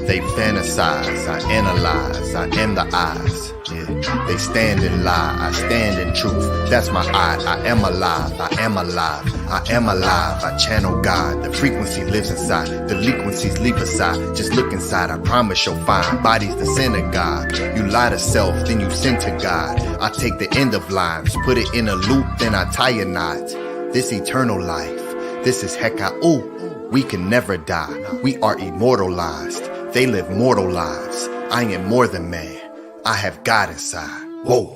They fantasize, I analyze, I am the eyes. Yeah. They stand in lie, I stand in truth. That's my I am alive, I am alive, I am alive. I channel God, the frequency lives inside. Delinquencies leave aside, just look inside. I promise you'll find bodies the synagogue. You lie to self, then you sin to God. I take the end of lines, put it in a loop, then I tie a knot. This eternal life, this is AKHU. We can never die, we are immortalized. They live mortal lives. I am more than man, I have God inside. Whoa.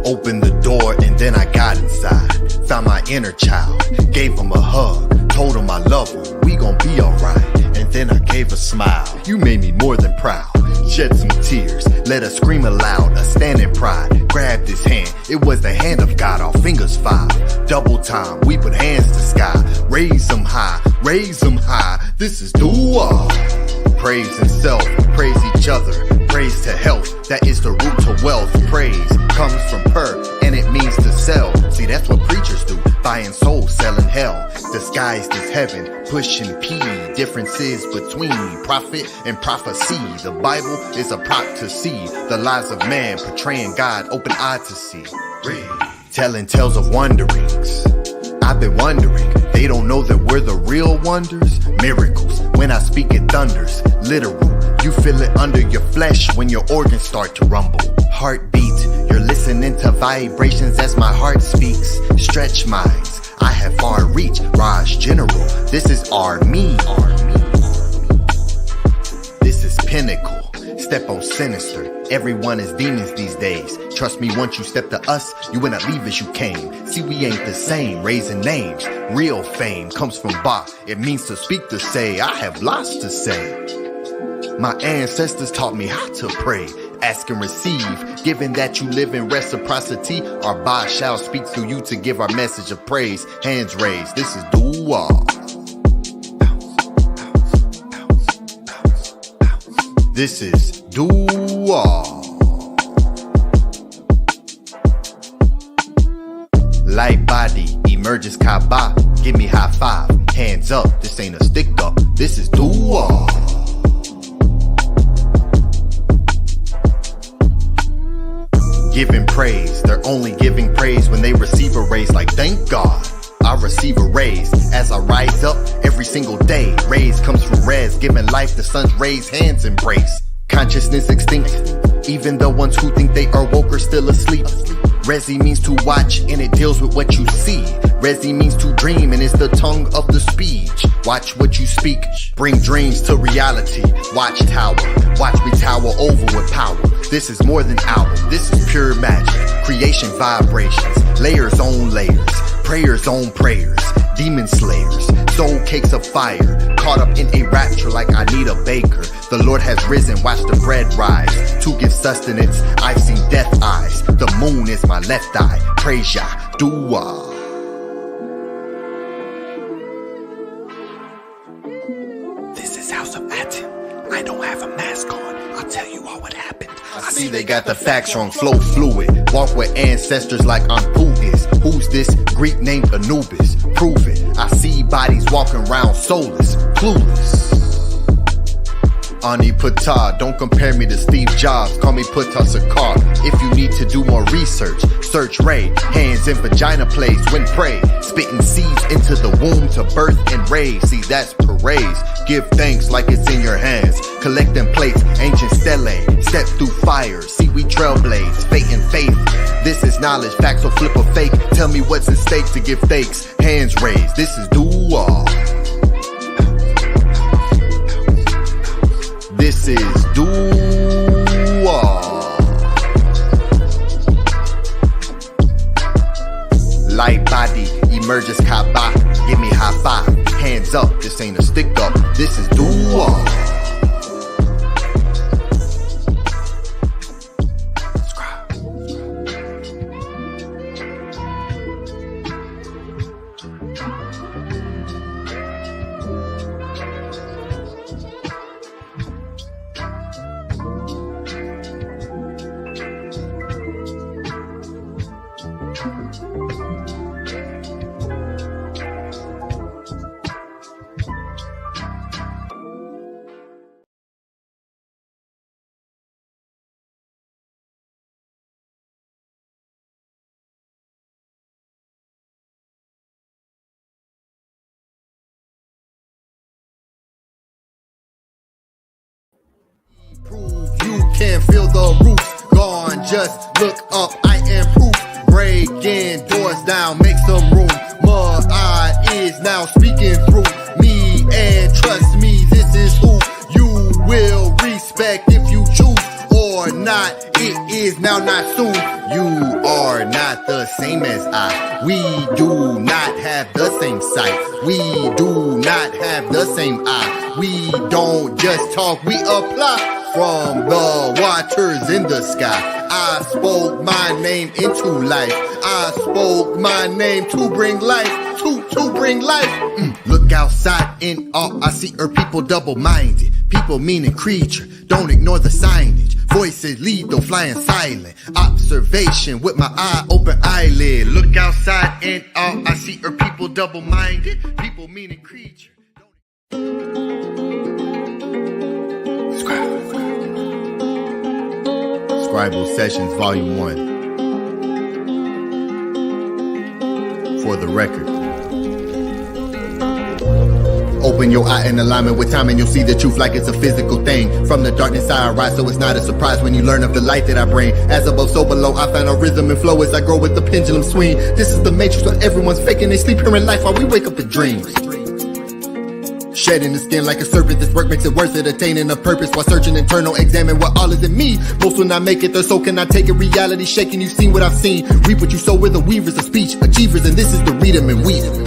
Opened the door and then I got inside. Found my inner child, gave him a hug, told him I love him, we gon' be alright. And then I gave a smile, you made me more than proud. Shed some tears, let us scream aloud, a stand in pride. Grabbed his hand, it was the hand of God, our fingers five. Double time, we put hands to sky, raise them high, raise them high. This is dua. Praise and self, praise each other, praise to health, that is the root to wealth. Praise comes from per, and it means to sell. See, that's what preachers do, buying souls, selling hell. Disguised as heaven, pushing P. Differences between prophet and prophecy. The Bible is a prop to see the lies of man, portraying God, open eye to see. Telling tales of wanderings, I've been wondering, they don't know that we're the real wonders. Miracles, when I speak it thunders, literal. You feel it under your flesh when your organs start to rumble. Heartbeat, you're listening to vibrations as my heart speaks. Stretch minds, I have far reach. Raj General, this is our me. This is pinnacle. Step on sinister, everyone is demons these days. Trust me, once you step to us, you will not leave as you came. See, we ain't the same, raising names. Real fame comes from Ba, it means to speak, to say. I have lots to say. My ancestors taught me how to pray, ask and receive. Given that you live in reciprocity, our Ba shall speak through you to give our message of praise. Hands raised, this is dua. This is dua. Light body emerges Kaaba. Give me high five. Hands up. This ain't a stick up. This is dua. Giving praise. They're only giving praise when they receive a raise. Like thank God. I receive a raise as I rise up every single day. Raise comes from res, giving life the sun's rays, hands embrace. Consciousness extinct, even the ones who think they are woke are still asleep. Resi means to watch and it deals with what you see. Resi means to dream and it's the tongue of the speech. Watch what you speak, bring dreams to reality. Watch tower, watch me tower over with power. This is more than album, this is pure magic. Creation vibrations, layers on layers. Prayers on prayers, demon slayers, soul cakes of fire, caught up in a rapture like I need a baker. The Lord has risen, watch the bread rise, to give sustenance. I've seen death eyes, the moon is my left eye. Praise Yah, dua. This is House of Aten. I don't have a mask on, I'll tell you all what happened. I see they got the facts wrong, flow fluid. Walk with ancestors like Anpu is. Who's this? Greek named Anubis. Prove it. I see bodies walking around soulless, clueless. Ani Ptah, don't compare me to Steve Jobs. Call me Ptah Sakar. If you need to do more research, search Ray. Hands in vagina plays when pray. Spitting seeds into the womb to birth and raise. See, that's parades. Give thanks like it's in your hands. Collecting plates, ancient stele. Step through fire, see we trailblaze. Fate and faith, this is knowledge. Facts or flip or fake. Tell me what's at stake to give thanks. Hands raised, this is dua. This is dua. Light body emerges Kaaba. Give me high five. Hands up. This ain't a stick up. This is dua. can feel the roof gone. Just look up, I am proof. Breaking doors down, make some room. My is now speaking through me, and trust me, this is who you will respect if you choose or not. It is now, not soon. You are not the same as I. We do not have the same sight. We do not have the same eye. We don't just talk, we apply. From the waters in the sky, I spoke my name into life. I spoke my name to bring life, to bring life. Look outside and all I see are people double-minded. People meaning creature, don't ignore the signage. Voices lead though flying silent. Observation with my eye open eyelid. Look outside and all I see are people double-minded. People meaning creature. SCRIIIBE Sessions Volume 1. For the record. Open your eye in alignment with time and you'll see the truth like it's a physical thing. From the darkness I arise, so it's not a surprise when you learn of the light that I bring. As above, so below, I find a rhythm and flow as I grow with the pendulum swing. This is the matrix where everyone's faking they sleep here in life while we wake up in dreams. Shedding the skin like a serpent, this work makes it worse at attaining a purpose. While searching internal, examine what all is in me. Most will not make it there, so can I take it? Reality shaking, you've seen what I've seen. Reap what you sow, with the weavers of speech, achievers, and this is the read 'em and weed 'em.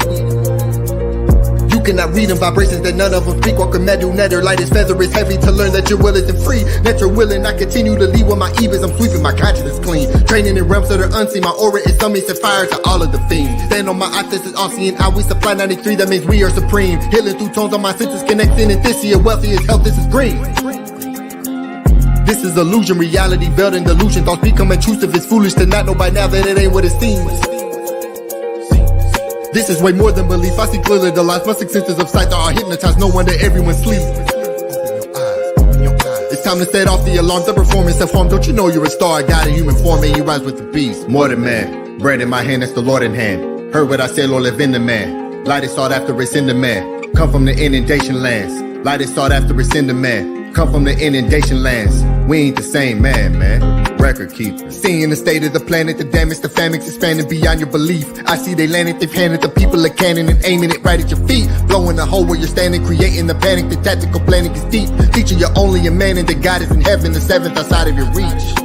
You cannot read them, vibrations that none of them speak. Walk a MEDU, netter, light is feather is heavy to learn that your will isn't free. That you're willing, I continue to lead with my ebas. I'm sweeping my consciousness clean. Training in realms that are unseen, my aura is some set fire to all of the fiends. Stand on my eyes, this is all seeing. I we supply 93, that means we are supreme. Healing through tones on my senses, connecting in this year. Wealthy is health, this is green. This is illusion, reality veiled in delusion. Thoughts become intrusive, it's foolish to not know by now that it ain't what it seems. This is way more than belief. I see clearly the lies. My six senses of sight are hypnotized. No wonder everyone sleeps. It's time to set off the alarm. The performance that form. Don't you know you're a star? God in human form and you rise with the beast. More than man. Bread in my hand, that's the Lord in hand. Heard what I said, Lord, live in the man. Light is sought after, it's in the man. Come from the inundation lands. Light is sought after, it's in the man. Come from the inundation lands. We ain't the same man. Record keeper. Seeing the state of the planet, the damage, the famines expanding beyond your belief. I see they landed, they've handed the people a cannon and aiming it right at your feet. Blowing the hole where you're standing, creating the panic. The tactical planning is deep. Teaching you're only a man and that God is in heaven, the seventh outside of your reach.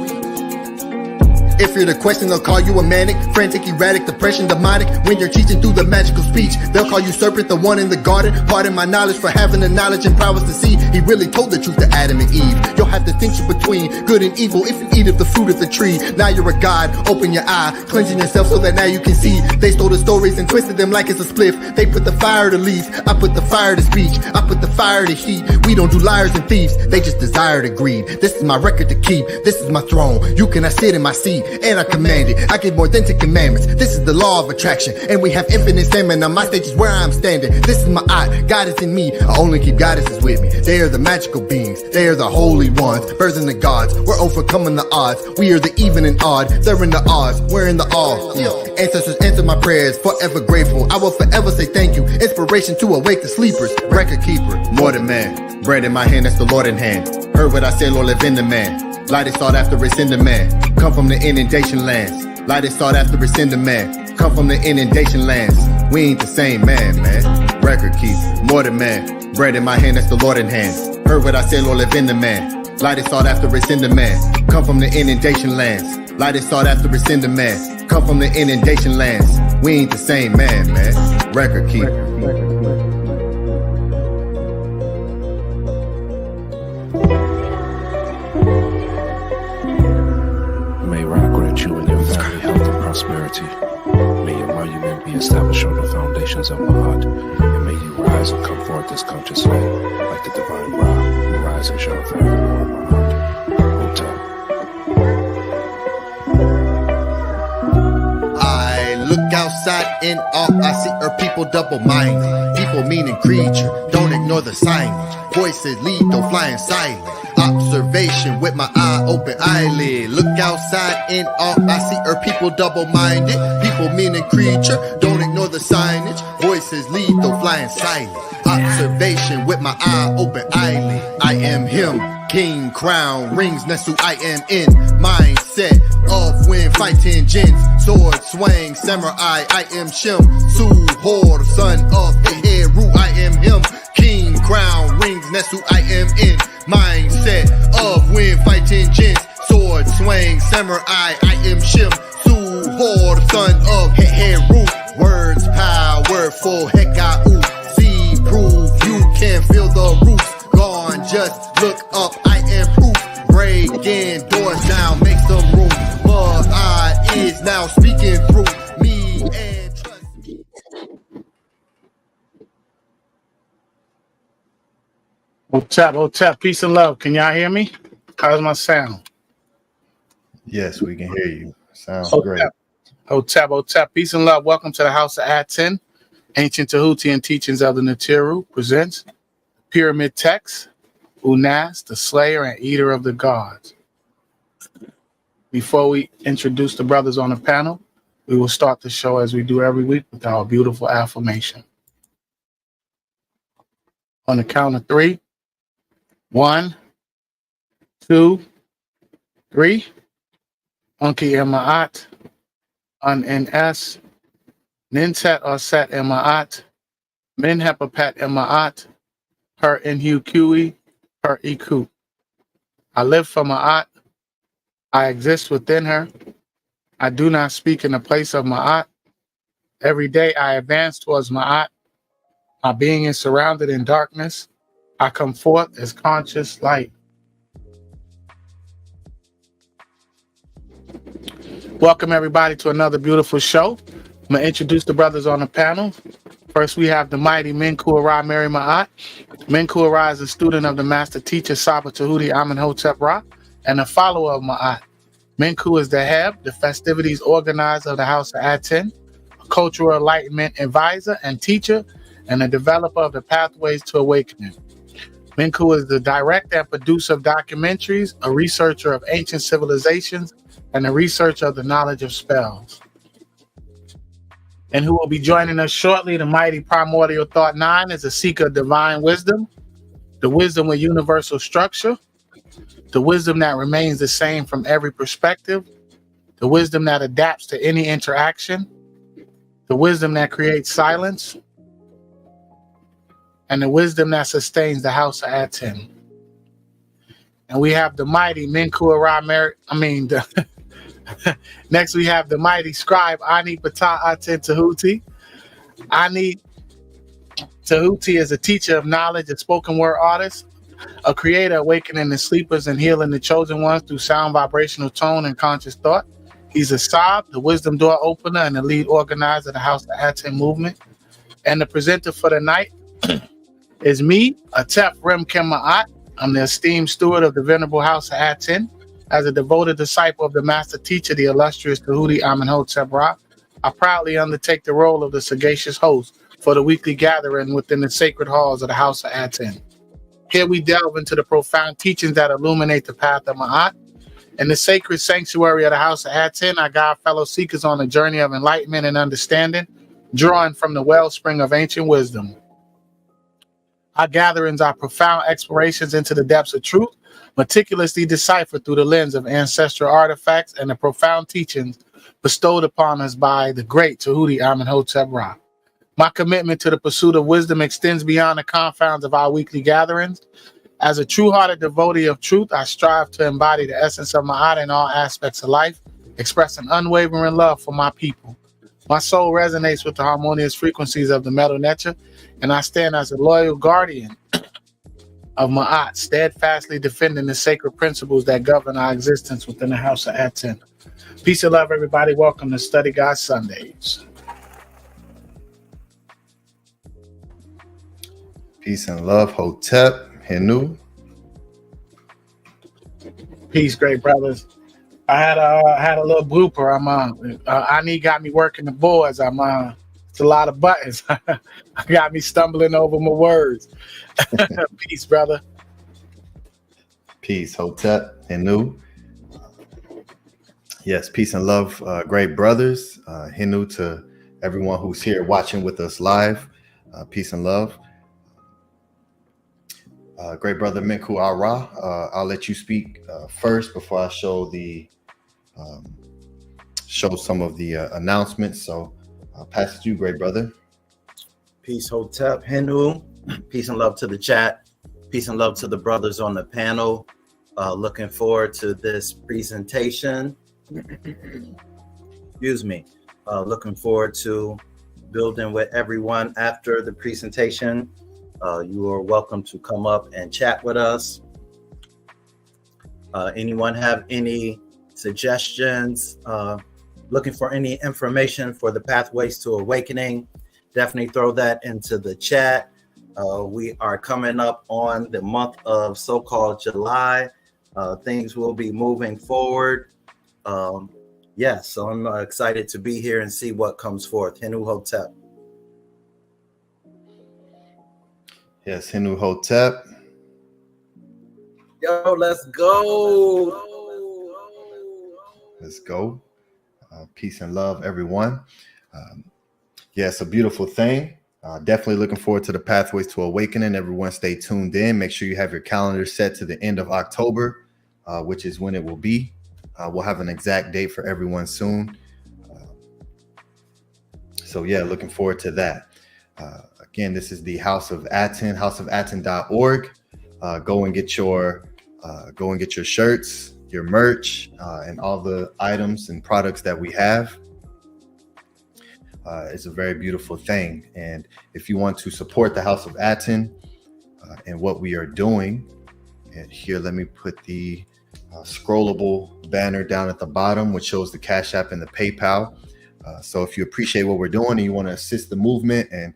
If you're the question, they'll call you a manic, frantic, erratic, depression, demonic. When you're teaching through the magical speech, they'll call you serpent, the one in the garden. Pardon my knowledge for having the knowledge and prowess to see. He really told the truth to Adam and Eve. You'll have distinction between good and evil if you eat of the fruit of the tree. Now you're a god, open your eye, cleansing yourself so that now you can see. They stole the stories and twisted them like it's a spliff. They put the fire to leaf, I put the fire to speech. I put the fire to heat. We don't do liars and thieves, they just desire to greed. This is my record to keep, this is my throne. You cannot sit in my seat. And I command it, I give more than 10 commandments. This is the law of attraction, and we have infinite stamina. My stage is where I'm standing. This is my eye, God is in me. I only keep goddesses with me. They are the magical beings, they are the holy ones. Birthing the gods, we're overcoming the odds. We are the even and odd, they're in the odds, we're in the all. Ancestors answer my prayers, forever grateful. I will forever say thank you. Inspiration to awake the sleepers. Record keeper, more than man. Bread in my hand, that's the Lord in hand. Heard what I said, Lord, live in the man. Light is sought after, it's in the man. Come from the inundation lands. Light is sought after, it's in the man. Come from the inundation lands. We ain't the same man. Record keeper, more than man. Bread in my hand, that's the Lord in hand. Heard what I said, Lord, live in the man. Light is sought after, it's in the man. Come from the inundation lands. Light is sought after, it's in the man. Come from the inundation lands. We ain't the same man. Record keeper. You and your family health and prosperity. May your monument be established on the foundations of Ma'at, and may you rise and come forth as conscious light, like the divine Ra, who rise and shine forever on Ma'at. I look outside and all I see are people double-minded. People meaning creature, don't ignore the signage. Voices lead though flying silent. Observation with my eye open eyelid. Look outside and all I see are people double-minded. People meaning creature, don't ignore the signage. Voice voices lethal, flying silent. Observation with my eye open eyelid. I am him, king, crown, rings next to I am in. Mindset of when fighting jins, sword swing, samurai. I am Shem, Su, Hor, son of Heru. I am him, king, crown, rings next to I am in. Mindset of when fighting jins, sword swing, samurai. I am Shem, Su, Hor, son of Heru. Words powerful, AKHU. See proof, you can feel the roots gone. Just look up, I am proof. Breaking doors down, make some room. But I is now speaking through me and trust me. Otep, peace and love. Can y'all hear me? How's my sound? Yes, we can hear you. Sounds great. Otep, peace and love. Welcome to the House of Aten. Ancient Tehuti and Teachings of the Natiru presents Pyramid Text, Unas, the Slayer and Eater of the Gods. Before we introduce the brothers on the panel, we will start the show as we do every week with our beautiful affirmation. On the count of 3, 1, 2, 3. Unki Ema'at, Un-Ns, Nintet Aset Ema'at, Min Hepapat Ema'at, Her Inhu Kui, Her Iku. I live for Ma'at. I exist within her. I do not speak in the place of Ma'at. Every day I advance towards Ma'at. My being is surrounded in darkness. I come forth as conscious light. Welcome everybody to another beautiful show. I'm going to introduce the brothers on the panel. First, we have the mighty Menku Ra Mary Ma'at. Menku Ra is a student of the master teacher Saba Tehuti Amenhotep Ra and a follower of Ma'at. Menku is the Heb, the festivities organizer of the House of Aten, a cultural enlightenment advisor and teacher, and a developer of the pathways to awakening. Menku is the director and producer of documentaries, a researcher of ancient civilizations, and a researcher of the knowledge of spells. And who will be joining us shortly, the mighty Primordial Thought 9 is a seeker of divine wisdom, the wisdom with universal structure, the wisdom that remains the same from every perspective, the wisdom that adapts to any interaction, the wisdom that creates silence, and the wisdom that sustains the House of Aten. And we have the mighty Menku Ra Mary, next, we have the mighty scribe Ani Ptah Aten Tehuti. Ani Tehuti is a teacher of knowledge, a spoken word artist, a creator awakening the sleepers and healing the chosen ones through sound, vibrational tone, and conscious thought. He's a Sab, the wisdom door opener, and the lead organizer of the House of Aten movement. And the presenter for the night is me, Atef Rem Ma'at. I'm the esteemed steward of the Venerable House of Aten. As a devoted disciple of the master teacher, the illustrious Tehuti Amenhotep Ra, I proudly undertake the role of the sagacious host for the weekly gathering within the sacred halls of the House of Aten. Here we delve into the profound teachings that illuminate the path of Ma'at. In the sacred sanctuary of the House of Aten, I guide fellow seekers on a journey of enlightenment and understanding, drawing from the wellspring of ancient wisdom. Our gatherings are profound explorations into the depths of truth, meticulously deciphered through the lens of ancestral artifacts and the profound teachings bestowed upon us by the great Tehuti Amenhotep Ra. My commitment to the pursuit of wisdom extends beyond the confines of our weekly gatherings. As a true-hearted devotee of truth, I strive to embody the essence of Ma'at in all aspects of life, expressing unwavering love for my people. My soul resonates with the harmonious frequencies of the metal nature, and I stand as a loyal guardian of Ma'at, steadfastly defending the sacred principles that govern our existence within the House of Aten. Peace and love, everybody. Welcome to Study God Sundays. Peace and love, Hotep, Henu. Peace, great brothers. I had a little blooper. Ani got me working the boards. It's a lot of buttons. Got me stumbling over my words. Peace, brother. Peace, Hotep, Henu. Yes, peace and love, great brothers. Henu to everyone who's here watching with us live. Peace and love. Great brother Minku Ara, I'll let you speak first before I show some of the announcements. So I'll pass it to you, great brother. Peace, Hotep, Hindu. Peace and love to the chat. Peace and love to the brothers on the panel. Looking forward to this presentation. Excuse me. Looking forward to building with everyone after the presentation. You are welcome to come up and chat with us. Anyone have any suggestions? Looking for any information for the Pathways to Awakening? Definitely throw that into the chat. We are coming up on the month of so-called July. Things will be moving forward. Yes, so I'm excited to be here and see what comes forth. Hindu Hotep. Yes, Hindu Hotep. Yo, let's go. Let's go. Peace and love, everyone. Yeah, it's a beautiful thing. Definitely looking forward to the Pathways to Awakening. Everyone stay tuned in. Make sure you have your calendar set to the end of October, which is when it will be. We'll have an exact date for everyone soon. So yeah, looking forward to that. Again, this is the House of Aten, houseofaten.org. Go and get your shirts, your merch, and all the items and products that we have. It's a very beautiful thing. And if you want to support the House of Aten and what we are doing, and here, let me put the scrollable banner down at the bottom, which shows the Cash App and the PayPal. So if you appreciate what we're doing and you want to assist the movement and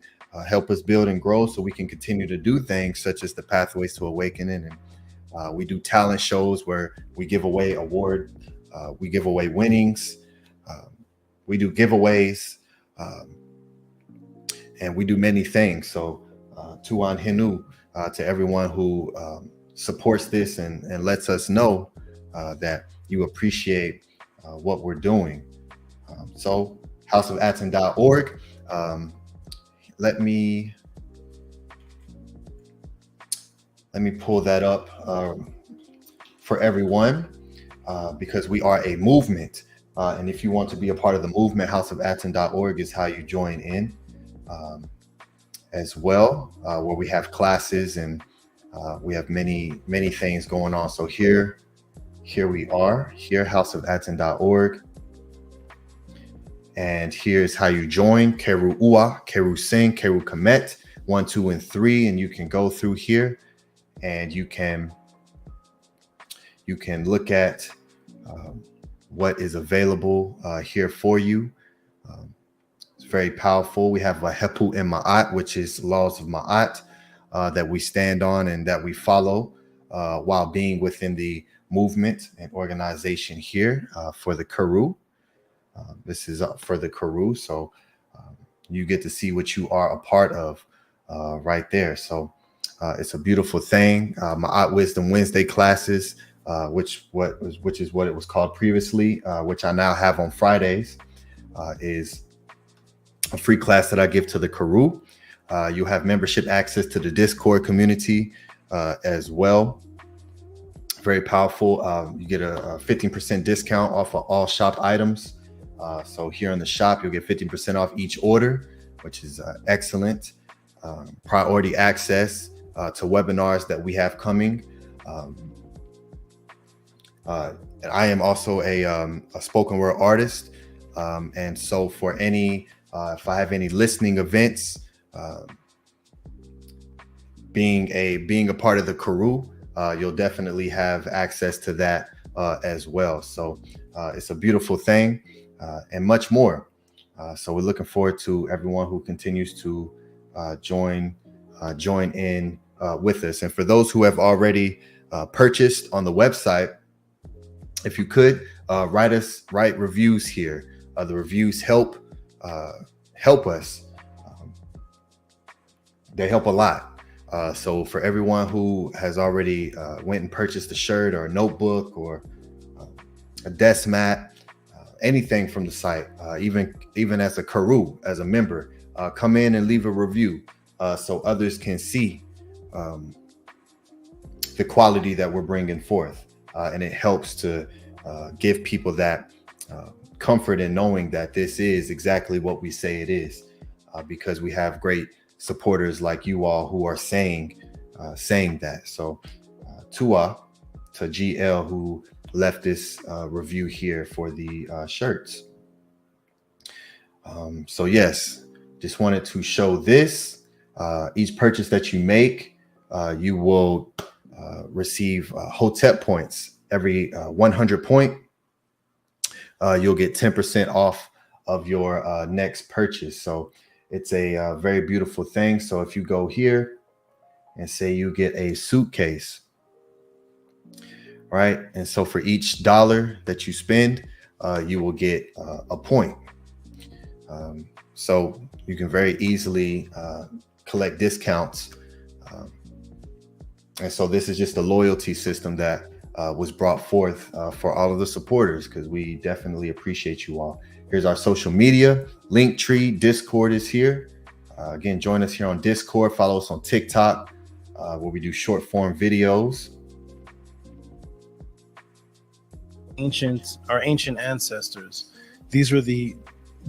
help us build and grow so we can continue to do things such as the Pathways to Awakening. And we do talent shows where we give away we give away winnings. We do giveaways. And we do many things. So Tuan Hinu, to everyone who supports this and lets us know that you appreciate what we're doing. So houseofaten.org. Let me pull that up for everyone because we are a movement. And if you want to be a part of the movement, houseofaten.org is how you join in as well, where we have classes and we have many things going on. So here we are, houseofaten.org. And here's how you join: Keru Ua, Keru Sing, Keru Komet, 1, 2, and 3. And you can go through here and you can look at what is available here for you. It's very powerful. We have a Hepu and Ma'at, which is laws of Ma'at that we stand on and that we follow while being within the movement and organization here for the Karu. This is for the Karu, so you get to see what you are a part of right there. So it's a beautiful thing. Ma'at Wisdom Wednesday classes, which is what it was called previously, which I now have on Fridays, is a free class that I give to the Karu. You have membership access to the Discord community as well. Very powerful. You get a 15% discount off of all shop items. So here in the shop, you'll get 15% off each order, which is excellent. Priority access to webinars that we have coming. I am also a spoken word artist. And so for any, if I have any listening events, being a part of the Karu, you'll definitely have access to that as well. So it's a beautiful thing and much more. So we're looking forward to everyone who continues to join in with us. And for those who have already purchased on the website, if you could write reviews here. The reviews help us. They help a lot. So for everyone who has already went and purchased a shirt or a notebook or a desk mat, anything from the site, even as a AKHU, as a member, come in and leave a review so others can see the quality that we're bringing forth. And it helps to give people that comfort in knowing that this is exactly what we say it is, because we have great supporters like you all who are saying that. So to GL, who left this review here for the shirts. So yes, just wanted to show this. Each purchase that you make, you will receive Hotep points. Every 100 point, you'll get 10% off of your next purchase. So it's a very beautiful thing. So if you go here and say you get a suitcase, right? And so for each dollar that you spend, you will get a point. So you can very easily collect discounts. And so this is just a loyalty system that was brought forth for all of the supporters, because we definitely appreciate you all. Here's our social media, Linktree, Discord is here. Again, join us here on Discord. Follow us on TikTok, where we do short form videos. Our ancient ancestors. These were the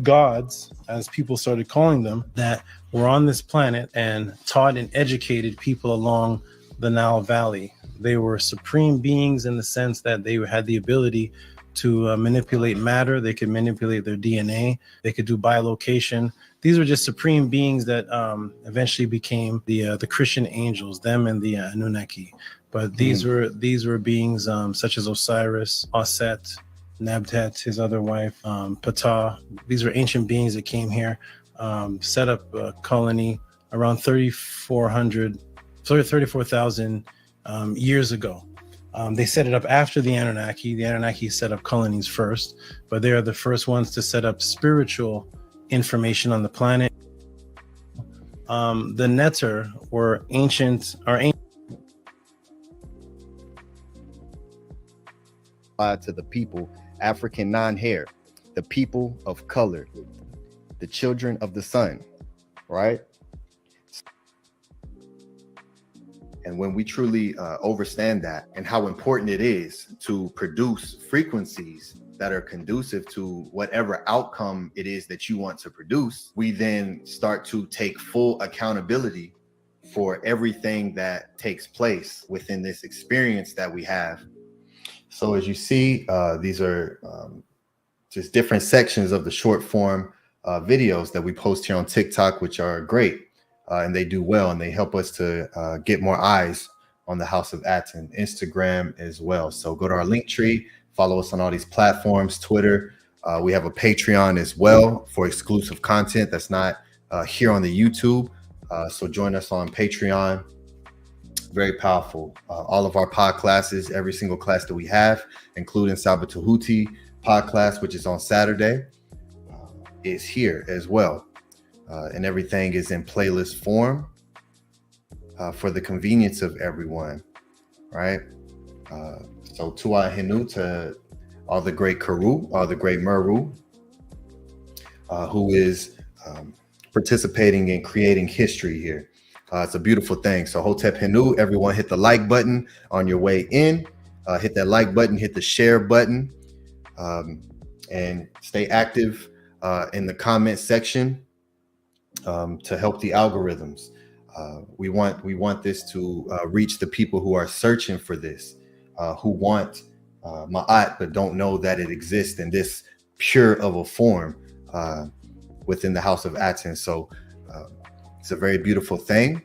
gods, as people started calling them, that were on this planet and taught and educated people along the Nile Valley. They were supreme beings in the sense that they had the ability to manipulate matter. They could manipulate their DNA. They could do bilocation. These were just supreme beings that eventually became the Christian angels, them and the Anunnaki. But these were beings such as Osiris, Aset, Nabtet, his other wife, Ptah. These were ancient beings that came here, set up a colony around 34,000 years ago. They set it up after the Anunnaki. The Anunnaki set up colonies first, but they are the first ones to set up spiritual information on the planet. The Neter were ancient. To the people, African non-hair, the people of color, the children of the sun, right? And when we truly understand that and how important it is to produce frequencies that are conducive to whatever outcome it is that you want to produce, we then start to take full accountability for everything that takes place within this experience that we have. So as you see, these are just different sections of the short form videos that we post here on TikTok, which are great. And they do well, and they help us to get more eyes on the House of Aten. Instagram as well. So go to our Linktree, follow us on all these platforms, Twitter. We have a Patreon as well for exclusive content that's not here on the YouTube. So join us on Patreon. Very powerful. All of our pod classes, every single class that we have, including Tehuti pod class, which is on Saturday, is here as well. And everything is in playlist form for the convenience of everyone, right? So Tua Hinu, to all the great Karu, all the great Meru, who is participating in creating history here. It's a beautiful thing. So Hotep Hinu, everyone hit the like button on your way in. Hit that like button, hit the share button, and stay active in the comment section to help the algorithms. We want this to reach the people who are searching for this, who want Ma'at but don't know that it exists in this pure of a form within the House of Aten. So it's a very beautiful thing.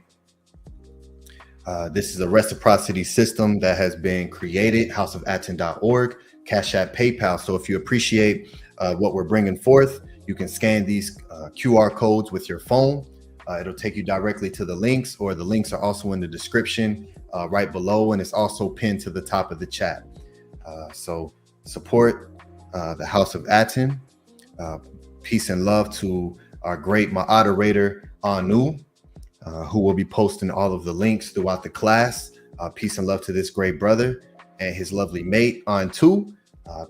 This is a reciprocity system that has been created, houseofaten.org, Cash App, PayPal. So if you appreciate what we're bringing forth, you can scan these QR codes with your phone. It'll take you directly to the links, or the links are also in the description right below, and it's also pinned to the top of the chat. So support the House of Aten. Peace and love to our great moderator, Anu, who will be posting all of the links throughout the class. Peace and love to this great brother and his lovely mate, Antu.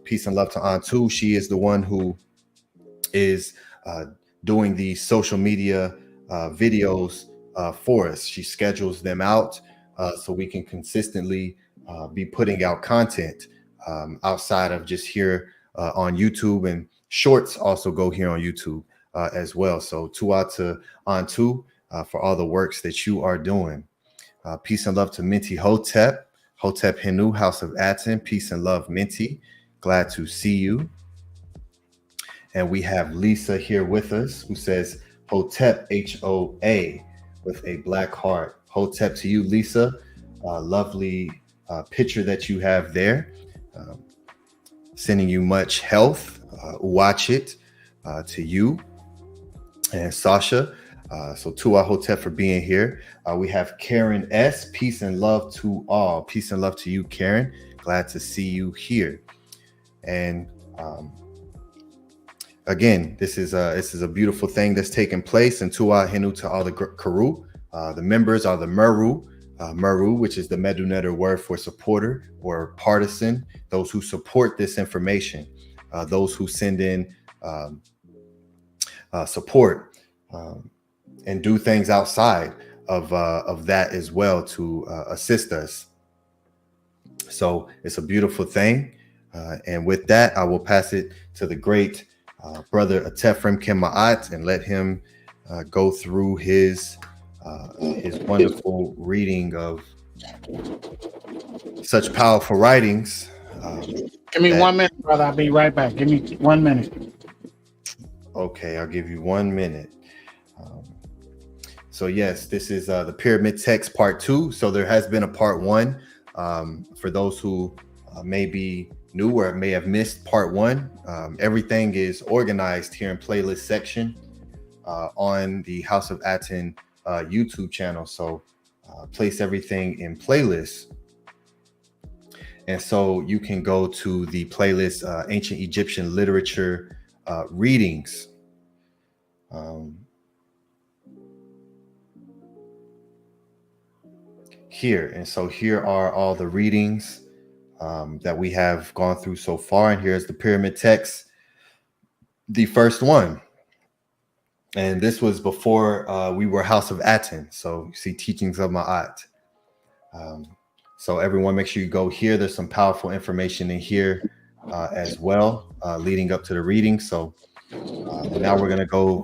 Peace and love to Antu. She is the one who is doing the social media videos for us. She schedules them out so we can consistently be putting out content outside of just here on YouTube, and shorts also go here on YouTube as well. So tu'a to Antu for all the works that you are doing. Peace and love to Minty Hotep, Hotep Henu, House of Aten. Peace and love, Minty. Glad to see you. And we have Lisa here with us, who says Hotep, H-O-A, with a black heart. Hotep to you, Lisa. Lovely picture that you have there. Sending you much health. Watch it to you and Sasha. So tu'a Hotep for being here. We have Karen S. Peace and love to all. Peace and love to you, Karen. Glad to see you here. And again, this is a beautiful thing that's taking place. And tu'a henu to all the Karu. The members are the Meru. Meru, which is the MEDU Netter word for supporter or partisan. Those who support this information. Those who send in support and do things outside of that as well to assist us. So it's a beautiful thing. And with that, I will pass it to the great brother Atef Rem and let him go through his wonderful reading of such powerful writings. Give me 1 minute, brother. I'll be right back. Give me 1 minute. Okay, I'll give you 1 minute. So yes, this is the Pyramid Text Part 2. So there has been a Part 1. For those who may be new or may have missed Part 1, everything is organized here in playlist section on the House of Aten YouTube channel. So place everything in playlists. And so you can go to the playlist Ancient Egyptian Literature Readings. Here. And so here are all the readings that we have gone through so far. And here's the Pyramid Text, the first one. And this was before we were House of Aten. So you see Teachings of Ma'at. So everyone, make sure you go here. There's some powerful information in here as well, leading up to the reading. So now we're gonna go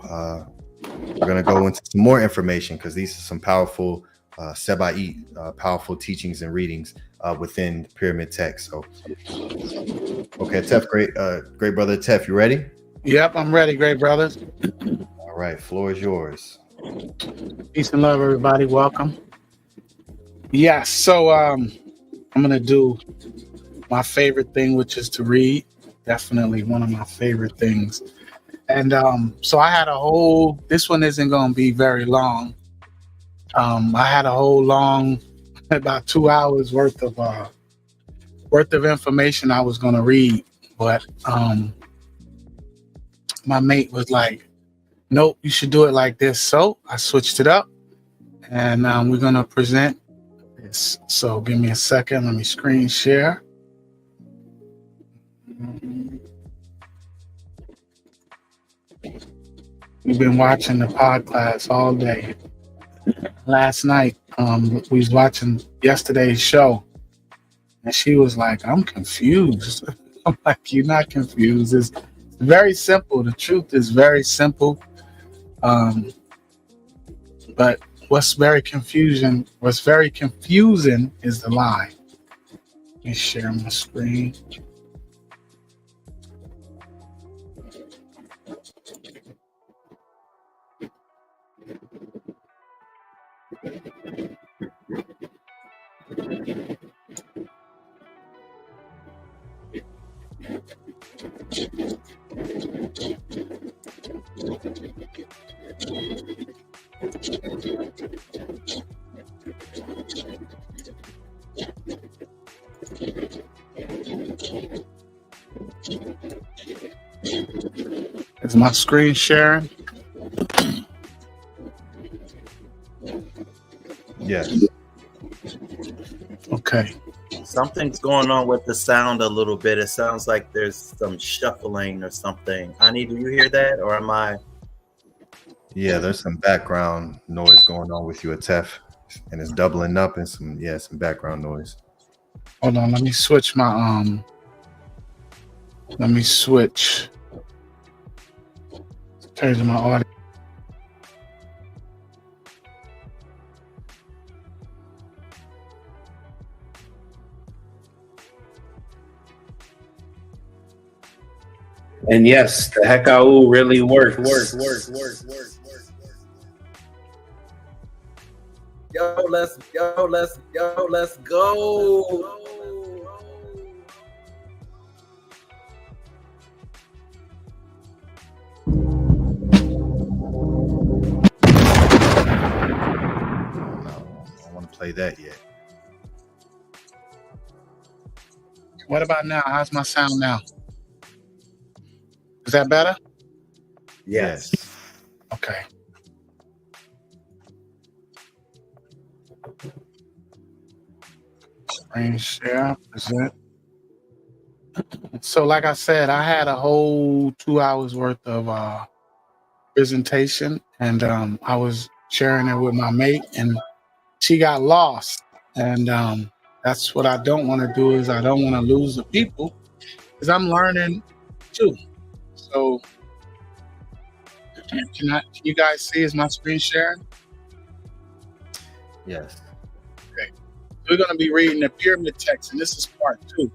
into some more information, because these are some powerful Seba'it, powerful teachings and readings within the Pyramid Text. So okay, Tef, great brother Tef, you ready? Yep, I'm ready, great brothers. All right, floor is yours. Peace and love, everybody. Welcome. Yeah, so I'm gonna do my favorite thing, which is to read. Definitely one of my favorite things. And so I had this one isn't gonna be very long. I had a whole long, about 2 hours worth of information I was gonna read, but my mate was like, nope, you should do it like this. So I switched it up, and we're gonna present this. So give me a second, let me screen share. We've been watching the podcast all day. Last night, we was watching yesterday's show, and she was like, I'm confused. I'm like, you're not confused. It's very simple. The truth is very simple. But what's very confusing is the lie. Let me share my screen. Is my screen sharing? Yes. Okay. Something's going on with the sound a little bit. It sounds like there's some shuffling or something. Ani, do you hear that, or am I? Yeah, there's some background noise going on with you, Atef, and it's doubling up and some background noise. Hold on, let me switch my turn my audio. And yes, the AKHU really works. Yo, let's go. I don't want to play that yet. What about now? How's my sound now? Is that better? Yes. Okay. Screen share, present. So like I said, I had a whole 2 hours worth of presentation, and I was sharing it with my mate, and she got lost. And that's what I don't want to do, is I don't want to lose the people, because I'm learning too. So can you guys see, is my screen sharing? Yes. Okay. We're going to be reading the pyramid text, and this is part 2.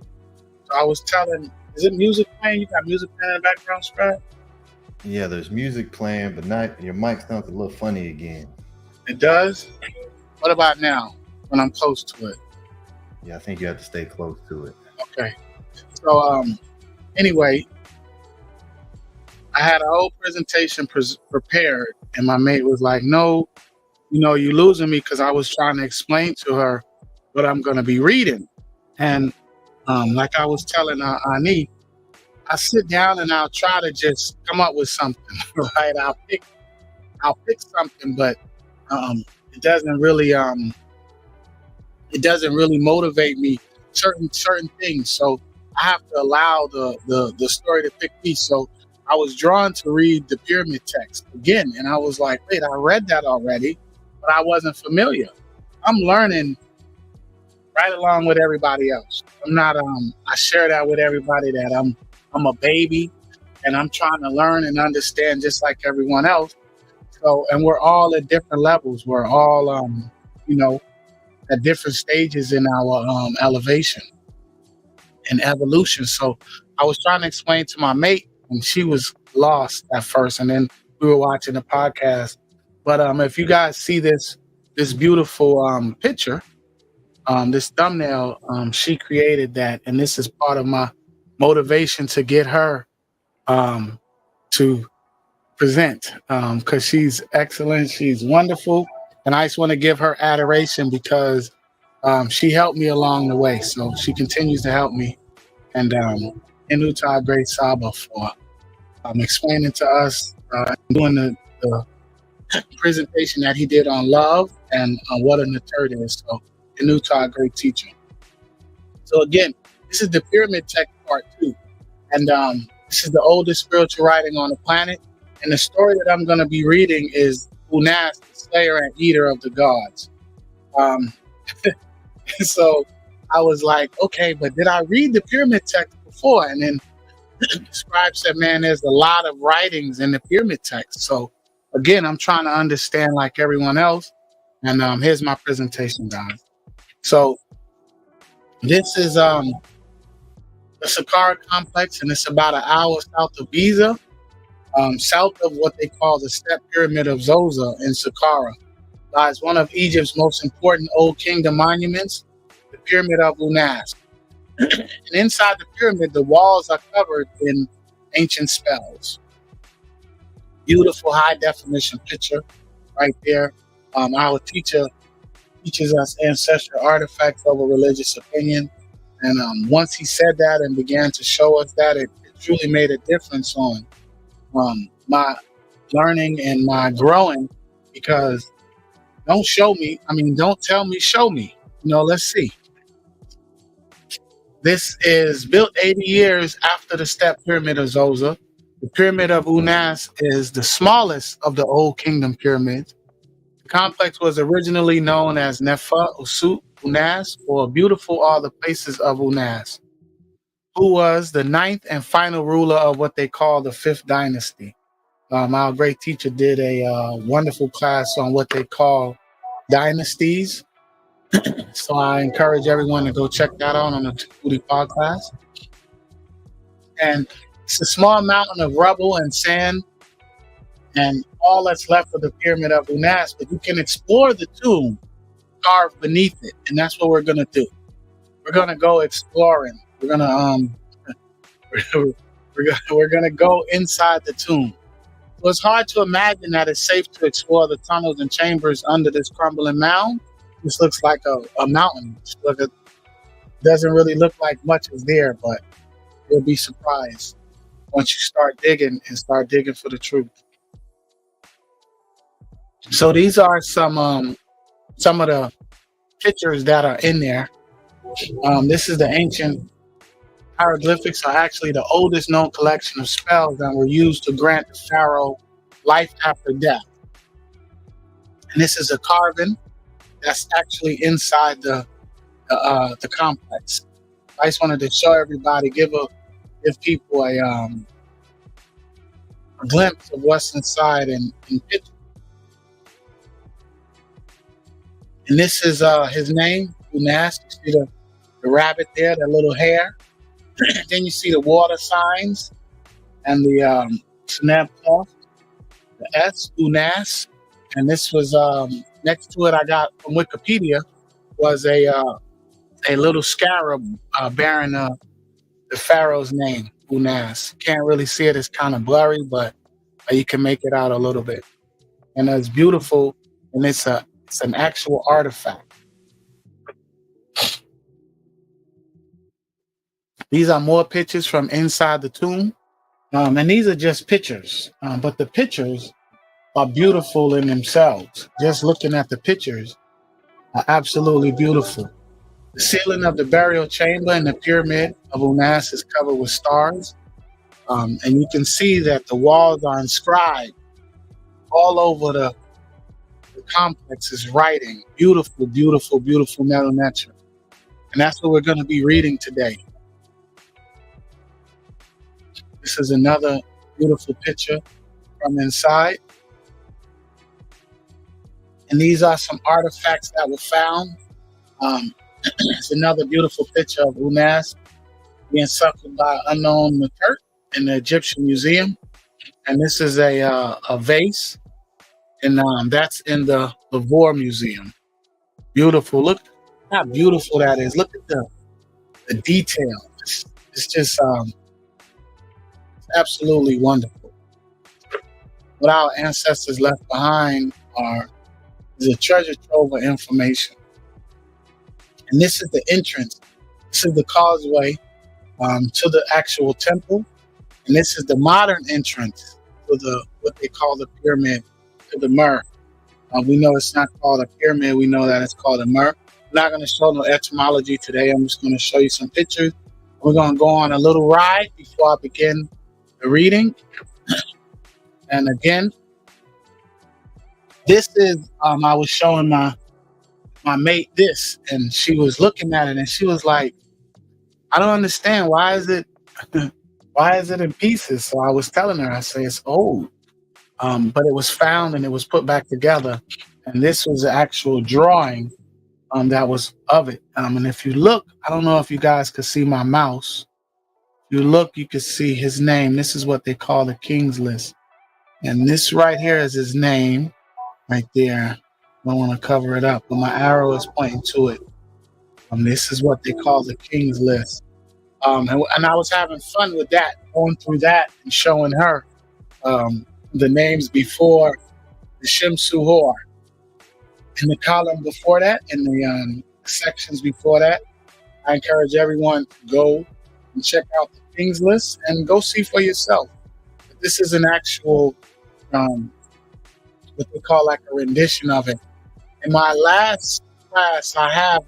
So I was telling, is it music playing? You got music playing in the background, Scribe? Yeah, there's music playing, but not your mic sounds a little funny again. It does? What about now, when I'm close to it? Yeah, I think you have to stay close to it. Okay. So anyway, I had a whole presentation prepared, and my mate was like, no, you're losing me, because I was trying to explain to her what I'm going to be reading. And like I was telling Ani, I sit down and I'll try to just come up with something, right? I'll pick something, but it doesn't really motivate me, certain things. So I have to allow the story to pick me. So I was drawn to read the pyramid text again, and I was like, wait, I read that already, but I wasn't familiar. I'm learning right along with everybody else. I'm not I share that with everybody, that I'm a baby, and I'm trying to learn and understand just like everyone else. So, and we're all at different levels. We're all at different stages in our elevation and evolution. So I was trying to explain to my mate, and she was lost at first, and then we were watching the podcast. But if you guys see this beautiful picture, this thumbnail, she created that, and this is part of my motivation to get her to present, because she's excellent, she's wonderful, and I just want to give her adoration, because she helped me along the way. So she continues to help me, and Inuta Great Saba for explaining to us, doing the presentation that he did on love and what a Natur is. So Inuta, great teacher. So again, this is the pyramid text part 2, and this is the oldest spiritual writing on the planet. And the story that I'm going to be reading is Unas, the slayer and eater of the gods. So I was like, okay, but did I read the pyramid text before? And then the scribe said, man, there's a lot of writings in the pyramid text. So again, I'm trying to understand like everyone else. And here's my presentation, guys. So this is the Saqqara complex, and it's about an hour south of Giza, south of what they call the Step Pyramid of Zoser in Saqqara. Lies one of Egypt's most important Old Kingdom monuments, the Pyramid of Unas. And inside the pyramid, the walls are covered in ancient spells. Beautiful high definition picture right there. Our teacher teaches us ancestral artifacts over religious opinion. And once he said that and began to show us that, it truly made a difference on my learning and my growing, because don't tell me, show me. Let's see. This is built 80 years after the step pyramid of Zoser. The pyramid of Unas is the smallest of the Old Kingdom pyramids. The complex was originally known as Nefa Usut Unas, or Beautiful All the Places of Unas, who was the ninth and final ruler of what they call the Fifth Dynasty. Our great teacher did a wonderful class on what they call dynasties. So I encourage everyone to go check that out on the Tehuti podcast. And it's a small mountain of rubble and sand and all that's left of the pyramid of Unas, but you can explore the tomb carved beneath it, and that's what we're going to do. We're going to go exploring. We're going to we're going to go inside the tomb. So it's hard to imagine that it's safe to explore the tunnels and chambers under this crumbling mound. This looks like a mountain. It doesn't really look like much is there, but you'll be surprised once you start digging for the truth. So these are some of the pictures that are in there. This is the ancient hieroglyphics, are actually the oldest known collection of spells that were used to grant the pharaoh life after death. And this is a carving that's actually inside the complex. I just wanted to show everybody, give people a glimpse of what's inside in picture. And this is his name, Unas. You see the rabbit there, that little hair. Then you see the water signs and the snap cloth, the S, Unas. And this was next to it, I got from Wikipedia, was a little scarab bearing the pharaoh's name, Unas. Can't really see it; it's kind of blurry, but you can make it out a little bit. And it's beautiful, and it's an actual artifact. These are more pictures from inside the tomb, and these are just pictures, but the pictures are beautiful in themselves. Just looking at the pictures are absolutely beautiful. The ceiling of the burial chamber in the pyramid of Unas is covered with stars, and you can see that the walls are inscribed all over the complex is writing. Beautiful, beautiful, beautiful melanetra. And that's what we're going to be reading today. This is another beautiful picture from inside. And these are some artifacts that were found. It's another beautiful picture of Unas being suckled by an unknown Matert in the Egyptian Museum. And this is a vase. And that's in the Lavore Museum. Beautiful. Look how beautiful that is. Look at the detail. It's just absolutely wonderful. What our ancestors left behind is a treasure trove of information. And this is the entrance. This is the causeway to the actual temple. And this is the modern entrance to what they call the pyramid, to the Mer. We know it's not called a pyramid. We know that it's called a Mer. I'm not going to show no etymology today. I'm just going to show you some pictures. We're going to go on a little ride before I begin the reading. And again, this is, I was showing my mate this, and she was looking at it, and she was like, I don't understand. Why is it in pieces? So I was telling her, I say, it's old. But it was found and it was put back together. And this was the actual drawing that was of it. And if you look, I don't know if you guys could see my mouse. If you look, you could see his name. This is what they call the King's List. And this right here is his name right there. I don't want to cover it up, but my arrow is pointing to it. This is what they call the King's List. And I was having fun with that, going through that and showing her the names before the Shemsuhor. In the column before that, in the sections before that, I encourage everyone to go and check out the King's List and go see for yourself. This is an actual, what they call like a rendition of it. In my last class, I have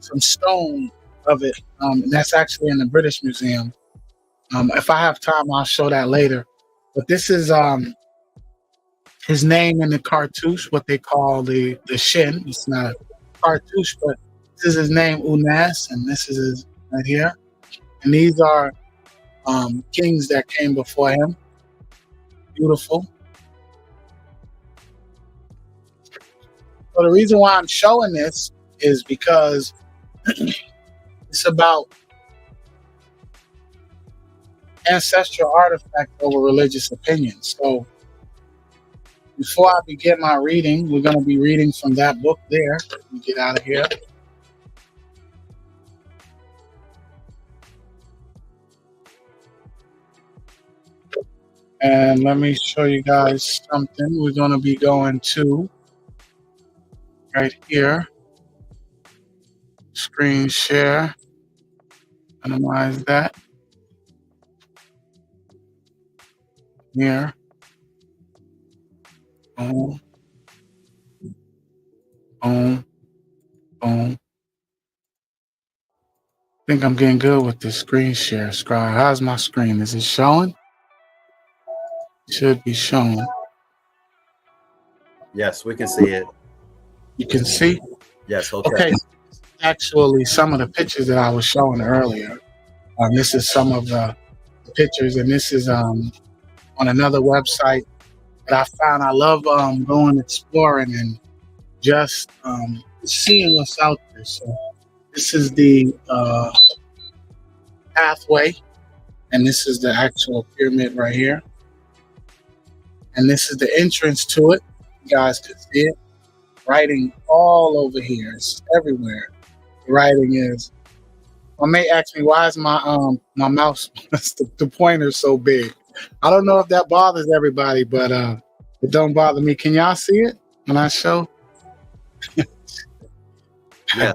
some stone of it. That's actually in the British Museum. If I have time, I'll show that later. But this is his name in the cartouche, what they call the shin. It's not a cartouche, but this is his name, Unas, and this is his right here. And these are kings that came before him. Beautiful. So the reason why I'm showing this is because it's about ancestral artifacts over religious opinions. So before I begin my reading, we're going to be reading from that book there. Let me get out of here. And let me show you guys something. We're going to be going to right here. Screen share. Minimize that. Here. Boom. Boom. Boom. I think I'm getting good with this screen share. Scribe. How's my screen? Is it showing? It should be showing. Yes, we can see it. You can see? Yes, Okay. Actually, some of the pictures that I was showing earlier. This is some of the pictures, and this is on another website that I found. I love going exploring and just seeing what's out there. So this is the pathway, and this is the actual pyramid right here. And this is the entrance to it. You guys can see it. Writing all over here. It's everywhere. The writing is. I may ask me, why is my mouse, the pointer so big? I don't know if that bothers everybody, but it don't bother me. Can y'all see it when I show? Yeah.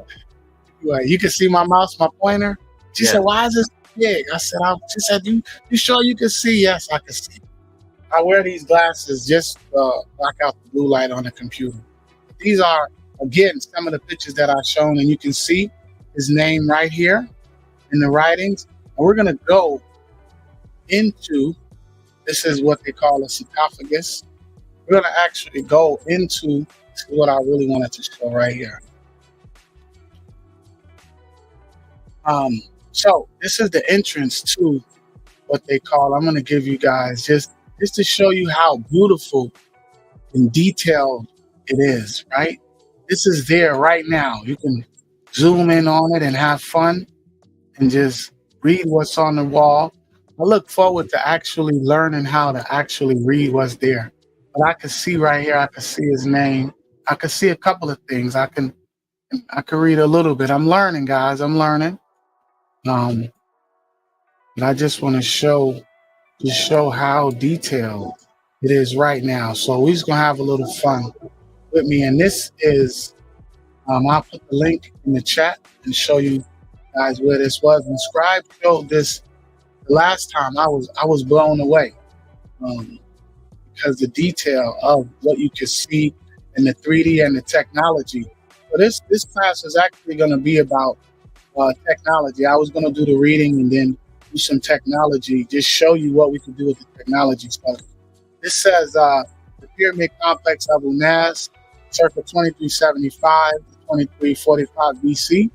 You can see my mouse, my pointer. She said, "Why is this big?" I said, "She said, you sure you can see?" Yes, I can see. I wear these glasses just block out the blue light on the computer. These are, again, some of the pictures that I've shown, and you can see his name right here in the writings. And we're going to go into, this is what they call a sarcophagus. We're going to actually go into, this is what I really wanted to show right here. So this is the entrance to what they call, I'm going to give you guys just to show you how beautiful and detailed it is, right? This is there right now. You can zoom in on it and have fun and just read what's on the wall. I look forward to actually learning how to actually read what's there. But I can see right here, I can see his name. I can see a couple of things. I can read a little bit. I'm learning, guys. I'm learning. But I just want to show how detailed it is right now. So we're just gonna have a little fun with me. And this is, I'll put the link in the chat and show you guys where this was. And Scribe showed this the last time. I was blown away because the detail of what you can see in the 3D and the technology. So this class is actually going to be about technology. I was going to do the reading and then do some technology, just show you what we can do with the technology stuff. This says the pyramid complex of Unas, circa 2375 to 2345 BC,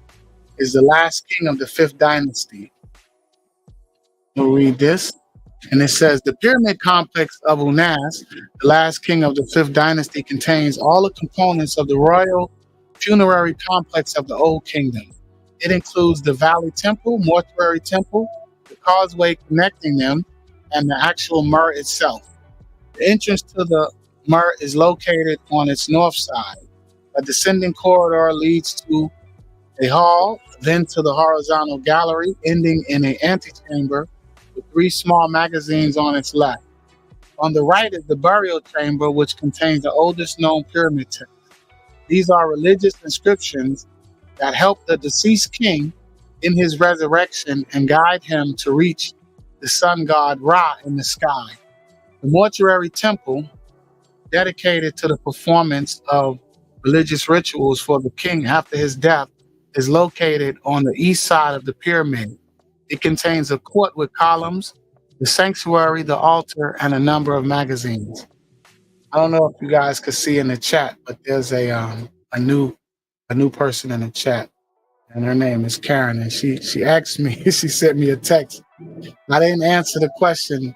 is the last king of the 5th dynasty. We'll read this. And it says the pyramid complex of Unas, the last king of the 5th dynasty, contains all the components of the royal funerary complex of the Old Kingdom. It includes the Valley Temple, Mortuary Temple, the causeway connecting them, and the actual Mur itself. The entrance to the Mur is located on its north side. A descending corridor leads to a hall, then to the horizontal gallery, ending in an antechamber with 3 small magazines on its left. On the right is the burial chamber, which contains the oldest known pyramid text. These are religious inscriptions that help the deceased king in his resurrection and guide him to reach the sun god Ra in the sky. The mortuary temple, dedicated to the performance of religious rituals for the king after his death, is located on the east side of the pyramid. It contains a court with columns, the sanctuary, the altar, and a number of magazines. I don't know if you guys could see in the chat, but there's a new person in the chat, and her name is Karen, and she asked me, she sent me a text. I didn't answer the question,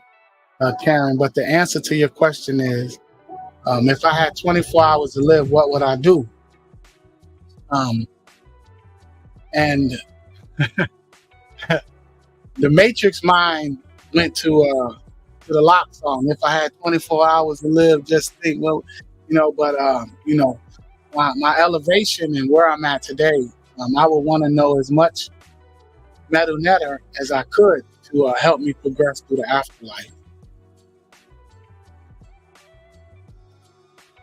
Karen, but the answer to your question is, if I had 24 hours to live, what would I do? And the Matrix mind went to the Lock song. If I had 24 hours to live, just think, well, but my elevation and where I'm at today, I would want to know as much MEDU as I could to help me progress through the afterlife.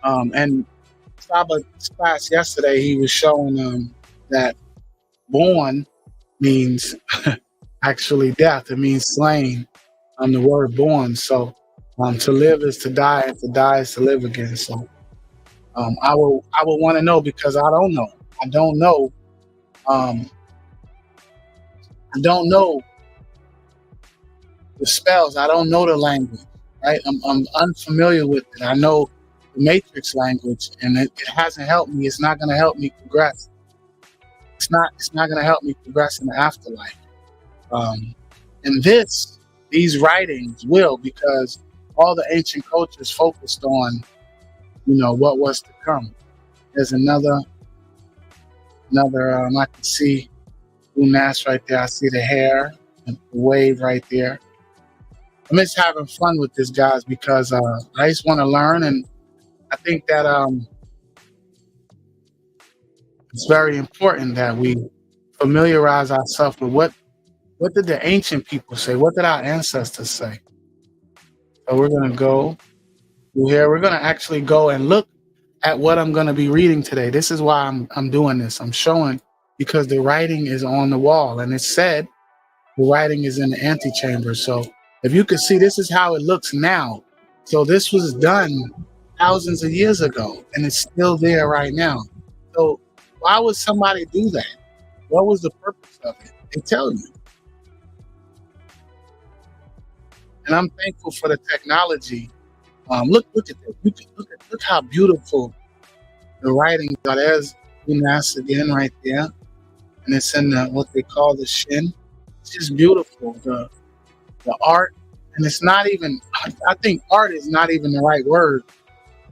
And Saba's class yesterday, he was showing that born means actually death. It means slain. The word born. So to live is to die, and to die is to live again. So I will want to know, because I don't know. I don't know. I don't know the spells. I don't know the language. Right? I'm unfamiliar with it. I know the Matrix language, and it hasn't helped me. It's not going to help me progress. It's not going to help me progress in the afterlife. And these writings will, because all the ancient cultures focused on, what was to come. There's another. I can see Unas right there. I see the hair, the wave right there. I'm just having fun with this, guys, because I just want to learn, and I think that it's very important that we familiarize ourselves with what did the ancient people say? What did our ancestors say? So we're going to go through here. We're going to actually go and look at what I'm going to be reading today. This is why I'm doing this. I'm showing, because the writing is on the wall, and it said the writing is in the antechamber. So if you could see, this is how it looks now. So this was done thousands of years ago, and it's still there right now. So why would somebody do that? What was the purpose of it? They tell you. And I'm thankful for the technology. Look at this. Look how beautiful the writing are. There's Unas again right there, and it's in what they call the shin. It's just beautiful. The art, and it's not even. I think art is not even the right word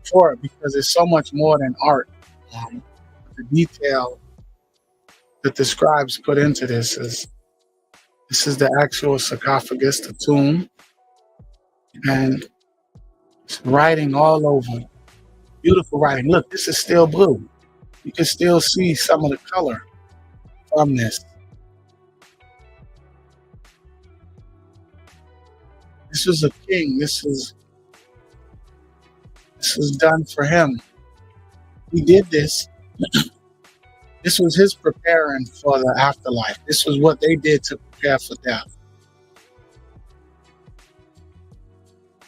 for it, because it's so much more than art. The detail that the scribes put into this is the actual sarcophagus, the tomb. And it's writing all over. Beautiful writing. Look, this is still blue. You can still see some of the color from this. This is a king. This was done for him. He did this. This was his preparing for the afterlife. This was what they did to prepare for death.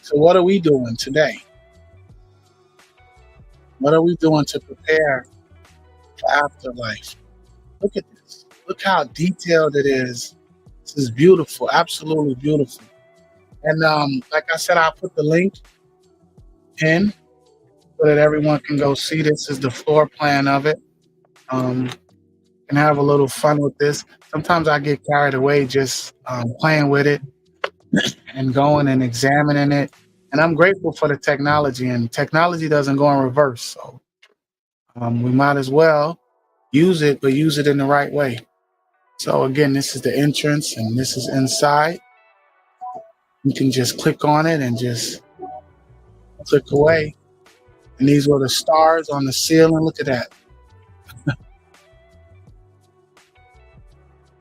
So what are we doing today? What are we doing to prepare for afterlife? Look at this. Look how detailed it is. This is beautiful, absolutely beautiful. And like I said, I'll put the link in so that everyone can go see. This is the floor plan of it. And have a little fun with this. Sometimes I get carried away just playing with it and going and examining it. And I'm grateful for the technology, and technology doesn't go in reverse. So we might as well use it, but use it in the right way. So again, this is the entrance, and this is inside. You can just click on it and just click away. And these were the stars on the ceiling. Look at that.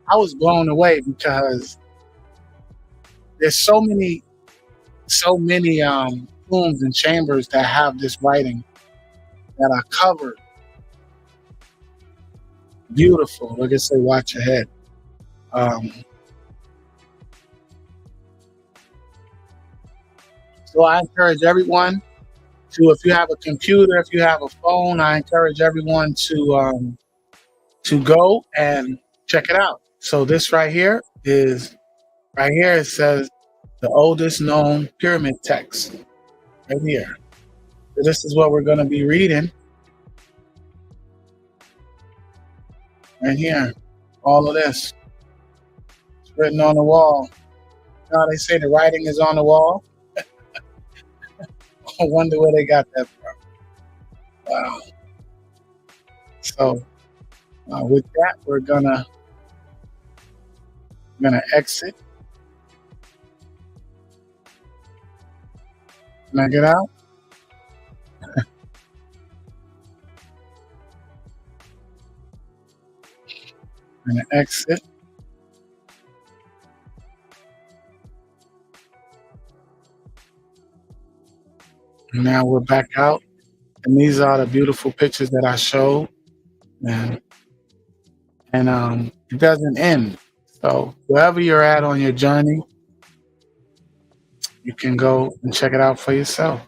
I was blown away, because there's so many rooms and chambers that have this writing that are covered. Beautiful. Like I say, watch your head. So I encourage everyone to, if you have a computer, if you have a phone, I encourage everyone to to go and check it out. So this right here is, right here it says the oldest known pyramid text, right here. So this is what we're going to be reading right here. All of this. It's written on the wall. You know how they say the writing is on the wall? I wonder where they got that from. Wow. So with that, we're gonna exit. Can I get out? I'm gonna exit. And now we're back out. And these are the beautiful pictures that I showed. And it doesn't end. So wherever you're at on your journey, you can go and check it out for yourself.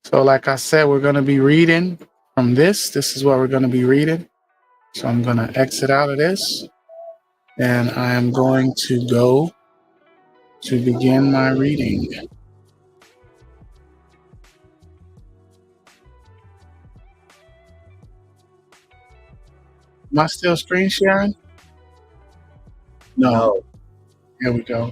So like I said, we're going to be reading from this. This is what we're going to be reading. So I'm going to exit out of this. And I am going to go to begin my reading. Am I still screen sharing? No. Here we go.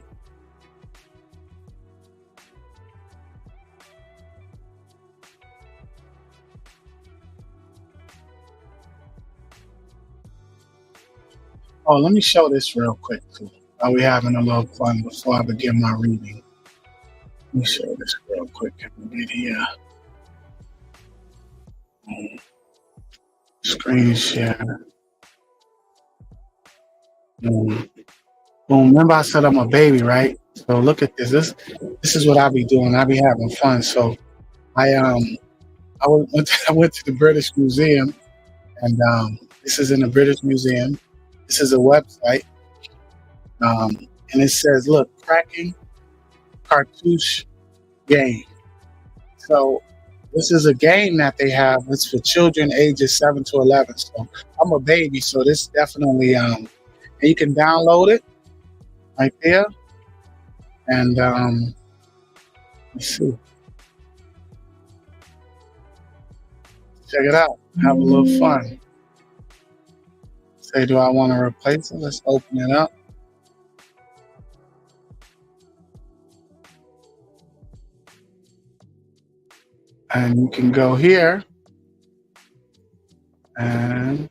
Oh, let me show this real quick too. While we're having a little fun before I begin my reading. Let me show this real quick. Can we get here? Screen share. Boom. Remember I said I'm a baby, right? So look at this. This is what I be doing. I be having fun. So I went to the British Museum, and this is in the British Museum. This is a website, and it says, "Look, cracking cartouche game." So this is a game that they have. It's for children ages 7 to 11. So I'm a baby, so this definitely and you can download it right there. And let's see. Check it out. Have a little fun. Say, do I want to replace it? Let's open it up. And you can go here. And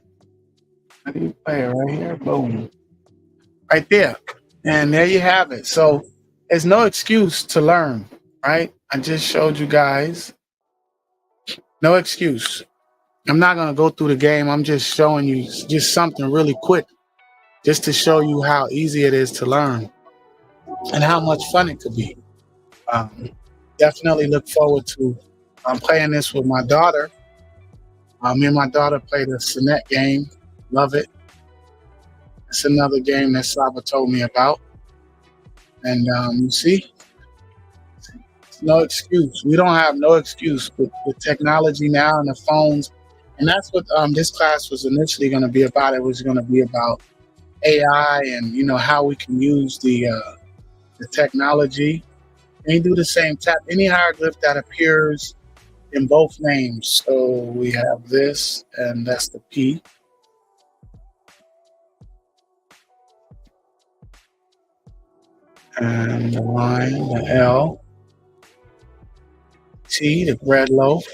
how do you play it? Right here? Boom. Right there. And there you have it. So there's no excuse to learn, right? I just showed you guys. No excuse. I'm not going to go through the game. I'm just showing you just something really quick, just to show you how easy it is to learn and how much fun it could be. Definitely look forward to playing this with my daughter. Me and my daughter played a Sonnet game. Love it. It's another game that Saba told me about. And you see, no excuse. We don't have no excuse with technology now and the phones. And that's what this class was initially going to be about. It was going to be about AI and, you know, how we can use the technology. And you do the same tap any hieroglyph that appears in both names. So we have this, and that's the P. And the line, the L. T, the bread loaf.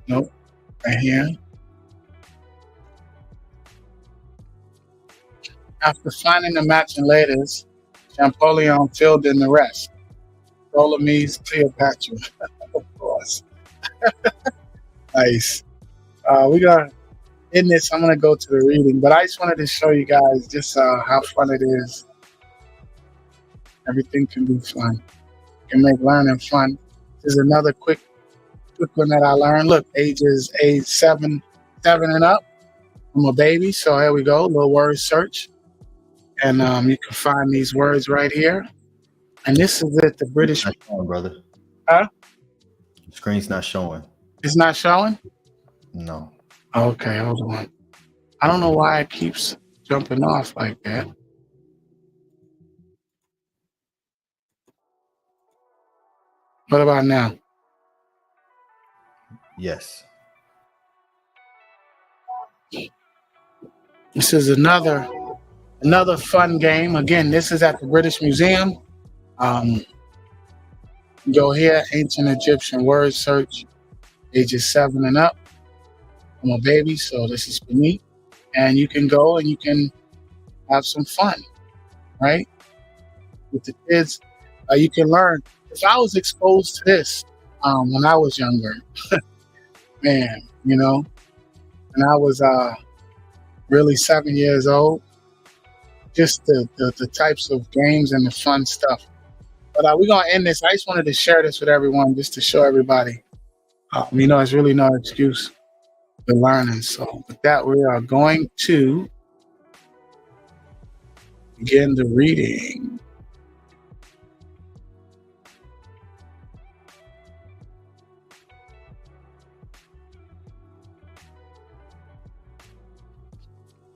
Nope, right here. After finding the matching letters, Champollion filled in the rest. Ptolemy's Cleopatra, of course. Nice. We got in this. I'm gonna go to the reading, but I just wanted to show you guys just how fun it is. Everything can be fun. You can make learning fun. This is another quick one that I learned. Look, age 7 and up. I'm a baby, so here we go. Little word search, and you can find these words right here. And this is it. The British, not showing, brother. Huh? The screen's not showing. It's not showing? No. Okay, hold on. I don't know why it keeps jumping off like that. What about now? Yes. This is another fun game. Again, this is at the British Museum. Go here, ancient Egyptian word search, ages 7 and up. I'm a baby, so this is for me. And you can go and you can have some fun, right? With the kids, you can learn. If I was exposed to this when I was younger, man, you know, and I was really 7 years old, just the types of games and the fun stuff. But we're going to end this. I just wanted to share this with everyone just to show everybody, you know, it's really no excuse for learning. So with that, we are going to begin the reading.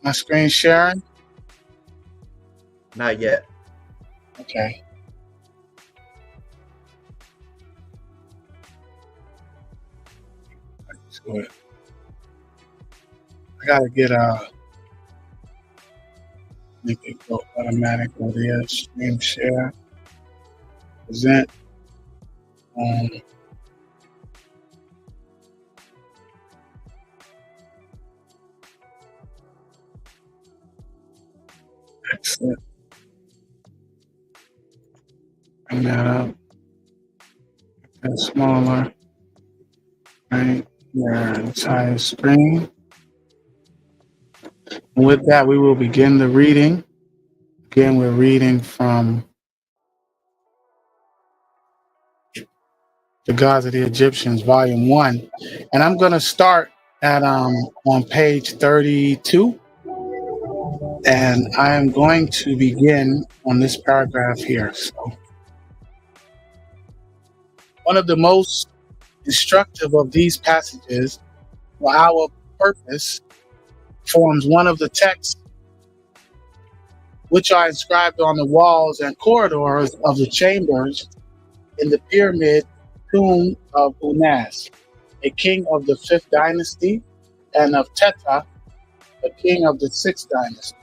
My screen sharing? Not yet. Okay. Let's go ahead. I gotta get make it go automatic over here. Screen share. Present. Excellent. Bring that up. Get smaller. Right. Your entire screen. And with that, we will begin the reading. Again, we're reading from The Gods of the Egyptians, Volume 1. And I'm going to start at on page 32. And I am going to begin on this paragraph here. So, one of the most instructive of these passages for our purpose forms one of the texts which are inscribed on the walls and corridors of the chambers in the pyramid tomb of Unas, a king of the 5th dynasty, and of Ptah, a king of the 6th dynasty.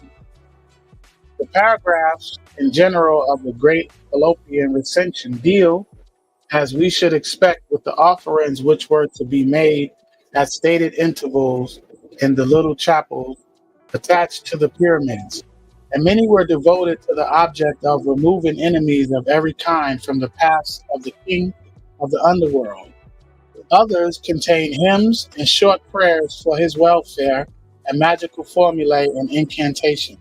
The paragraphs in general of the Great Fallopian Recension deal, as we should expect, with the offerings which were to be made at stated intervals in the little chapels attached to the pyramids, and many were devoted to the object of removing enemies of every kind from the paths of the king of the underworld. Others contain hymns and short prayers for his welfare and magical formulae and incantation.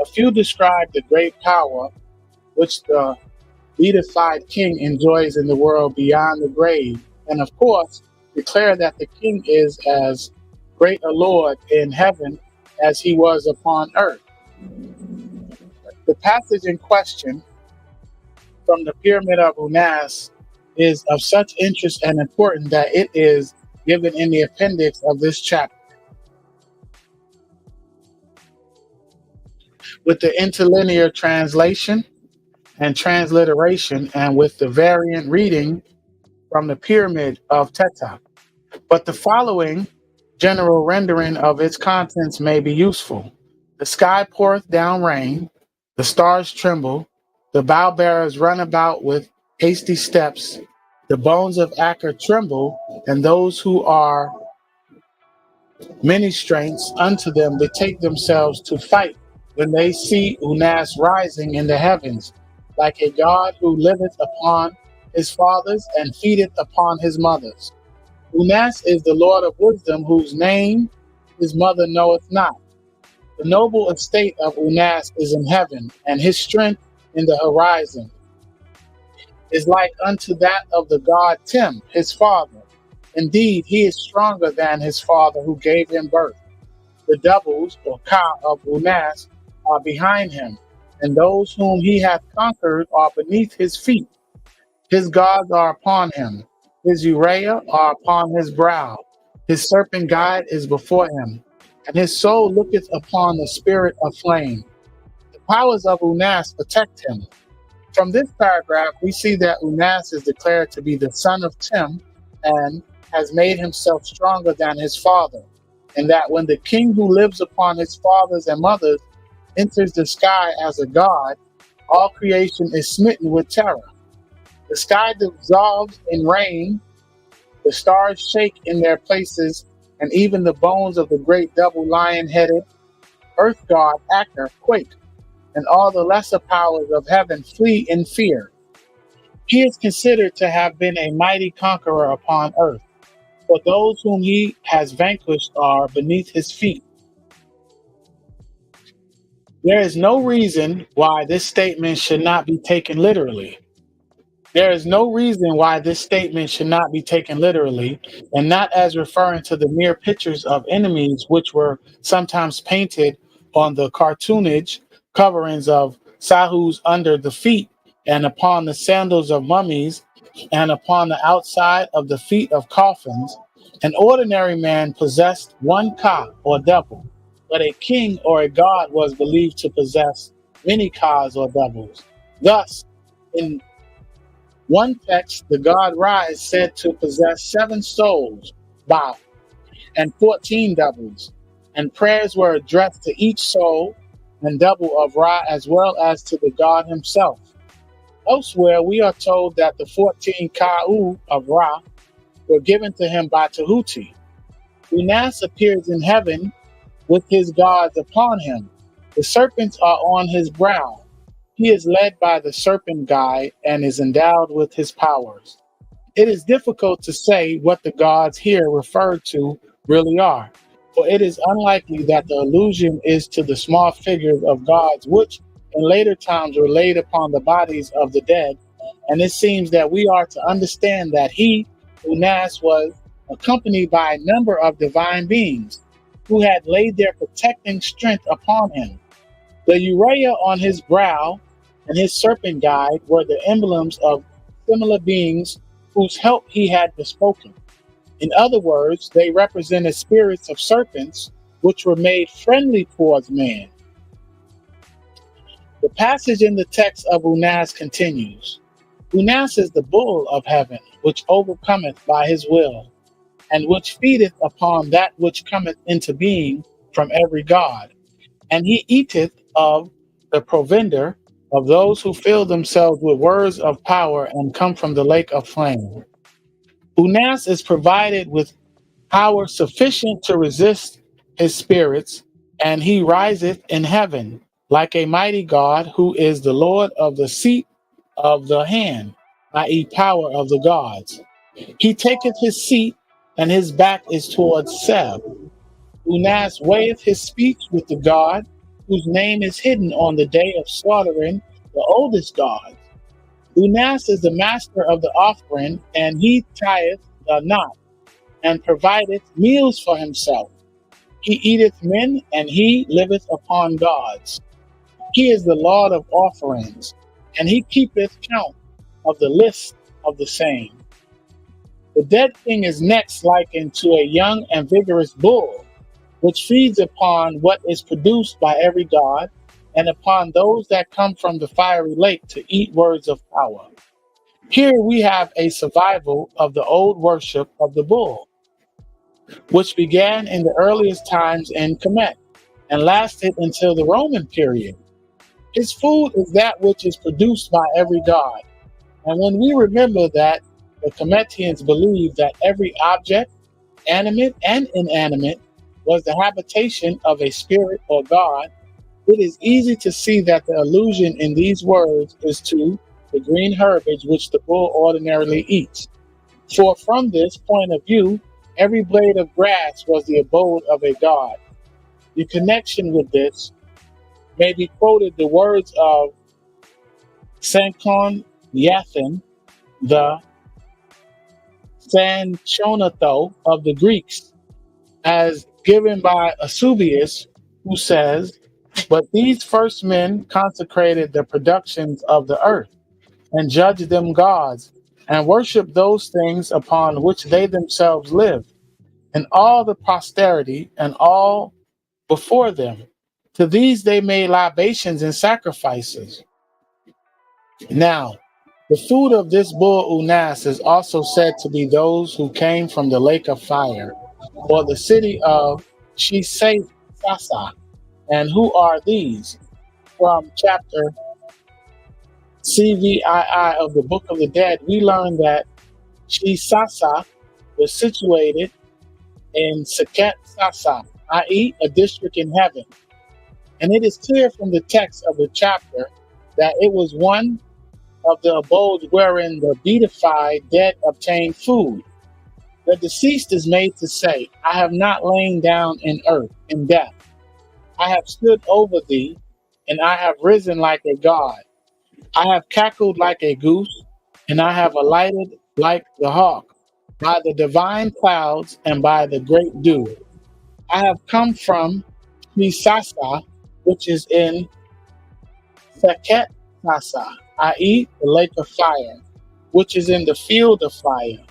A few describe the great power which the beatified king enjoys in the world beyond the grave, and of course declare that the king is as great a lord in heaven as he was upon earth. The passage in question from the Pyramid of Unas is of such interest and importance that it is given in the appendix of this chapter. With the interlinear translation and transliteration, and with the variant reading from the Pyramid of Ptah. But the following general rendering of its contents may be useful. The sky poureth down rain, the stars tremble, the bow bearers run about with hasty steps, the bones of AKHU tremble, and those who are many strengths unto them betake themselves to fight when they see Unas rising in the heavens, like a god who liveth upon his fathers and feedeth upon his mothers. Unas is the Lord of wisdom, whose name his mother knoweth not. The noble estate of Unas is in heaven, and his strength in the horizon is like unto that of the god Tem, his father. Indeed, he is stronger than his father who gave him birth. The doubles, or Ka, of Unas are behind him, and those whom he hath conquered are beneath his feet. His gods are upon him. His urea are upon his brow. His serpent guide is before him, and his soul looketh upon the spirit of flame. The powers of Unas protect him. From this paragraph, we see that Unas is declared to be the son of Tim and has made himself stronger than his father, and that when the king who lives upon his fathers and mothers enters the sky as a god, all creation is smitten with terror. The sky dissolves in rain, the stars shake in their places, and even the bones of the great double lion-headed earth god Aker quake, and all the lesser powers of heaven flee in fear. He is considered to have been a mighty conqueror upon earth, for those whom he has vanquished are beneath his feet. There is no reason why this statement should not be taken literally. There is no reason why this statement should not be taken literally, and not as referring to the mere pictures of enemies which were sometimes painted on the cartoonage coverings of sahus under the feet, and upon the sandals of mummies, and upon the outside of the feet of coffins. An ordinary man possessed one ka or double, but a king or a god was believed to possess many kas or doubles. Thus, in one text, the god Ra is said to possess 7 souls, Ba, and 14 doubles, and prayers were addressed to each soul and double of Ra as well as to the god himself. Elsewhere, we are told that the 14 AKHU of Ra were given to him by Tehuti. Unas appears in heaven with his gods upon him. The serpents are on his brow. He is led by the serpent guide and is endowed with his powers. It is difficult to say what the gods here referred to really are, for it is unlikely that the allusion is to the small figures of gods which in later times were laid upon the bodies of the dead, and it seems that we are to understand that he, Unas, was accompanied by a number of divine beings who had laid their protecting strength upon him. The urea on his brow and his serpent guide were the emblems of similar beings whose help he had bespoken. In other words, they represented spirits of serpents which were made friendly towards man. The passage in the text of Unas continues. Unas is the bull of heaven, which overcometh by his will, and which feedeth upon that which cometh into being from every god. And he eateth of the provender of those who fill themselves with words of power and come from the lake of flame. Unas is provided with power sufficient to resist his spirits, and he riseth in heaven like a mighty God who is the Lord of the seat of the hand, i.e. power of the gods. He taketh his seat, and his back is towards Seb. Unas weigheth his speech with the God, whose name is hidden on the day of slaughtering the oldest gods. Unas is the master of the offering, and he tieth the knot, and provideth meals for himself. He eateth men, and he liveth upon gods. He is the Lord of offerings, and he keepeth count of the list of the same. The dead king is next likened to a young and vigorous bull, which feeds upon what is produced by every god, and upon those that come from the fiery lake to eat words of power. Here we have a survival of the old worship of the bull, which began in the earliest times in Kemet and lasted until the Roman period. His food is that which is produced by every god. And when we remember that the Kemetians believed that every object, animate and inanimate, was the habitation of a spirit or god, it is easy to see that the allusion in these words is to the green herbage which the bull ordinarily eats. For from this point of view, every blade of grass was the abode of a god. In connection with this, may be quoted the words of Sankon Yathen, the Sanchonatho of the Greeks, as given by Eusebius, who says, "But these first men consecrated the productions of the earth, and judged them gods, and worship those things upon which they themselves live, and all the posterity and all before them. To these they made libations and sacrifices. Now, the food of this bull Unas is also said to be those who came from the lake of fire, or the city of Shisei-Sasa. And who are these? From chapter CVII of the Book of the Dead, we learn that Shisasa was situated in Seket Sasa, i.e., a district in heaven. And it is clear from the text of the chapter that it was one of the abodes wherein the beatified dead obtained food. The deceased is made to say, I have not lain down in earth, in death. I have stood over thee, and I have risen like a god. I have cackled like a goose, and I have alighted like the hawk, by the divine clouds and by the great dew. I have come from Misasa, which is in Seket Sasa, i.e., the lake of fire, which is in the field of fire.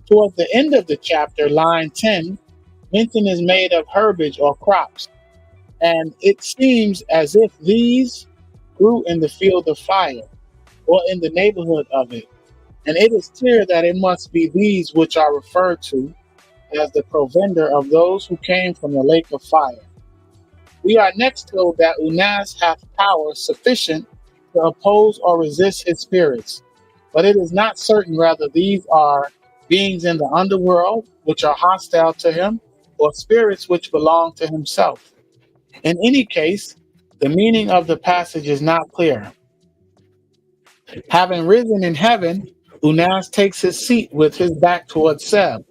Toward the end of the chapter, line 10, mention is made of herbage or crops, and it seems as if these grew in the field of fire, or in the neighborhood of it. And it is clear that it must be these which are referred to as the provender of those who came from the lake of fire. We are next told that Unas hath power sufficient to oppose or resist his spirits, but it is not certain whether these are beings in the underworld which are hostile to him, or spirits which belong to himself. In any case, the meaning of the passage is not clear. Having risen in heaven, Unas takes his seat with his back towards Seb,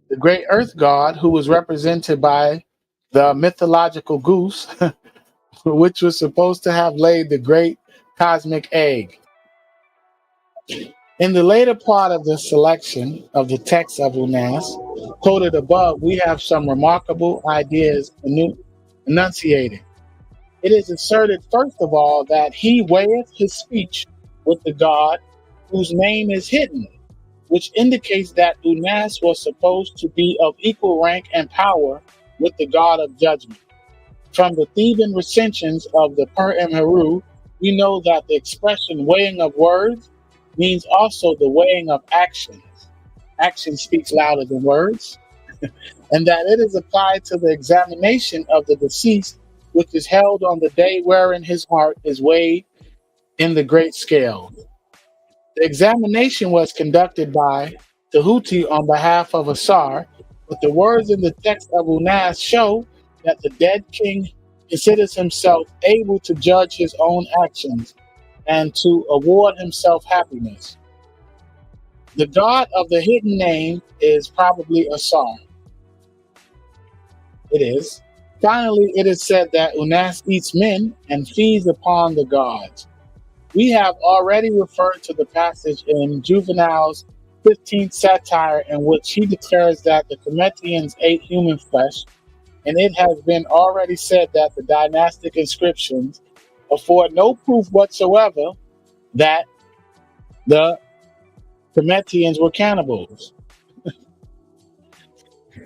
the great earth god who was represented by the mythological goose, which was supposed to have laid the great cosmic egg. In the later part of the selection of the text of Unas, quoted above, we have some remarkable ideas enunciated. It is asserted, first of all, that he weigheth his speech with the god whose name is hidden, which indicates that Unas was supposed to be of equal rank and power with the god of judgment. From the Theban recensions of the Per Emheru, we know that the expression weighing of words means also the weighing of actions. Action speaks louder than words. And that it is applied to the examination of the deceased, which is held on the day wherein his heart is weighed in the great scale. The examination was conducted by Tehuti on behalf of Asar, but the words in the text of Unas show that the dead king considers himself able to judge his own actions and to award himself happiness. The god of the hidden name is probably Asar. It is. Finally, it is said that Unas eats men and feeds upon the gods. We have already referred to the passage in Juvenal's 15th satire in which he declares that the Cometians ate human flesh, and it has been already said that the dynastic inscriptions afford no proof whatsoever that the Cometians were cannibals.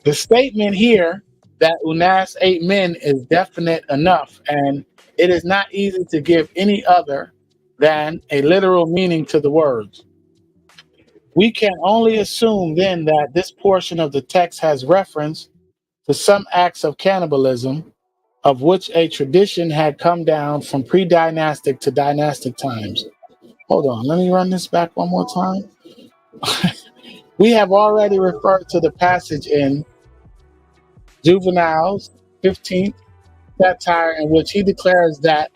The statement here that Unas ate men is definite enough, and it is not easy to give any other than a literal meaning to the words. We can only assume then that this portion of the text has reference to some acts of cannibalism of which a tradition had come down from pre-dynastic to dynastic times. Hold on, let me run this back one more time. We have already referred to the passage in Juvenal's 15th satire in which he declares that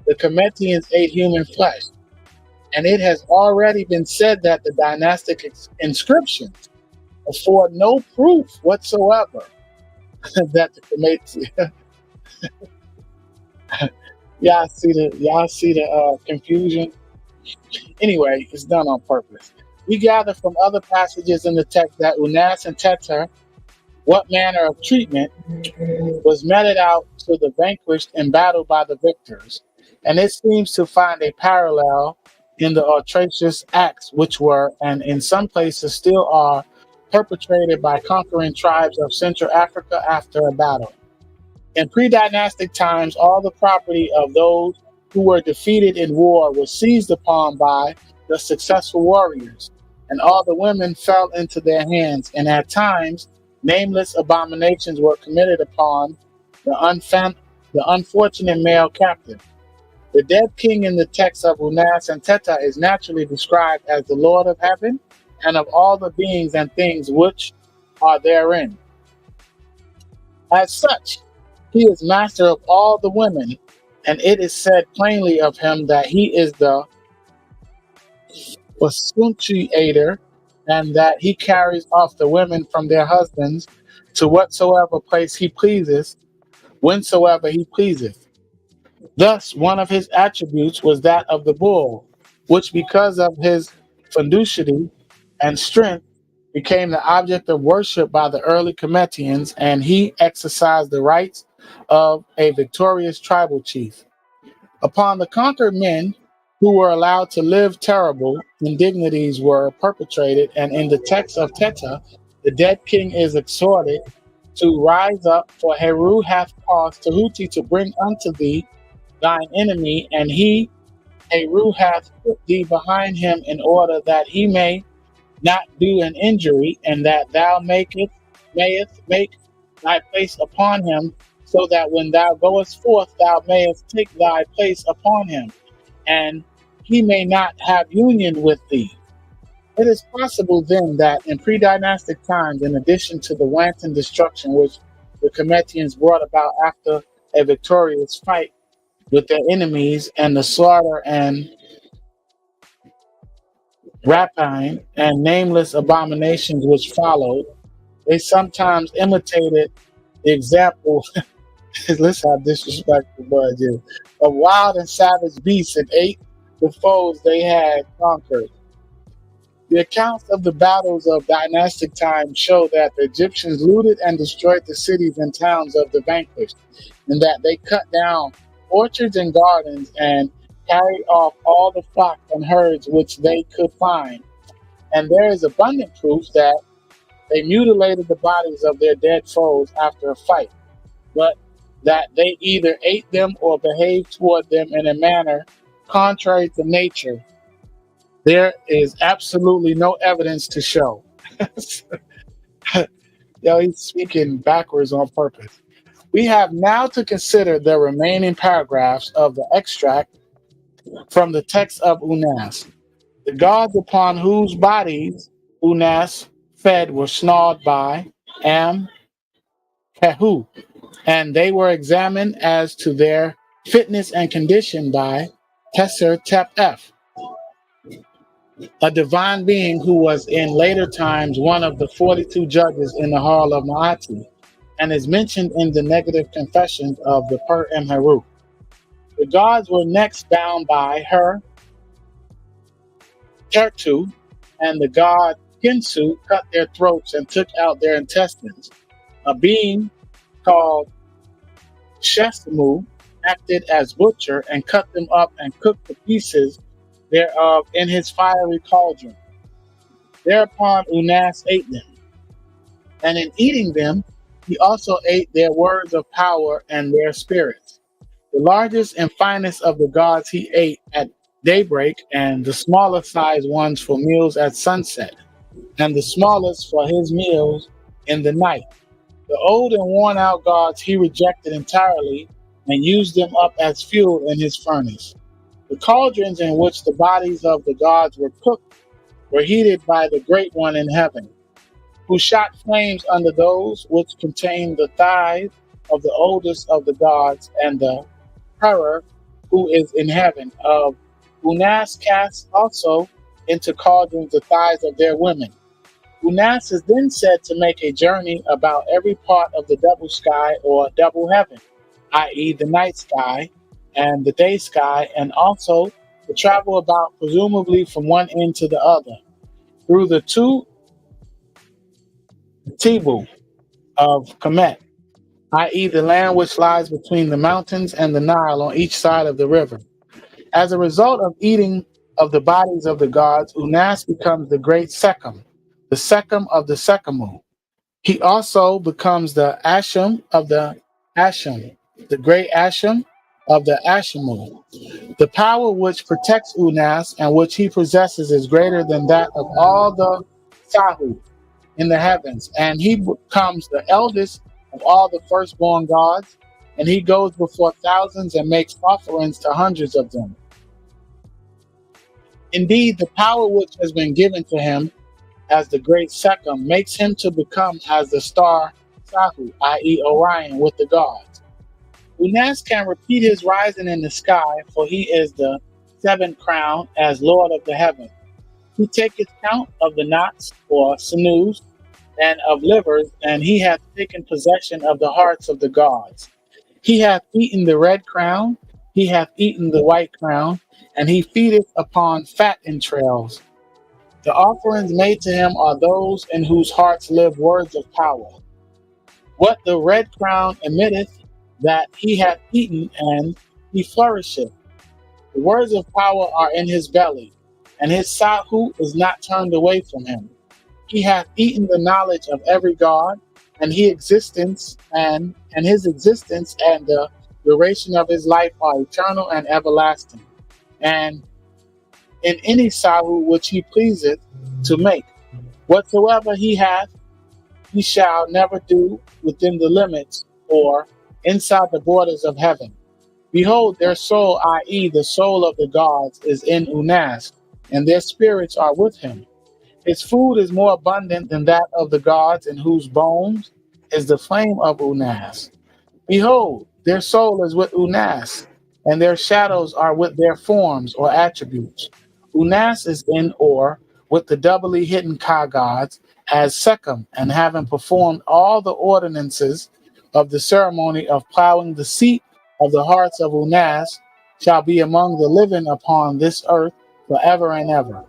the Cometians ate human flesh. And it has already been said that the dynastic inscriptions afford no proof whatsoever that the Cometians. y'all see the confusion? Anyway, it's done on purpose. We gather from other passages in the text that Unas and Teter, what manner of treatment was meted out to the vanquished in battle by the victors. And it seems to find a parallel in the atrocious acts which were, and in some places still are, perpetrated by conquering tribes of Central Africa after a battle. In pre-dynastic times, all the property of those who were defeated in war was seized upon by the successful warriors, and all the women fell into their hands, and at times nameless abominations were committed upon the unfortunate male captive. The dead king in the text of Unas and Ptah is naturally described as the Lord of heaven and of all the beings and things which are therein. As such, he is master of all the women, and it is said plainly of him that he is the Basунtiator, and that he carries off the women from their husbands to whatsoever place he pleases, whensoever he pleaseth. Thus, one of his attributes was that of the bull, which because of his fecundity and strength became the object of worship by the early Cometians, and he exercised the rights of a victorious tribal chief. Upon the conquered men who were allowed to live, terrible indignities were perpetrated, and in the text of Ptah, the dead king is exhorted to rise up, for Heru hath caused Tehuti to bring unto thee thine enemy, and he, Heru, hath put thee behind him in order that he may not do an injury, and that thou mayest make thy place upon him, so that when thou goest forth, thou mayest take thy place upon him, and he may not have union with thee. It is possible then that in pre-dynastic times, in addition to the wanton destruction which the Cometians brought about after a victorious fight with their enemies, and the slaughter and rapine and nameless abominations which followed, they sometimes imitated the example listen how disrespectful Bud is, of wild and savage beasts, and ate the foes they had conquered. The accounts of the battles of dynastic times show that the Egyptians looted and destroyed the cities and towns of the vanquished, and that they cut down orchards and gardens and carried off all the flocks and herds which they could find. And there is abundant proof that they mutilated the bodies of their dead foes after a fight, but that they either ate them or behaved toward them in a manner contrary to nature. There is absolutely no evidence to show. Yo, he's speaking backwards on purpose. We have now to consider the remaining paragraphs of the extract from the text of Unas. The gods upon whose bodies Unas fed were snarled by AKHU, and they were examined as to their fitness and condition by Tep, a divine being who was in later times one of the 42 judges in the hall of Maati, and is mentioned in the negative confessions of the Per Emheru. The gods were next bound by her, Tertu, and the god Kinsu cut their throats and took out their intestines. A being called Shesmu acted as butcher and cut them up and cooked the pieces thereof in his fiery cauldron. Thereupon Unas ate them, and in eating them, he also ate their words of power and their spirits. The largest and finest of the gods he ate at daybreak, and the smaller sized ones for meals at sunset, and the smallest for his meals in the night. The old and worn out gods he rejected entirely and used them up as fuel in his furnace. The cauldrons in which the bodies of the gods were cooked were heated by the Great One in heaven, who shot flames under those which contained the thighs of the oldest of the gods, and the Terror, who is in heaven, of Unas cast also into cauldrons the thighs of their women. Unas is then said to make a journey about every part of the double sky or double heaven, i.e. the night sky and the day sky, and also to travel about presumably from one end to the other through the two Tibu of Kemet, i.e. the land which lies between the mountains and the Nile on each side of the river. As a result of eating of the bodies of the gods, Unas becomes the great Sekhem, the Sekhem of the Sekhemu. He also becomes the Asham of the Asham, the great Asham of the Ashamu. The power which protects Unas and which he possesses is greater than that of all the Sahu in the heavens, and he becomes the eldest of all the firstborn gods, and he goes before thousands and makes offerings to hundreds of them. Indeed, the power which has been given to him as the great Sekhem makes him to become as the star Sahu, i.e. Orion, with the gods. Unas can repeat his rising in the sky, for he is the seventh crown as Lord of the heaven. He taketh count of the knots or sinews and of livers, and he hath taken possession of the hearts of the gods. He hath eaten the red crown, he hath eaten the white crown, and he feedeth upon fat entrails. The offerings made to him are those in whose hearts live words of power. What the red crown emitteth, that he hath eaten, and he flourisheth. The words of power are in his belly, and his Sahu is not turned away from him. He hath eaten the knowledge of every god, and his existence and the duration of his life are eternal and everlasting. And in any Sahu which he pleaseth to make, whatsoever he hath, he shall never do within the limits or inside the borders of heaven. Behold, their soul, i.e. the soul of the gods, is in Unas, and their spirits are with him. His food is more abundant than that of the gods, in whose bones is the flame of Unas. Behold, their soul is with Unas, and their shadows are with their forms or attributes. Unas is in or with the doubly hidden Ka gods as Sekhem, and having performed all the ordinances of the ceremony of plowing the seat of the hearts of Unas, shall be among the living upon this earth forever and ever.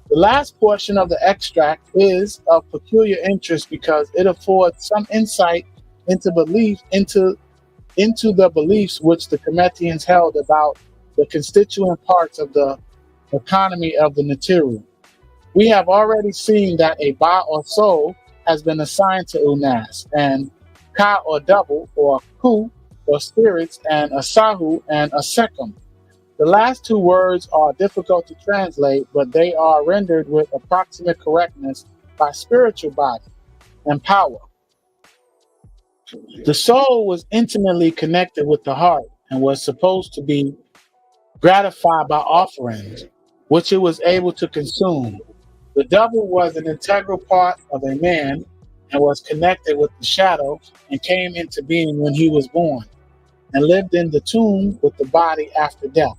The last portion of the extract is of peculiar interest because it affords some insight into the beliefs which the Cometians held about the constituent parts of the economy of the material. We have already seen that a Ba or soul has been assigned to Unas, and Ka or double, or Khu or spirits, and a Sahu and a Sekhem. The last two words are difficult to translate, but they are rendered with approximate correctness by spiritual body and power. The soul was intimately connected with the heart and was supposed to be gratified by offerings, which it was able to consume. The double was an integral part of a man and was connected with the shadow and came into being when he was born and lived in the tomb with the body after death.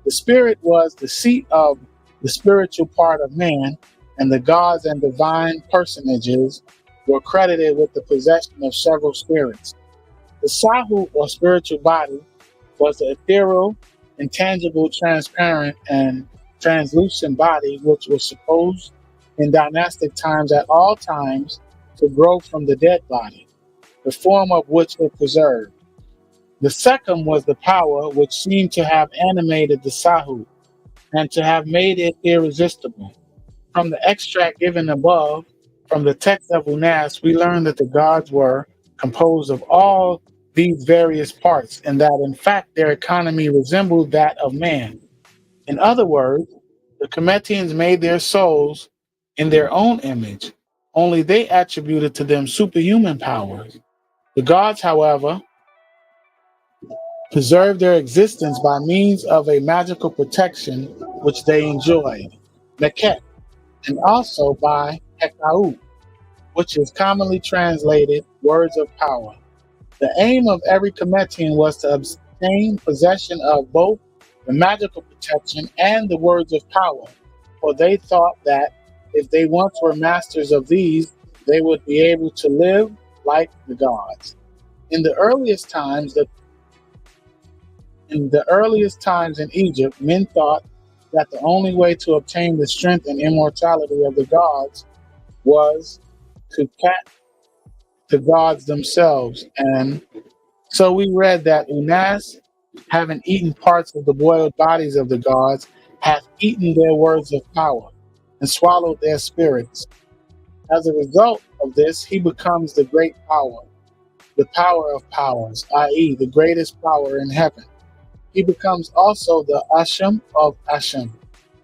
The spirit was the seat of the spiritual part of man, and the gods and divine personages were credited with the possession of several spirits. The Sahu, or spiritual body, was the ethereal, intangible, transparent, and translucent body which was supposed in dynastic times at all times to grow from the dead body, the form of which it preserved. The Sekhem was the power which seemed to have animated the Sahu and to have made it irresistible. From the extract given above, from the text of Unas, we learn that the gods were composed of all these various parts, and that in fact their economy resembled that of man. In other words, the Cometians made their souls in their own image, only they attributed to them superhuman powers. The gods, however, preserved their existence by means of a magical protection which they enjoyed, Meket, and also by AKHU, which is commonly translated words of power. The aim of every Cometian was to obtain possession of both the magical protection and the words of power, for they thought that if they once were masters of these, they would be able to live like the gods. In the earliest times in Egypt, men thought that the only way to obtain the strength and immortality of the gods was to cat the gods themselves. And so we read that Unas, having eaten parts of the boiled bodies of the gods, hath eaten their words of power and swallowed their spirits. As a result of this, he becomes the great power, the power of powers, i.e., the greatest power in heaven. He becomes also the Asham of Asham,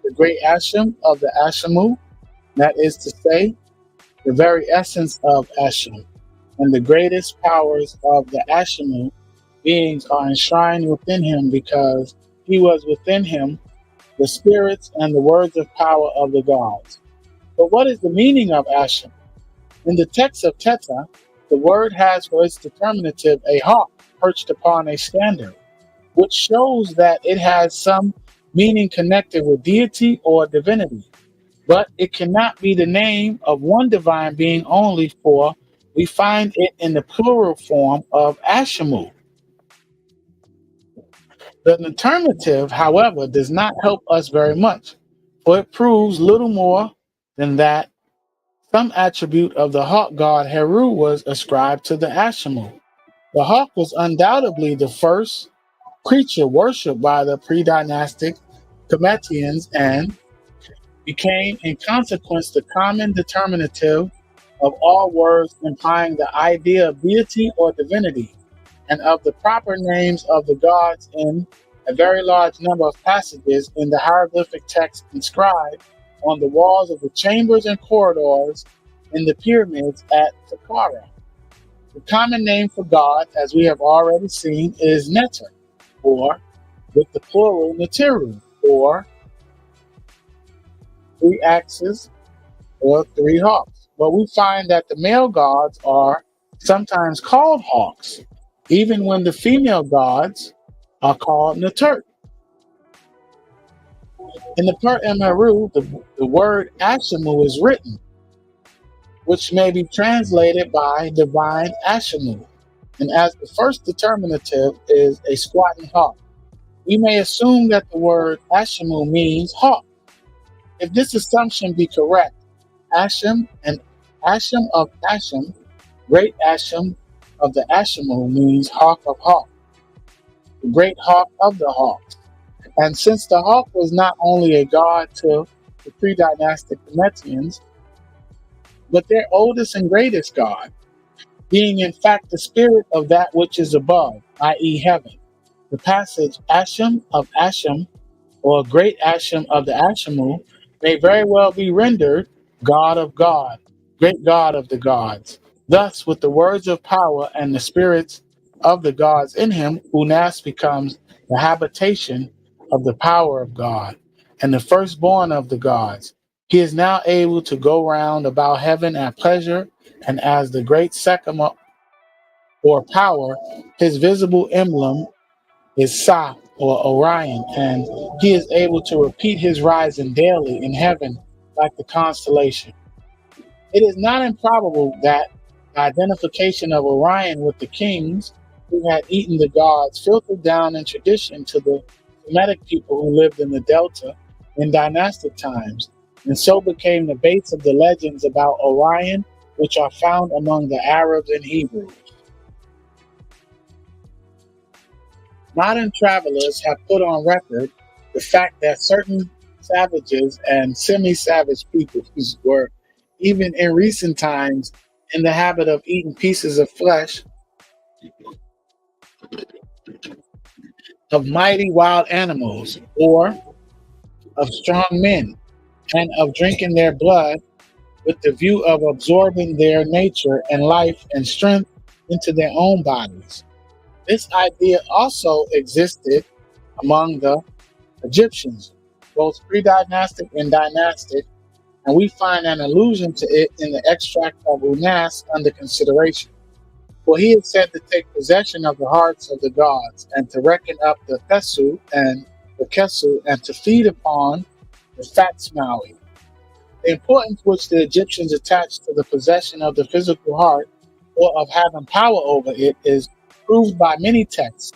the great Asham of the Ashamu, that is to say, the very essence of Asham, and the greatest powers of the Ashamu beings are enshrined within him because he was within him, the spirits and the words of power of the gods. But what is the meaning of Asham? In the text of Ptah, the word has for its determinative a hawk perched upon a standard, which shows that it has some meaning connected with deity or divinity. But it cannot be the name of one divine being only, for we find it in the plural form of Ashamu. The determinative, however, does not help us very much, for it proves little more than that some attribute of the hawk god Heru was ascribed to the Ashamu. The hawk was undoubtedly the first creature worshipped by the pre-dynastic Cometians and became, in consequence, the common determinative of all words implying the idea of deity or divinity, and of the proper names of the gods in a very large number of passages in the hieroglyphic text inscribed on the walls of the chambers and corridors in the pyramids at Saqqara. The common name for God, as we have already seen, is Neter, or with the plural Neteru, or three axes or three hawks. But we find that the male gods are sometimes called hawks, even when the female gods are called Neter. In the Per Emeru, the word Ashamu is written, which may be translated by divine Ashamu, and as the first determinative is a squatting hawk, we may assume that the word Ashamu means hawk. If this assumption be correct, Asham and Asham of Asham, great Asham of the Ashamu, means hawk of hawk, the great hawk of the hawks. And since the hawk was not only a god to the pre-dynastic Cometians, but their oldest and greatest god, being in fact the spirit of that which is above, i.e. heaven. The passage Asham of Asham, or great Asham of the Ashamu, may very well be rendered God of God, great God of the gods. Thus, with the words of power and the spirits of the gods in him, Unas becomes the habitation of the power of God and the firstborn of the gods. He is now able to go round about heaven at pleasure, and as the great Sekama or power, his visible emblem is Sa or Orion, and he is able to repeat his rising daily in heaven like the constellation. It is not improbable that the identification of Orion with the kings who had eaten the gods filtered down in tradition to the Semitic people who lived in the Delta in dynastic times, and so became the base of the legends about Orion, which are found among the Arabs and Hebrews. Modern travelers have put on record the fact that certain savages and semi-savage peoples were, even in recent times, in the habit of eating pieces of flesh of mighty wild animals or of strong men, and of drinking their blood with the view of absorbing their nature and life and strength into their own bodies. This idea also existed among the Egyptians, both pre-dynastic and dynastic, and we find an allusion to it in the extract of Unas under consideration. For he is said to take possession of the hearts of the gods, and to reckon up the Thesu and the Kesu, and to feed upon the fat Smaui. The importance which the Egyptians attached to the possession of the physical heart, or of having power over it, is proved by many texts,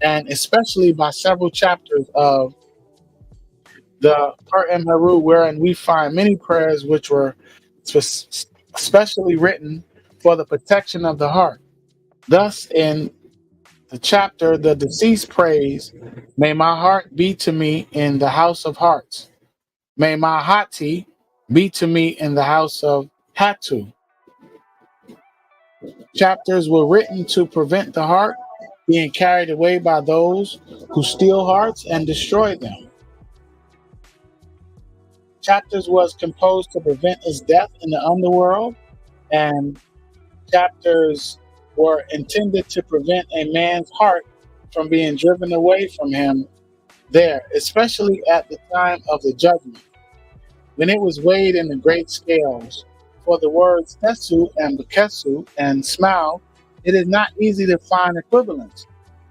and especially by several chapters of the Per Heru, wherein we find many prayers which were especially written for the protection of the heart. Thus, in the chapter, the deceased prays, may my heart be to me in the house of hearts. May my hati be to me in the house of Hatu. Chapters were written to prevent the heart being carried away by those who steal hearts and destroy them. Chapters was composed to prevent its death in the underworld, and chapters were intended to prevent a man's heart from being driven away from him there, especially at the time of the judgment, when it was weighed in the great scales. For the words tesu and bekesu and smile, it is not easy to find equivalents.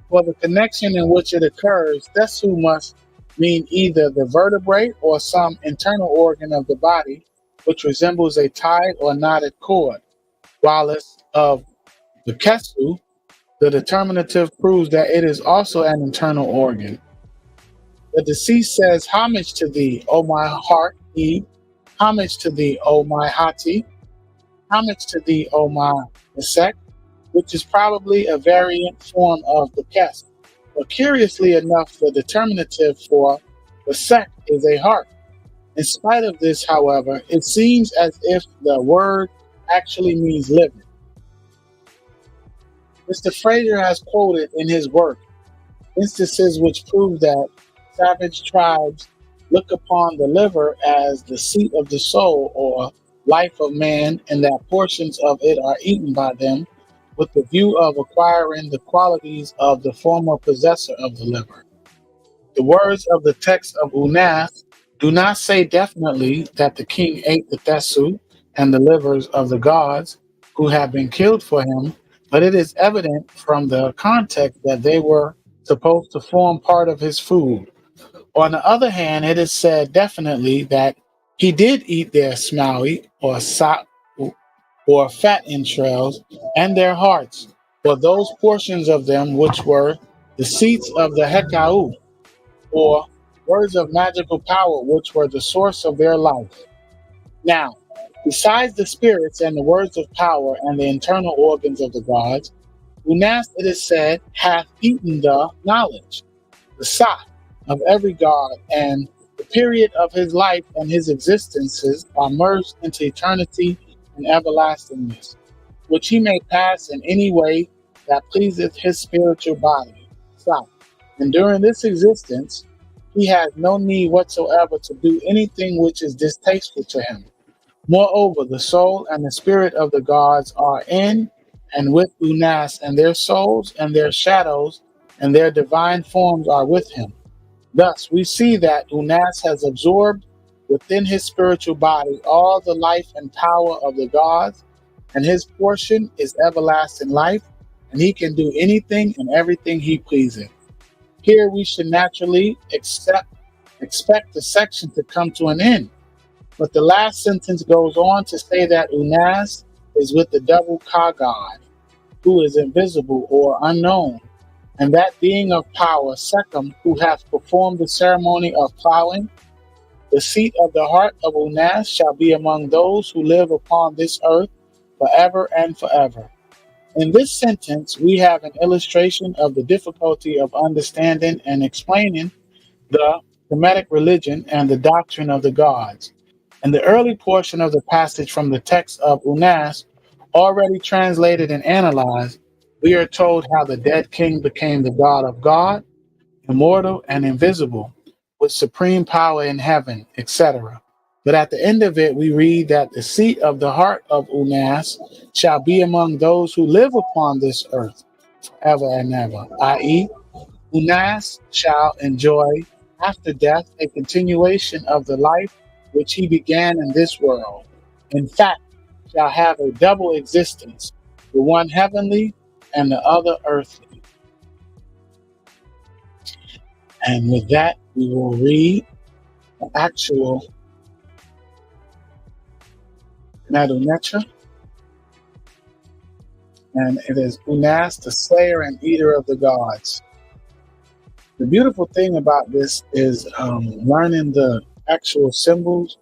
For the connection in which it occurs, tesu must mean either the vertebrae or some internal organ of the body, which resembles a tied or knotted cord. While it's of bekesu, the determinative proves that it is also an internal organ. The deceased says, homage to thee, O my heart, Eve. Homage to thee, O my hati. Homage to thee, O my nesek, which is probably a variant form of bekes. But curiously enough, the determinative for besek is a heart. In spite of this, however, it seems as if the word actually means liver. Mr. Fraser has quoted in his work instances which prove that savage tribes look upon the liver as the seat of the soul or life of man, and that portions of it are eaten by them with the view of acquiring the qualities of the former possessor of the liver. The words of the text of Unath do not say definitely that the king ate the tesu and the livers of the gods who had been killed for him, but it is evident from the context that they were supposed to form part of his food. On the other hand, it is said definitely that he did eat their smaui or fat entrails and their hearts, or those portions of them which were the seats of the AKHU, or words of magical power which were the source of their life. Now, besides the spirits and the words of power and the internal organs of the gods, Unas, it is said, hath eaten the knowledge, the sa, of every god, and the period of his life and his existences are merged into eternity and everlastingness, which he may pass in any way that pleaseth his spiritual body. Sa. And during this existence, he has no need whatsoever to do anything which is distasteful to him. Moreover, the soul and the spirit of the gods are in and with Unas, and their souls and their shadows and their divine forms are with him. Thus, we see that Unas has absorbed within his spiritual body all the life and power of the gods, and his portion is everlasting life, and he can do anything and everything he pleases. Here we should naturally expect the section to come to an end. But the last sentence goes on to say that Unas is with the double Ka god, who is invisible or unknown, and that being of power, Sekhem, who hath performed the ceremony of plowing. The seat of the heart of Unas shall be among those who live upon this earth forever and forever. In this sentence, we have an illustration of the difficulty of understanding and explaining the Kemetic religion and the doctrine of the gods. In the early portion of the passage from the text of Unas, already translated and analyzed, we are told how the dead king became the God of God, immortal and invisible, with supreme power in heaven, etc. But at the end of it, we read that the seat of the heart of Unas shall be among those who live upon this earth forever and ever, i.e., Unas shall enjoy after death a continuation of the life which he began in this world. In fact, shall have a double existence, the one heavenly and the other earthly. And with that, we will read the actual MEDU Netra. And it is Unas, the slayer and eater of the gods. The beautiful thing about this is learning the actual symbols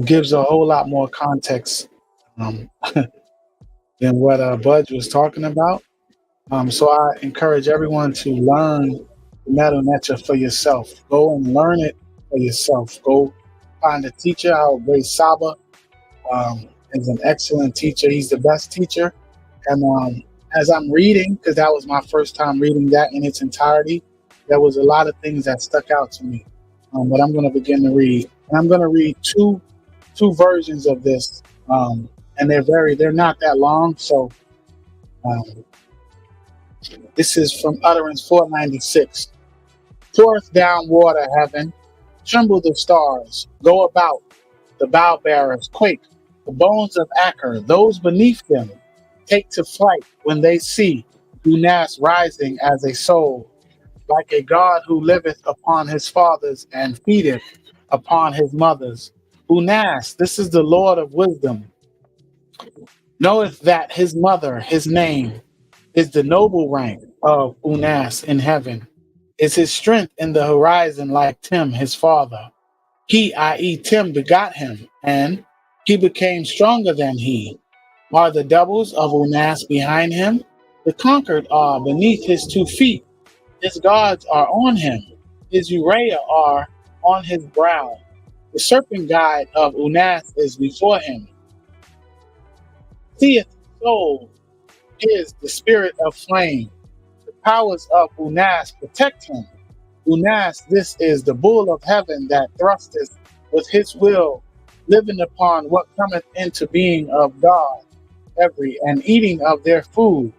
gives a whole lot more context than what Budge was talking about. So I encourage everyone to learn the metal netra for yourself. Go and learn it for yourself. Go find a teacher. Our great Saba is an excellent teacher. He's the best teacher. And as I'm reading, because that was my first time reading that in its entirety, there was a lot of things that stuck out to me. But I'm going to begin to read. And I'm going to read two versions of this. And they're not that long. So this is from Utterance 496. Poureth down water, heaven, tremble the stars, go about, the bow bearers quake, the bones of Aker, those beneath them, take to flight when they see Unas rising as a soul, like a god who liveth upon his fathers and feedeth upon his mothers. Unas, this is the Lord of wisdom, knoweth that his mother, his name, is the noble rank of Unas in heaven, is his strength in the horizon like Tim, his father. He, i.e. Tim, begot him, and he became stronger than he. Are the doubles of Unas behind him? The conquered are beneath his 2 feet. His gods are on him. His Uriah are on his brow. The serpent guide of Unas is before him. Seeth soul is the spirit of flame. The powers of Unas protect him. Unas, this is the bull of heaven that thrusteth with his will, living upon what cometh into being of God, every and eating of their food,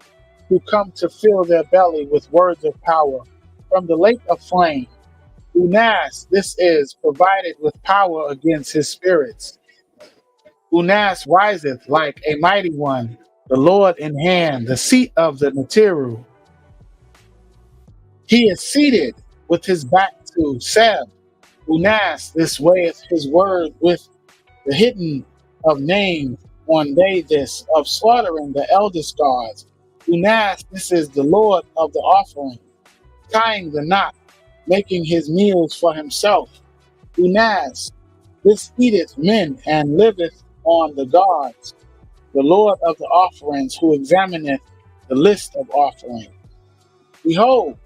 who come to fill their belly with words of power from the lake of flame. Unas, this is provided with power against his spirits. Unas riseth like a mighty one, the Lord in hand, the seat of the Natiru. He is seated with his back to Seb. Unas, this weigheth his word with the hidden of names on day this, of slaughtering the eldest gods. Unas, this is the Lord of the offering, tying the knot, making his meals for himself. Unas, this eateth men and liveth on the gods, the Lord of the offerings, who examineth the list of offerings. Behold,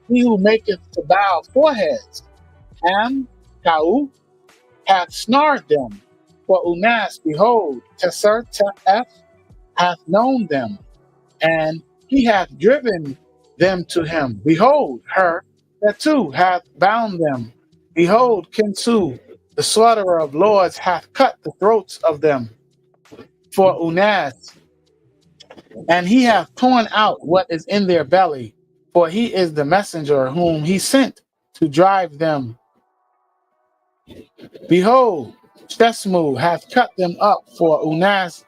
he who maketh to bow foreheads, AKHU, hath snared them. For Unas, behold, Teser Tef hath known them, and he hath driven them to him. Behold, her that too hath bound them. Behold, Kinsu, the slaughterer of lords, hath cut the throats of them for Unas, and he hath torn out what is in their belly, for he is the messenger whom he sent to drive them. Behold, Shesmu hath cut them up for Unas.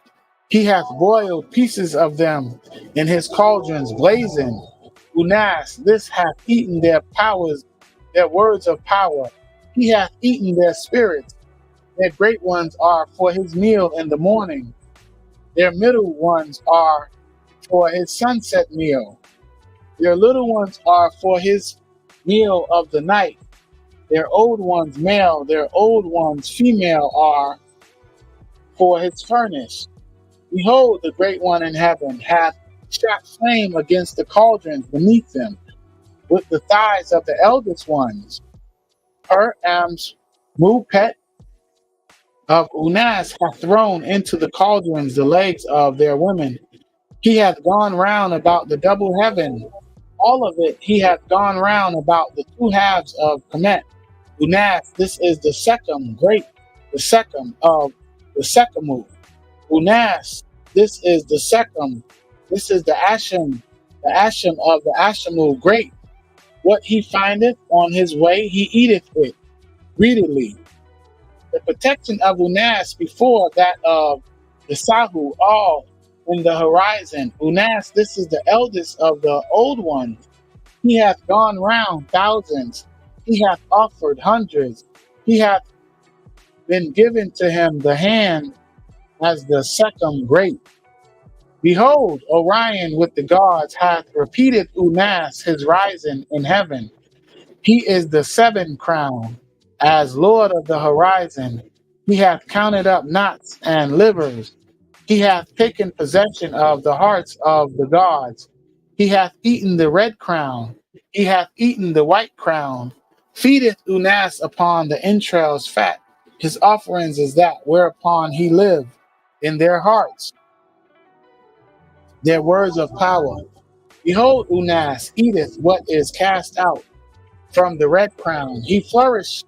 He hath boiled pieces of them in his cauldrons blazing. Unas, this hath eaten their powers, their words of power. He hath eaten their spirits. Their great ones are for his meal in the morning. Their middle ones are for his sunset meal. Their little ones are for his meal of the night. Their old ones male, their old ones female are for his furnace. Behold, the great one in heaven hath shot flame against the cauldrons beneath them, with the thighs of the eldest ones. Her Am's Mupet of Unas hath thrown into the cauldrons the legs of their women. He hath gone round about the double heaven. All of it he hath gone round about the 2 halves of Kemet. Unas, this is the Sechem great, the Sechem of the Sekemu. Unas, this is the Sechem, this is the Ashem of the Ashemu great. What he findeth on his way, he eateth it greedily. The protection of Unas before that of the Sahu, all in the horizon. Unas, this is the eldest of the old ones. He hath gone round thousands. He hath offered hundreds. He hath been given to him the hand as the Sechem great. Behold, Orion with the gods hath repeated Unas his rising in heaven. He is the 7 crown, as Lord of the horizon. He hath counted up knots and livers. He hath taken possession of the hearts of the gods. He hath eaten the red crown. He hath eaten the white crown. Feedeth Unas upon the entrails fat. His offerings is that whereupon he lived in their hearts, their words of power. Behold, Unas eateth what is cast out from the red crown. He flourished,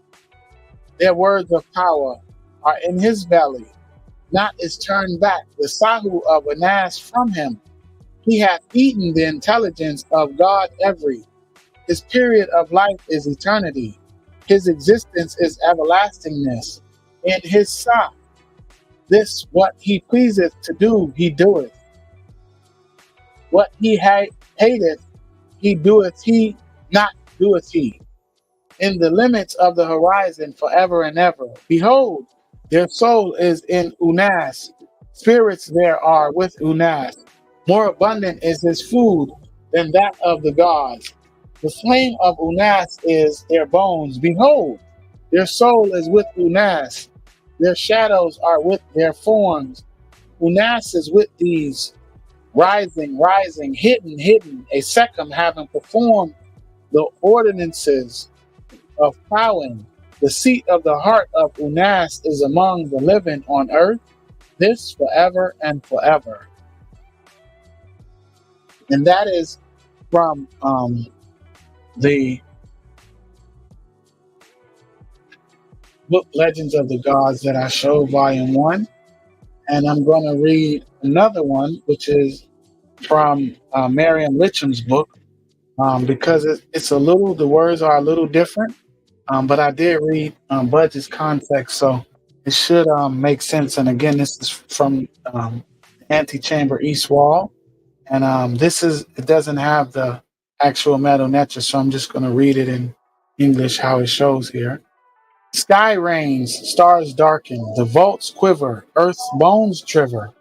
their words of power are in his belly. Not is turned back the Sahu of Unas from him. He hath eaten the intelligence of God every. His period of life is eternity. His existence is everlastingness. In his Sa, this what he pleaseth to do, he doeth. What he hateth, he doeth he, not doeth he. In the limits of the horizon forever and ever. Behold, their soul is in Unas. Spirits there are with Unas. More abundant is his food than that of the gods. The flame of Unas is their bones. Behold, their soul is with Unas. Their shadows are with their forms. Unas is with these. Rising, hidden, a Sechem having performed the ordinances of plowing. The seat of the heart of Unas is among the living on earth, this forever and forever. And that is from the book Legends of the Gods that I showed, Volume 1. And I'm going to read another one, which is from Mariam Litcham's book, because it's a little, the words are a little different. But I did read Budge's context, so it should make sense. And again, this is from Antechamber East Wall. And it doesn't have the actual metal netcher, so I'm just going to read it in English how it shows here. Sky rains, stars darken, the vaults quiver, earth's bones shiver,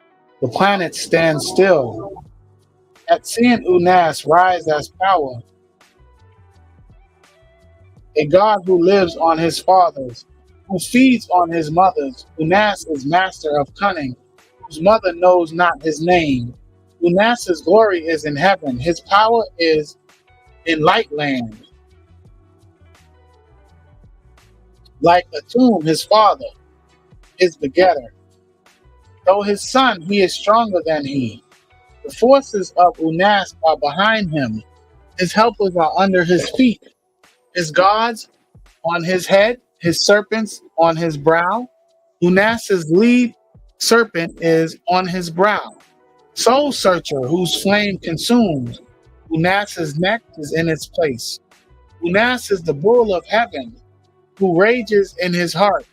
the planets stand still. At seeing Unas rise as power, a god who lives on his fathers, who feeds on his mothers. Unas is master of cunning, whose mother knows not his name. Unas's glory is in heaven, his power is in light land. Like a tomb, his father, his begetter. Though his son, he is stronger than he. The forces of Unas are behind him. His helpers are under his feet. His gods on his head, his serpents on his brow. Unas's lead serpent is on his brow. Soul searcher whose flame consumes. Unas's neck is in its place. Unas is the bull of heaven, who rages in his heart,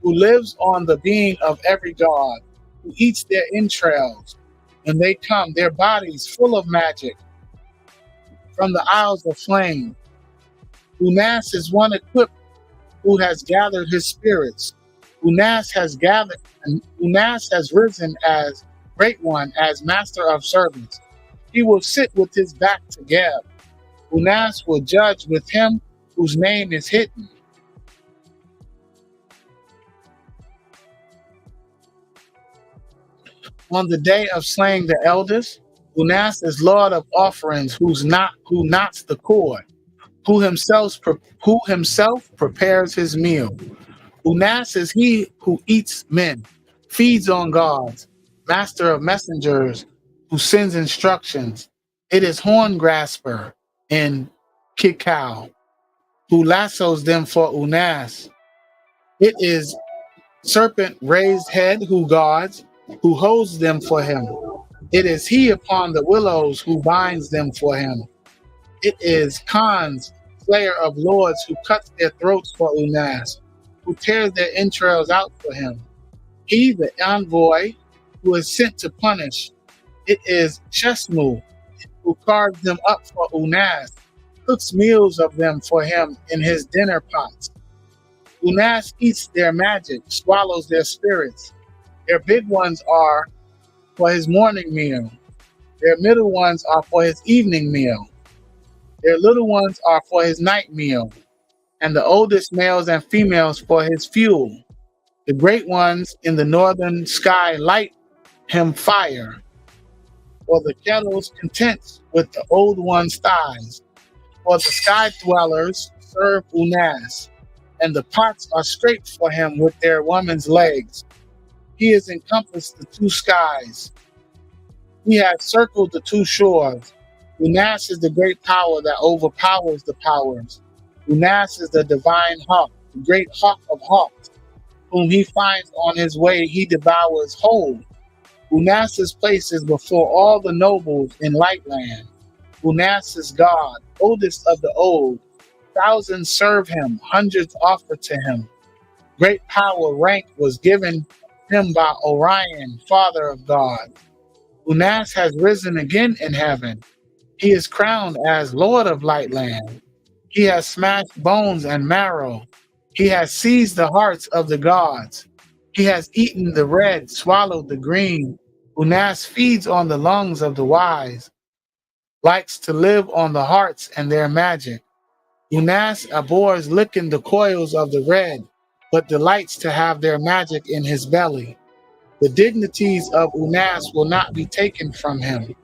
who lives on the being of every god, who eats their entrails. When they come, their bodies full of magic, from the isles of flame. Unas is one equipped who has gathered his spirits. Unas has gathered, and Unas has risen as great one, as master of servants. He will sit with his back to Geb. Unas will judge with him whose name is hidden. On the day of slaying the elders, Unas is Lord of offerings, who knots the cord, who himself prepares his meal. Unas is he who eats men, feeds on gods, master of messengers, who sends instructions. It is horn grasper in Kikau, who lassos them for Unas. It is serpent raised head who guards, who holds them for him. It is he upon the willows who binds them for him. It is Khan's slayer of lords who cuts their throats for Unas, who tears their entrails out for him. He, the envoy, who is sent to punish. It is Chesmu, who carves them up for Unas, cooks meals of them for him in his dinner pots. Unas eats their magic, swallows their spirits. Their big ones are for his morning meal. Their middle ones are for his evening meal. Their little ones are for his night meal. And the oldest males and females for his fuel. The great ones in the northern sky light him fire. for the kettle's content with the old one's thighs. For the sky dwellers serve Unas, and the pots are scraped for him with their woman's legs. He has encompassed the two skies. He has circled the two shores. Unas is the great power that overpowers the powers. Unas is the divine hawk, the great hawk of hawks, whom he finds on his way he devours whole. Unas's place is before all the nobles in Lightland. Unas is God, oldest of the old. Thousands serve him, hundreds offer to him. Great power rank was given him by Orion, father of God. Unas has risen again in heaven. He is crowned as Lord of Lightland. He has smashed bones and marrow. He has seized the hearts of the gods. He has eaten the red, swallowed the green. Unas feeds on the lungs of the wise, likes to live on the hearts and their magic. Unas abhors licking the coils of the red, but delights to have their magic in his belly. The dignities of Unas will not be taken from him,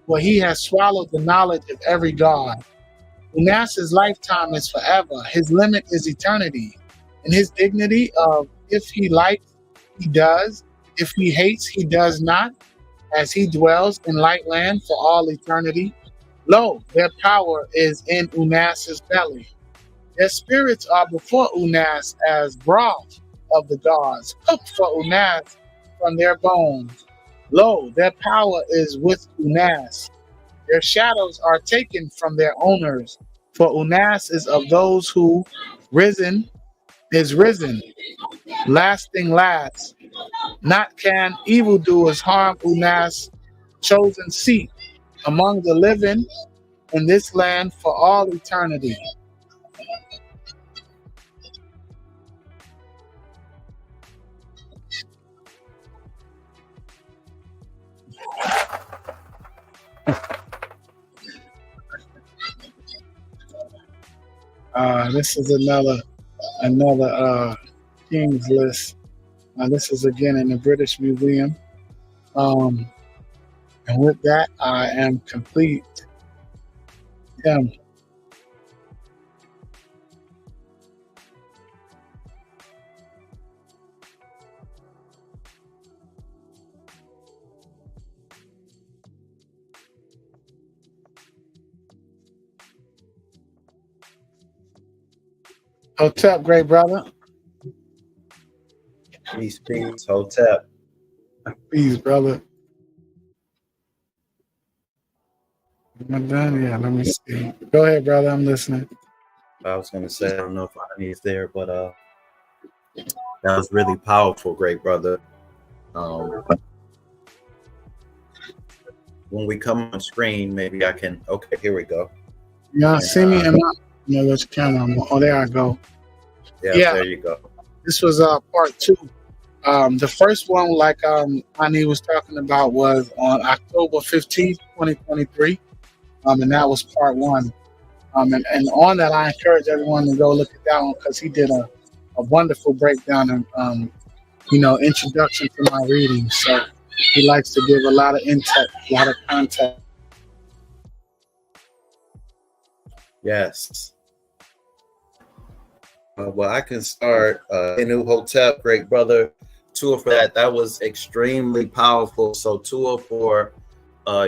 for he has swallowed the knowledge of every god. Unas's lifetime is forever, his limit is eternity, and his dignity of if he likes, he does, if he hates, he does not, as he dwells in Lightland for all eternity. Lo, their power is in Unas's belly. Their spirits are before Unas as broth of the gods, cooked for Unas from their bones. Lo, their power is with Unas. Their shadows are taken from their owners, for Unas is of those who is risen, lasting last. Not can evildoers harm Unas' chosen seat among the living in this land for all eternity. This is another King's List. This is again in the British Museum. And with that, I am complete. Tim. Hotep, great brother. Peace, Hotep. Peace, brother. Am I done? Yeah, let me see. Go ahead, brother. I'm listening. I was going to say, I don't know if Ani is there, but that was really powerful, great brother. When we come on screen, maybe I can. Okay, here we go. Y'all see me? No, which camera? Oh, there I go. Yeah, there you go. This was part 2. The first one, like Ani was talking about, was on October 15th, 2023. And that was part 1. And on that, I encourage everyone to go look at that one because he did a wonderful breakdown and introduction to my reading. So he likes to give a lot of insight, a lot of context. Yes. Well, I can start. Inu Hotep, great brother. Tua for that. That was extremely powerful. So Tua for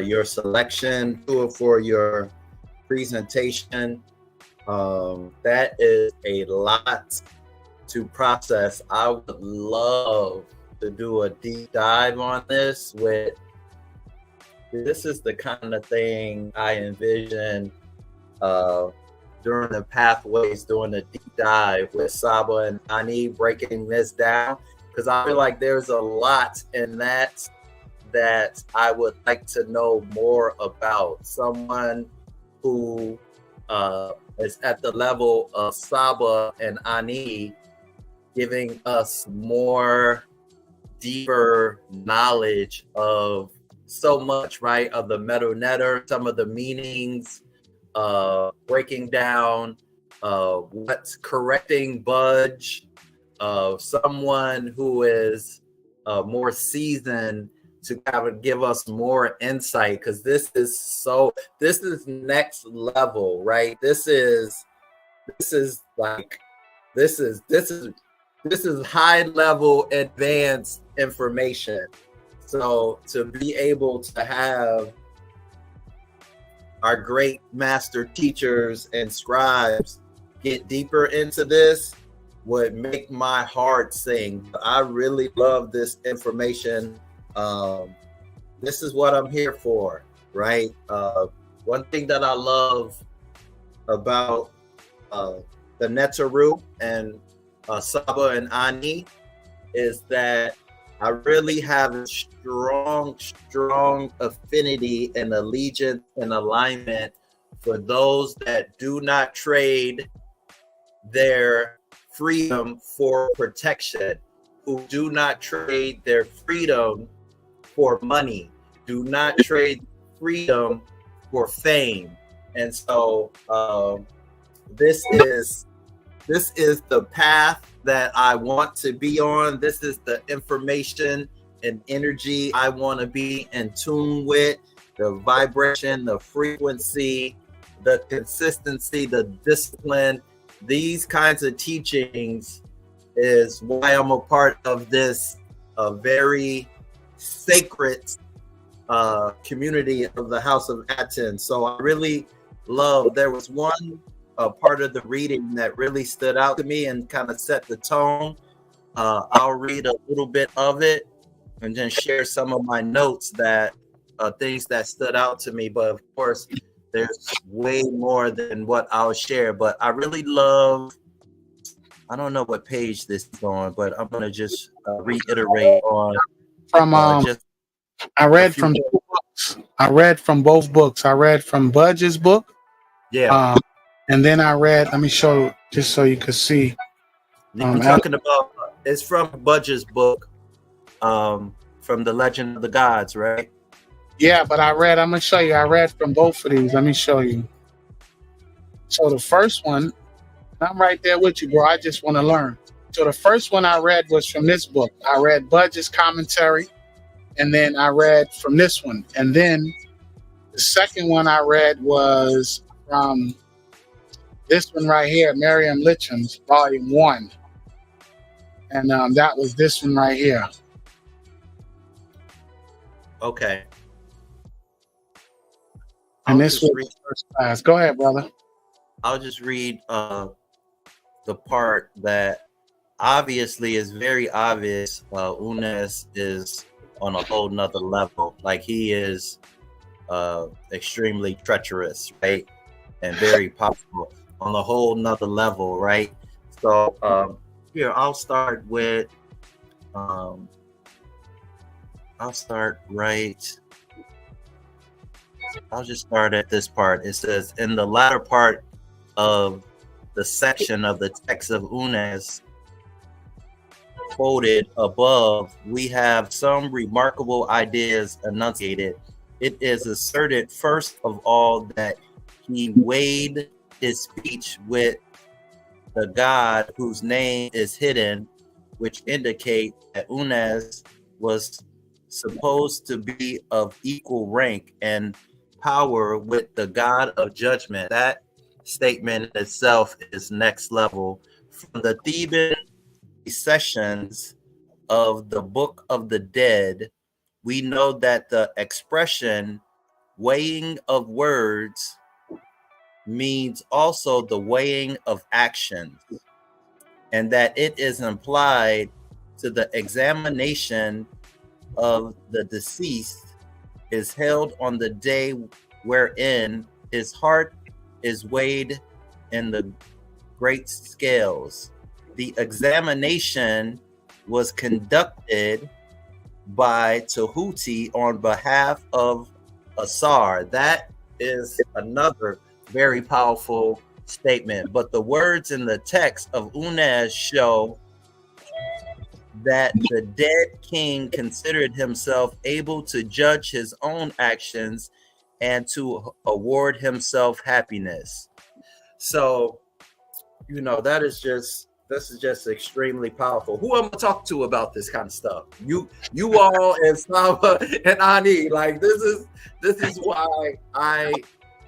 your selection, Tua for your presentation. That is a lot to process. I would love to do a deep dive on this. This is the kind of thing I envision during the pathways, doing a deep dive with Saba and Ani, breaking this down, because I feel like there's a lot in that I would like to know more about. Someone who is at the level of Saba and Ani, giving us more deeper knowledge of so much, right? Of the Medu Neter, some of the meanings, breaking down what's correcting budge, someone who is more seasoned to kind of give us more insight, because this is next level, right? This is high level advanced information. So to be able to have our great master teachers and scribes get deeper into this would make my heart sing. I really love this information. This is what I'm here for, right? One thing that I love about the Neteru and Saba and Ani is that I really have a strong affinity and allegiance and alignment for those that do not trade their freedom for protection, who do not trade their freedom for money, do not trade freedom for fame. And so this is the path that I want to be on. This is the information and energy I want to be in tune with. The vibration, the frequency, the consistency, the discipline. These kinds of teachings is why I'm a part of this very sacred community of the House of Aten. So I really love, there was one part of the reading that really stood out to me and kind of set the tone. I'll read a little bit of it and then share some of my notes that things that stood out to me. But of course, there's way more than what I'll share. But I really love, I don't know what page this is on, but I'm going to just reiterate on From I read from two books. I read from both books. I read from Budge's book. Yeah. And then I read, let me show, just so you could see. You're talking about, it's from Budge's book, from the Legend of the Gods, right? Yeah, but I'm going to show you. I read from both of these. Let me show you. So the first one, I'm right there with you, bro. I just want to learn. So the first one I read was from this book. I read Budge's commentary, and then I read from this one. And then the second one I read was from this one right here, Miriam Litchum's Volume 1. And that was this one right here. Okay. And this was first class. Go ahead, brother. I'll just read the part that obviously is very obvious. Unes is on a whole nother level. Like, he is extremely treacherous, right? And very powerful on a whole nother level, right? So here, I'll start with I'll just start at this part. It says, in the latter part of the section of the text of Unes quoted above, we have some remarkable ideas enunciated. It is asserted, first of all, that he weighed his speech with the god whose name is hidden, which indicate that Unes was supposed to be of equal rank and power with the god of judgment. That statement itself is next level. From the Theban sessions of the Book of the Dead, we know that the expression weighing of words means also the weighing of actions, and that it is implied to the examination of the deceased is held on the day wherein his heart is weighed in the great scales. The examination was conducted by Tehuti on behalf of Asar. That is another very powerful statement. But the words in the text of Unes show that the dead king considered himself able to judge his own actions and to award himself happiness. So, you know, that is just This is just extremely powerful. Who am I talk to about this kind of stuff? You all and Saba and Ani. Like this is why I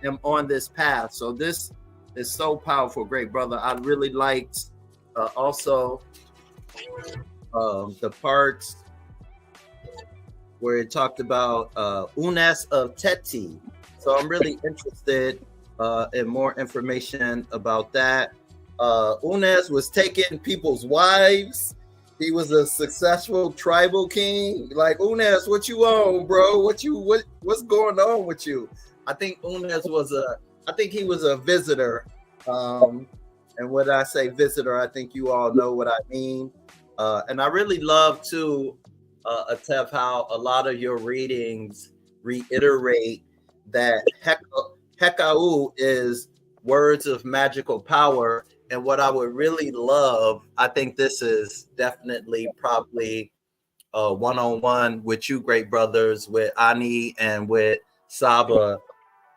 am on this path. So this is so powerful, great brother. I really liked also the parts where it talked about Unas of Teti. So I'm really interested in more information about that. Unas was taking people's wives. He was a successful tribal king. Like, Unas, what you on, bro? What's going on with you? I think Unas I think he was a visitor. And when I say visitor, I think you all know what I mean. And I really love too, Atef, how a lot of your readings reiterate that AKHU is words of magical power. And what I would really love, I think this is definitely probably one-on-one with you, great brothers, with Ani and with Saba,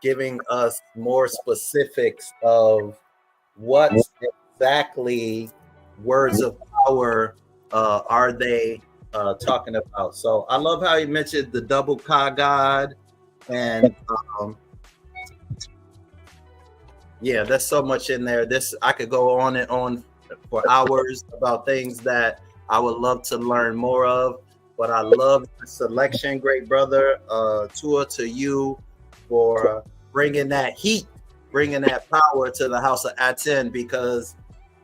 giving us more specifics of what exactly words of power are they talking about. So I love how you mentioned the double Ka God, and yeah, there's so much in there. I could go on and on for hours about things that I would love to learn more of. But I love the selection, great brother. Tua to you for bringing that heat, bringing that power to the house of Aten, because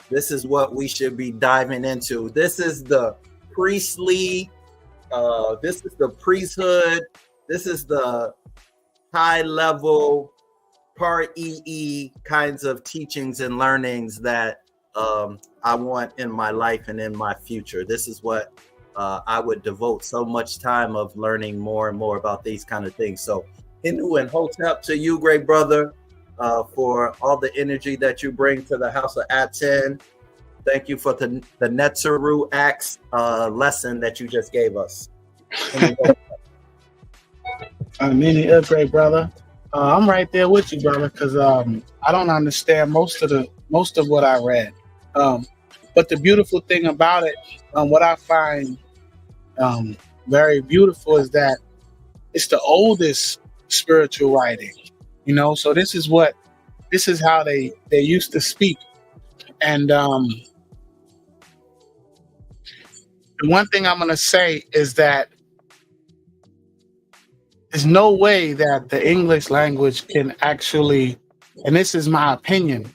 this is what we should be diving into. This is the priestly, this is the priesthood, this is the high level part EE kinds of teachings and learnings that I want in my life and in my future. This is what I would devote so much time of learning more and more about these kind of things. So Hindu and Hotep to you, great brother, for all the energy that you bring to the house of Aten. Thank you for the Netzeru Acts lesson that you just gave us. Meaning, great brother. I'm right there with you, brother, because I don't understand most of what I read. But the beautiful thing about it, what I find very beautiful, is that it's the oldest spiritual writing. You know, so this is how they used to speak. And the one thing I'm gonna say is that there's no way that the English language can actually, and this is my opinion,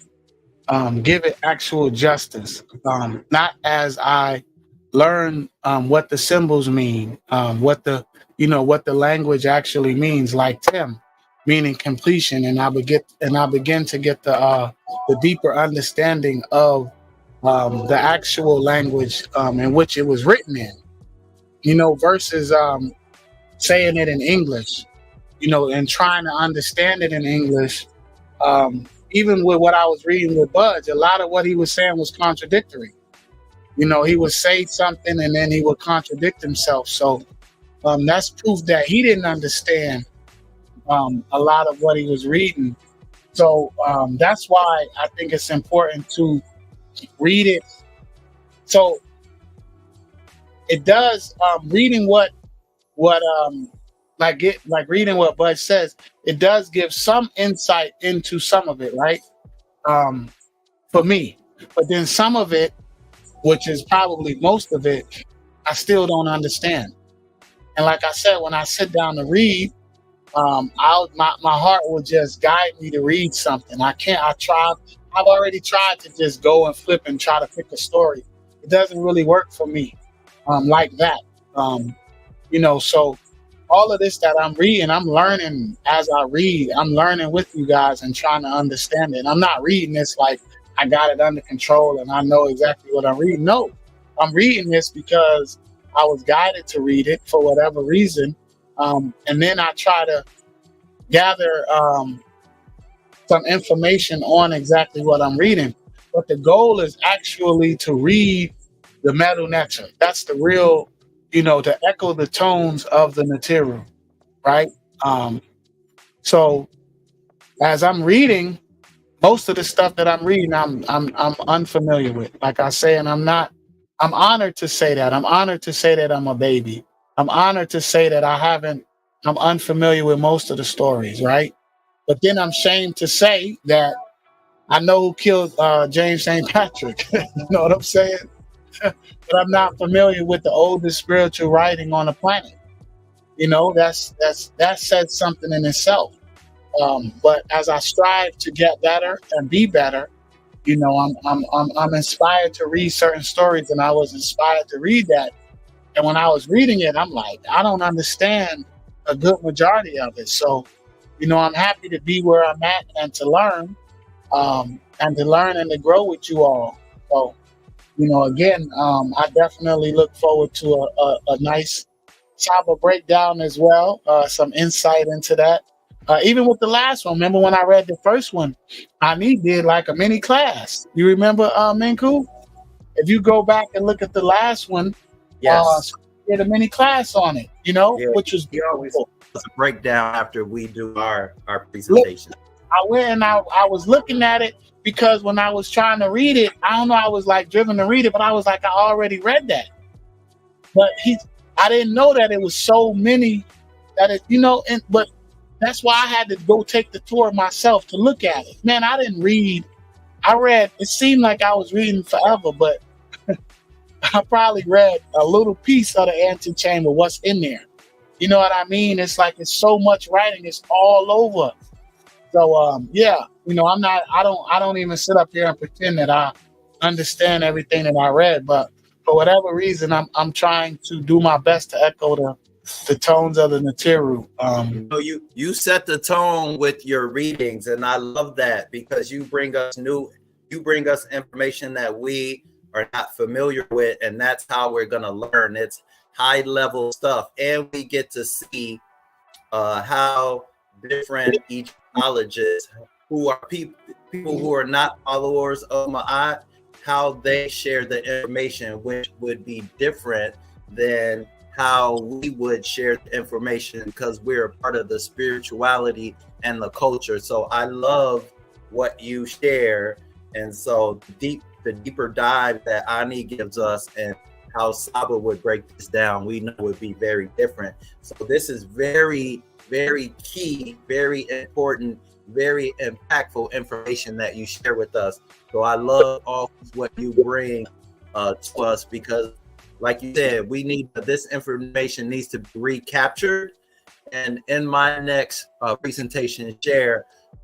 give it actual justice. Not as I learn what the symbols mean, what the language actually means, like Tim, meaning completion, and I begin to get the deeper understanding of the actual language in which it was written in, versus saying it in English, and trying to understand it in English. Even with what I was reading with Budge, a lot of what he was saying was contradictory. He would say something and then he would contradict himself. So that's proof that he didn't understand a lot of what he was reading. So that's why I think it's important to read it. So it does, reading reading what Bud says, it does give some insight into some of it, right? For me. But then some of it, which is probably most of it, I still don't understand. And like I said, when I sit down to read, my heart will just guide me to read something. I've already tried to just go and flip and try to pick a story. It doesn't really work for me like that. So all of this that I'm reading, I'm learning as I read. I'm learning with you guys and trying to understand it. I'm not reading this like I got it under control and I know exactly what I'm reading. No, I'm reading this because I was guided to read it for whatever reason. And then I try to gather some information on exactly what I'm reading. But the goal is actually to read the MEDU Netzer. That's the real, to echo the tones of the Natiru, right? So as I'm reading, most of the stuff that I'm reading, I'm unfamiliar with. Like I say, and I'm honored to say that. I'm honored to say that I'm a baby. I'm honored to say that I'm unfamiliar with most of the stories, right? But then I'm ashamed to say that I know who killed James St. Patrick. You know what I'm saying? But I'm not familiar with the oldest spiritual writing on the planet. You know, that says something in itself. But as I strive to get better and be better, you know, I'm inspired to read certain stories, and I was inspired to read that. And when I was reading it, I'm like, I don't understand a good majority of it. So, you know, I'm happy to be where I'm at and to learn, and to grow with you all. So, you know, again, I definitely look forward to a nice Saba breakdown as well, some insight into that. Even with the last one, remember when I read the first one, Ani did like a mini class. You remember, Minku? If you go back and look at the last one, Yes. did a mini class on it, you know, Yeah, which was he always beautiful. does a breakdown after we do our presentation. I went and I was looking at it because when I was trying to read it, I don't know, I was like driven to read it, but I was like, I already read that. But I didn't know that it was so many that it, you know, but that's why I had to go take the tour myself to look at it. Man, I didn't read. I read, it seemed like I was reading forever, but I probably read a little piece of the antechamber, what's in there. You know what I mean? It's like it's so much writing, it's all over. So yeah, you know, I don't even sit up here and pretend that I understand everything that I read, but for whatever reason, I'm trying to do my best to echo the tones of the Natiru. So you set the tone with your readings, and I love that because you bring us information that we are not familiar with, and that's how we're gonna learn. It's high level stuff, and we get to see how different Egyptologists who are people who are not followers of Ma'at, how they share the information, which would be different than how we would share the information because we're a part of the spirituality and the culture. So I love what you share. And so the deeper dive that Ani gives us and how Saba would break this down, we know would be very different. So this is very, very key, very important, very impactful information that you share with us. So I love all what you bring to us because, like you said, we need this information needs to be recaptured. And in my next presentation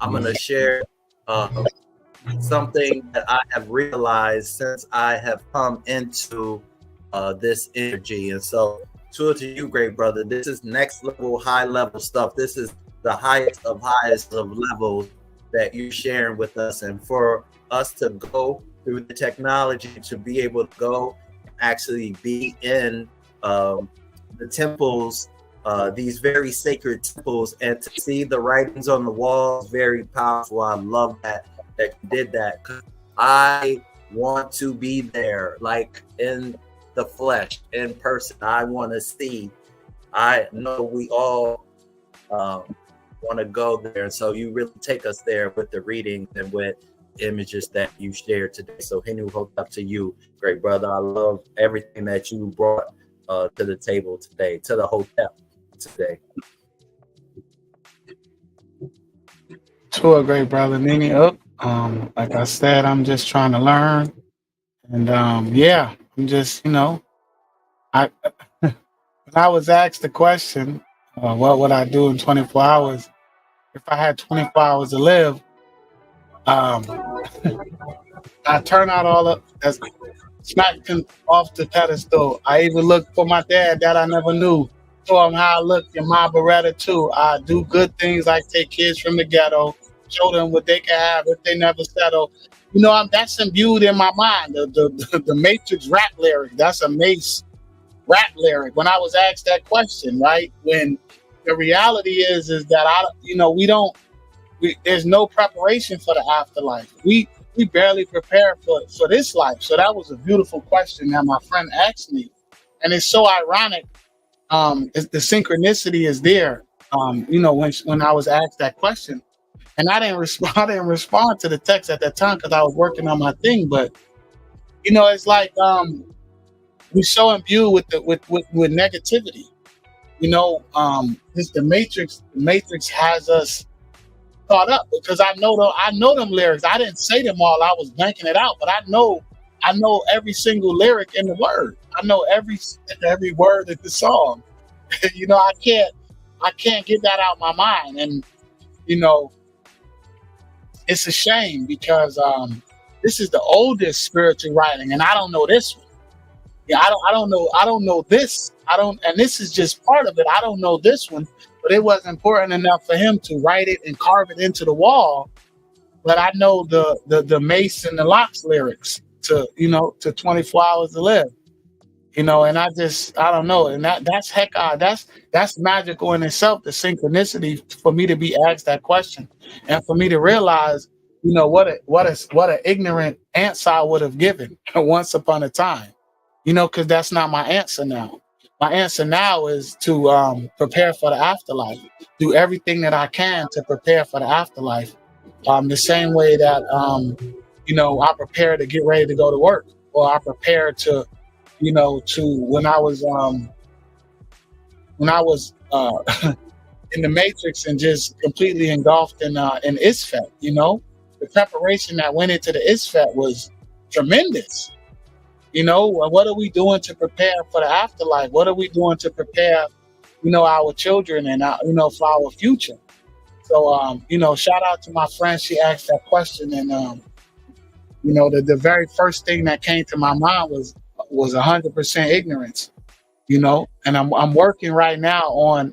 I'm going to share something that I have realized since I have come into this energy. And so, to you, great brother, this is next level, high level stuff. This is the highest of levels that you're sharing with us. And for us to go through the technology to be able to go actually be in the temples, these very sacred temples, and to see the writings on the walls, very powerful. I love that you did that. I want to be there, like in the flesh, in person. I want to see. I know we all want to go there. So you really take us there with the readings and with images that you shared today. So Hinu, hooked up to you, great brother. I love everything that you brought to the table today, to the hotel today. To a great brother, Nini up. Like I said, I'm just trying to learn. And yeah, I'm just, you know, when I was asked the question, what would I do in 24 hours? If I had 24 hours to live, I turn out all of that's smacked him off the pedestal. I even look for my dad that I never knew. Show him how I look in my Beretta too. I do good things like take kids from the ghetto, show them what they can have if they never settle. You know, that's imbued in my mind. The Matrix rap lyric, that's a Mace rap lyric. When I was asked that question, right? When the reality is that there's no preparation for the afterlife. We barely prepare for this life. So that was a beautiful question that my friend asked me. And it's so ironic. The synchronicity is there. When I was asked that question. And I didn't respond. I didn't respond to the text at that time because I was working on my thing. But it's like we're so imbued with negativity. The Matrix has us caught up because I know them lyrics. I didn't say them all. I was blanking it out, but I know every single lyric in the word. I know every word of the song. I can't get that out of my mind. And it's a shame because this is the oldest spiritual writing, and I don't know this one. Yeah, I don't know this. And this is just part of it. I don't know this one, but it wasn't important enough for him to write it and carve it into the wall. But I know the Mace and the Locks lyrics to 24 Hours to Live. And I don't know. And that's magical in itself, the synchronicity for me to be asked that question and for me to realize, what an ignorant answer I would have given once upon a time, because that's not my answer now. My answer now is to prepare for the afterlife, do everything that I can to prepare for the afterlife. The same way that, I prepare to get ready to go to work, or I prepare to when I was in the Matrix and just completely engulfed in ISFET, the preparation that went into the ISFET was tremendous. What are we doing to prepare for the afterlife? What are we doing to prepare, our children and for our future? So, shout out to my friend. She asked that question, and the very first thing that came to my mind was 100% ignorance, and I'm working right now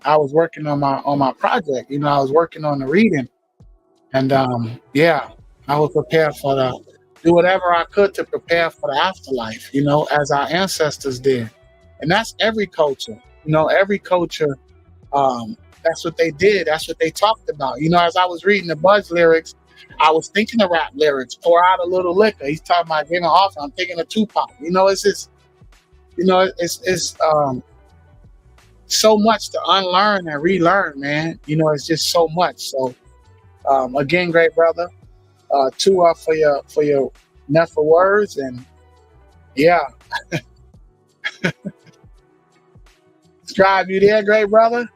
I was working on my project, I was working on the reading, and I was prepared do whatever I could to prepare for the afterlife, as our ancestors did. And that's every culture, every culture, that's what they did. That's what they talked about. As I was reading the Buzz lyrics, I was thinking of rap lyrics, pour out a little liquor. He's talking about giving off. I'm thinking of Tupac. It's just, it's so much to unlearn and relearn, man. It's just so much. So, again, great brother, Tua for your never words, and Scribe, you there, great brother?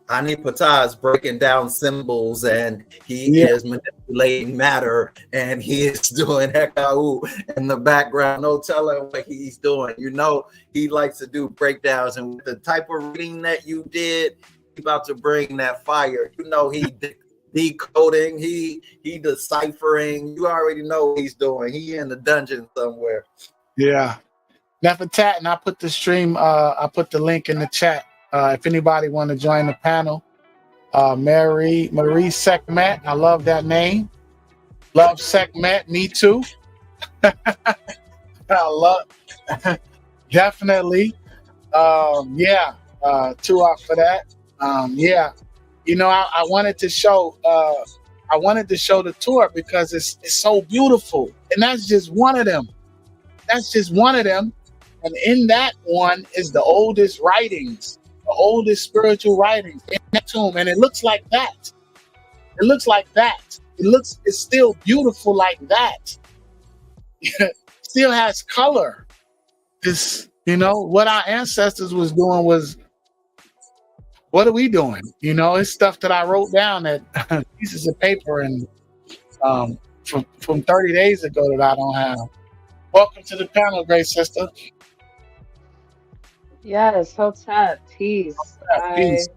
Ptah is breaking down symbols, and he is manipulating matter, and he is doing AKHU in the background. No telling what he's doing. He likes to do breakdowns, and with the type of reading that you did, he's about to bring that fire. He decoding, he deciphering. You already know what he's doing. He in the dungeon somewhere. Yeah. Nefertat, and I put the stream, I put the link in the chat. If anybody want to join the panel, Marie Sekhmet, I love that name. Love Sekhmet, me too. I love, definitely. Two out for that. I wanted to show the tour because it's so beautiful, and that's just one of them. And in that one is the oldest writings. The oldest spiritual writings in that tomb, and it looks like that. It's still beautiful like that. Still has color. What our ancestors was doing was, what are we doing? It's stuff that I wrote down at pieces of paper and from 30 days ago that I don't have. Welcome to the panel, great sister. Yes, Hotep, peace. Peace.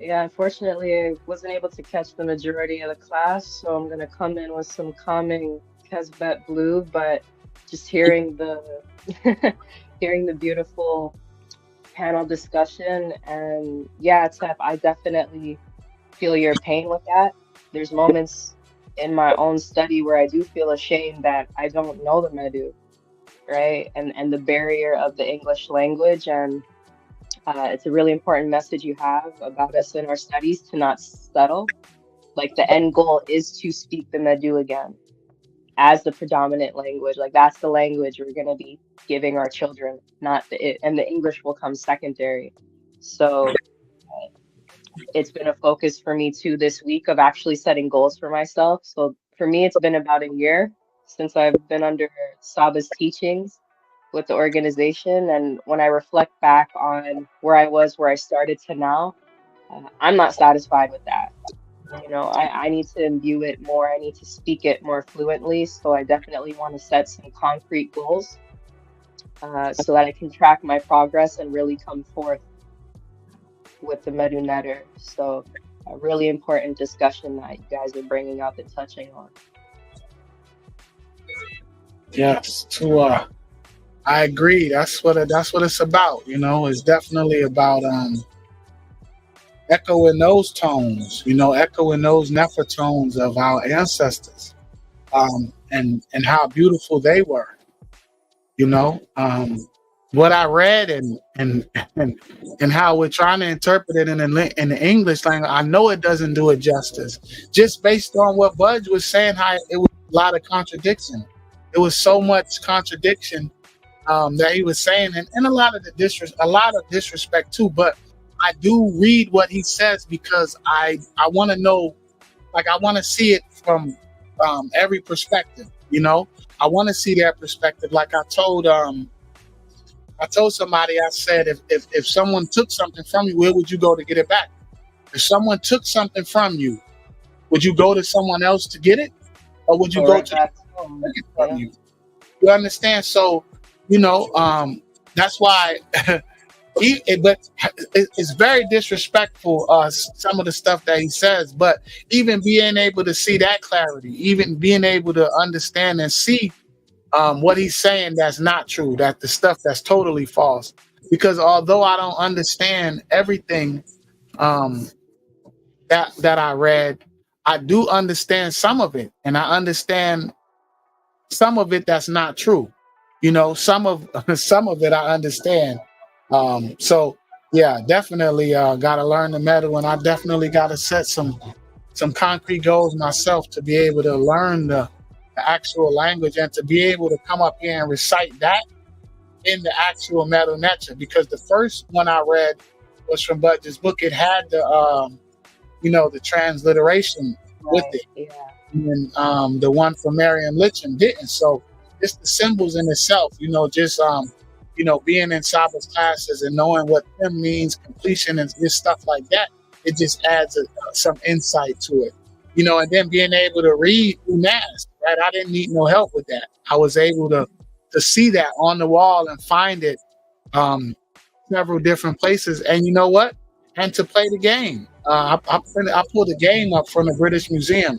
Unfortunately, I wasn't able to catch the majority of the class, so I'm going to come in with some calming Kesbet Blue, but just hearing the hearing the beautiful panel discussion, and Atef, I definitely feel your pain with that. There's moments in my own study where I do feel ashamed that I don't know the MEDU. Right, and the barrier of the English language, and it's a really important message you have about us in our studies to not settle. Like, the end goal is to speak the MEDU again as the predominant language. Like, that's the language we're going to be giving our children, not and the English will come secondary. So it's been a focus for me too this week of actually setting goals for myself. So for me, it's been about a year since I've been under Saba's teachings with the organization. And when I reflect back on where I was, where I started to now, I'm not satisfied with that. You know, I need to imbue it more. I need to speak it more fluently. So I definitely want to set some concrete goals so that I can track my progress and really come forth with the MEDU netter. So a really important discussion that you guys are bringing up and touching on. Yes, I agree. That's what it's about. You know, it's definitely about echoing those tones. You know, echoing those Nefer tones of our ancestors, and how beautiful they were. You know, what I read and how we're trying to interpret it in the English language. I know it doesn't do it justice, just based on what Budge was saying. How it was a lot of contradiction. It was so much contradiction that he was saying, and a lot of disrespect too. But I do read what he says because I want to know, like I want to see it from every perspective. You know, I want to see their perspective. Like I told somebody, I said, if someone took something from you, where would you go to get it back? If someone took something from you, would you go to someone else to get it, or would you go to take it from you? You understand? So, you know, that's why. But it's very disrespectful, some of the stuff that he says. But even being able to see that clarity, even being able to understand and see what he's saying that's not true, that the stuff that's totally false. Because although I don't understand everything that I read, I do understand some of it, and I understand some of it that's not true. You know, some of it I understand. So yeah, definitely got to learn the metal, and I definitely got to set some concrete goals myself to be able to learn the actual language and to be able to come up here and recite that in the actual metal nature. Because the first one I read was from Budge's book. It had the you know, the transliteration with it, and the one from Merriam Litcham didn't. So it's the symbols in itself, you know, just you know, being in Saba's classes and knowing what them means, completion, and just stuff like that, it just adds some insight to it, you know. And then being able to read through NAS, right? I didn't need no help with that. I was able to see that on the wall and find it several different places. And you know what? And to play the game. I pulled the game up from the British Museum,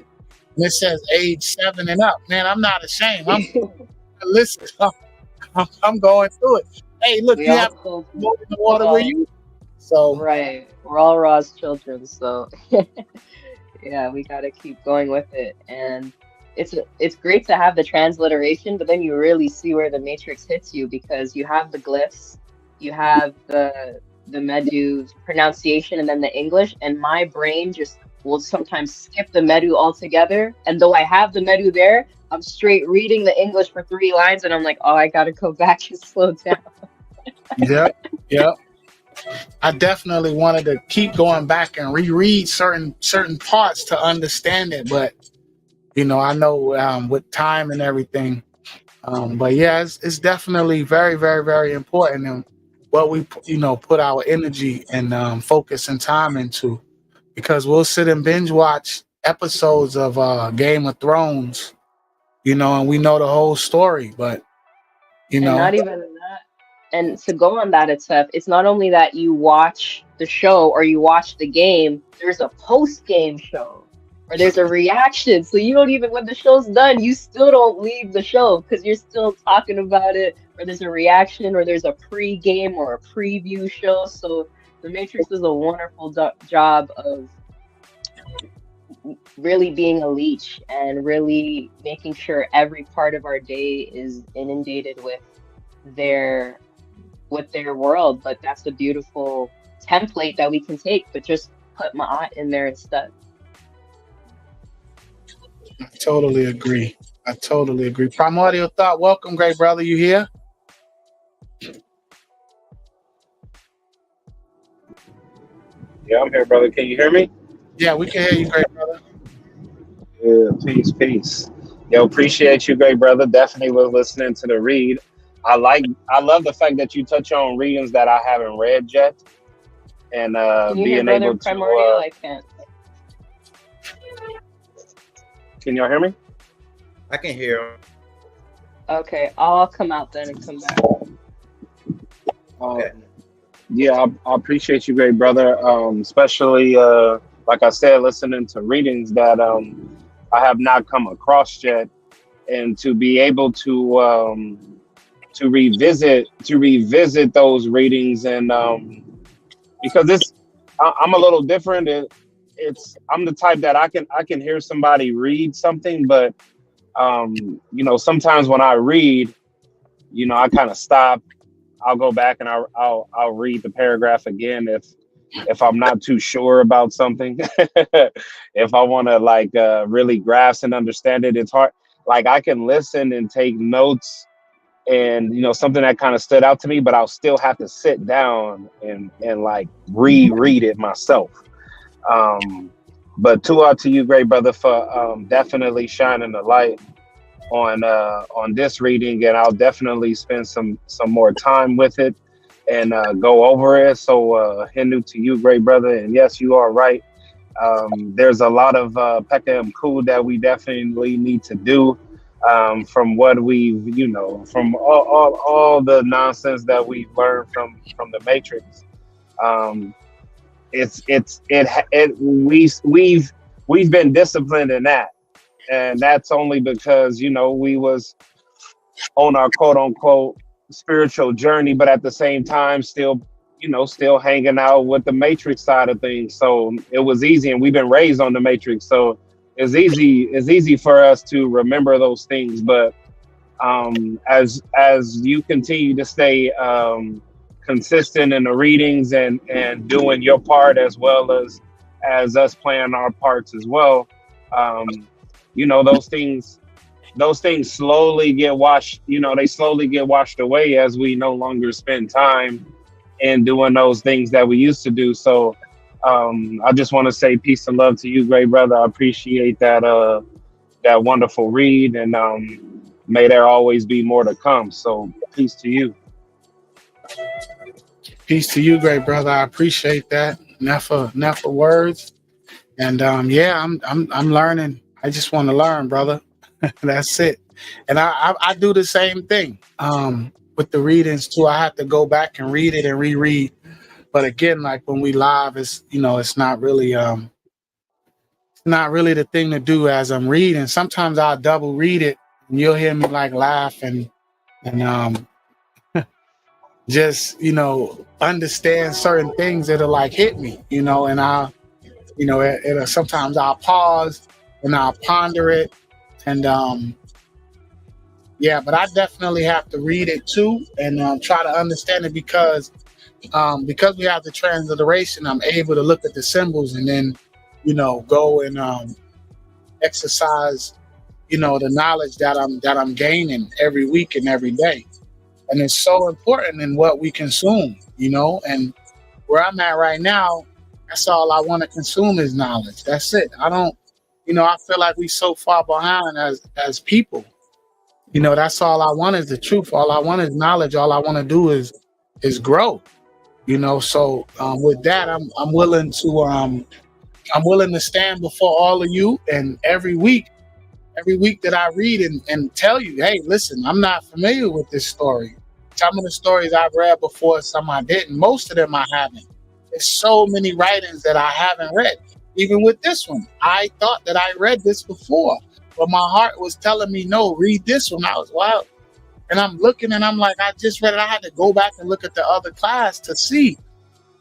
and it says age 7 and up. Man, I'm not ashamed. Listen. I'm going through it. Hey, look, you have more in the water where you. So right, we're all Ra's children, so yeah, we got to keep going with it. And it's great to have the transliteration, but then you really see where the matrix hits you, because you have the glyphs, you have the MEDU pronunciation, and then the English, and my brain just will sometimes skip the MEDU altogether. And though I have the MEDU there, I'm straight reading the English for 3 lines, and I'm like, oh, I gotta go back and slow down. Yep. I definitely wanted to keep going back and reread certain parts to understand it, but you know, I know with time and everything. But yeah, it's definitely very, very, very important, and what we, you know, put our energy and focus and time into, because we'll sit and binge watch episodes of Game of Thrones. You know, and we know the whole story, but you know, and not even that. And to go on that, it's not only that you watch the show or you watch the game. There's a post-game show, or there's a reaction. So you don't even, when the show's done, you still don't leave the show because you're still talking about it. Or there's a reaction, or there's a pre-game or a preview show. So the Matrix does a wonderful job of really being a leech and really making sure every part of our day is inundated with their world. But that's a beautiful template that we can take, but just put Ma'at in there instead. I totally agree. Primordial Thought, welcome, great brother. You here? Yeah, I'm here, brother. Can you hear me? Yeah, we can hear you, great brother. Yeah, peace. Yo, appreciate you, great brother. Definitely was listening to the read. I love the fact that you touch on readings that I haven't read yet, and Can you hear being Brother able to. Primordial? I can't. Can y'all hear me? I can hear him. Okay, I'll come out then and come back. Okay. Yeah, I appreciate you, great brother. Especially like I said, listening to readings that I have not come across yet, and to be able to revisit those readings, and because I'm a little different. I'm the type that I can hear somebody read something, but sometimes when I read, I kind of stop. I'll go back and I'll read the paragraph again if I'm not too sure about something. If I want to really grasp and understand it, it's hard. Like I can listen and take notes and something that kind of stood out to me, but I'll still have to sit down and like reread it myself. But to you, great brother, for definitely shining the light on this reading, and I'll definitely spend some more time with it and go over it. So Hindu to you, great brother, and yes, you are right. There's a lot of AKHU that we definitely need to do from what we've from all the nonsense that we've learned from the Matrix. We've been disciplined in that. And that's only because, we was on our quote unquote spiritual journey, but at the same time, still hanging out with the Matrix side of things. So it was easy, and we've been raised on the Matrix. So it's easy for us to remember those things. But as you continue to stay consistent in the readings and doing your part, as well as us playing our parts as well, those things slowly get washed. They slowly get washed away as we no longer spend time in doing those things that we used to do. So I just want to say peace and love to you, great brother. I appreciate that wonderful read, and may there always be more to come. So peace to you. Peace to you, great brother. I appreciate that. Enough for words. And yeah, I'm learning. I just want to learn, brother. That's it. And I do the same thing with the readings too. I have to go back and read it and reread. But again, like when we live, it's it's not really the thing to do as I'm reading. Sometimes I'll double read it, and you'll hear me like laugh and just understand certain things that'll like hit me, and I'll it'll sometimes I'll pause and I'll ponder it, and yeah, but I definitely have to read it too and try to understand it because we have the transliteration. I'm able to look at the symbols and then go and exercise the knowledge that I'm gaining every week and every day. And it's so important in what we consume, and where I'm at right now, that's all I want to consume is knowledge. That's it. I don't, I feel like we so far behind as people. That's all I want is the truth. All I want is knowledge. All I want to do is grow. So with that, I'm willing to stand before all of you, and every week that I read and tell you, hey, listen, I'm not familiar with this story. Some of the stories I've read before, some I didn't. Most of them I haven't. There's so many writings that I haven't read. Even with this one, I thought that I read this before, but my heart was telling me, no, read this one. I was wild. And I'm looking and I'm like, I just read it. I had to go back and look at the other class to see.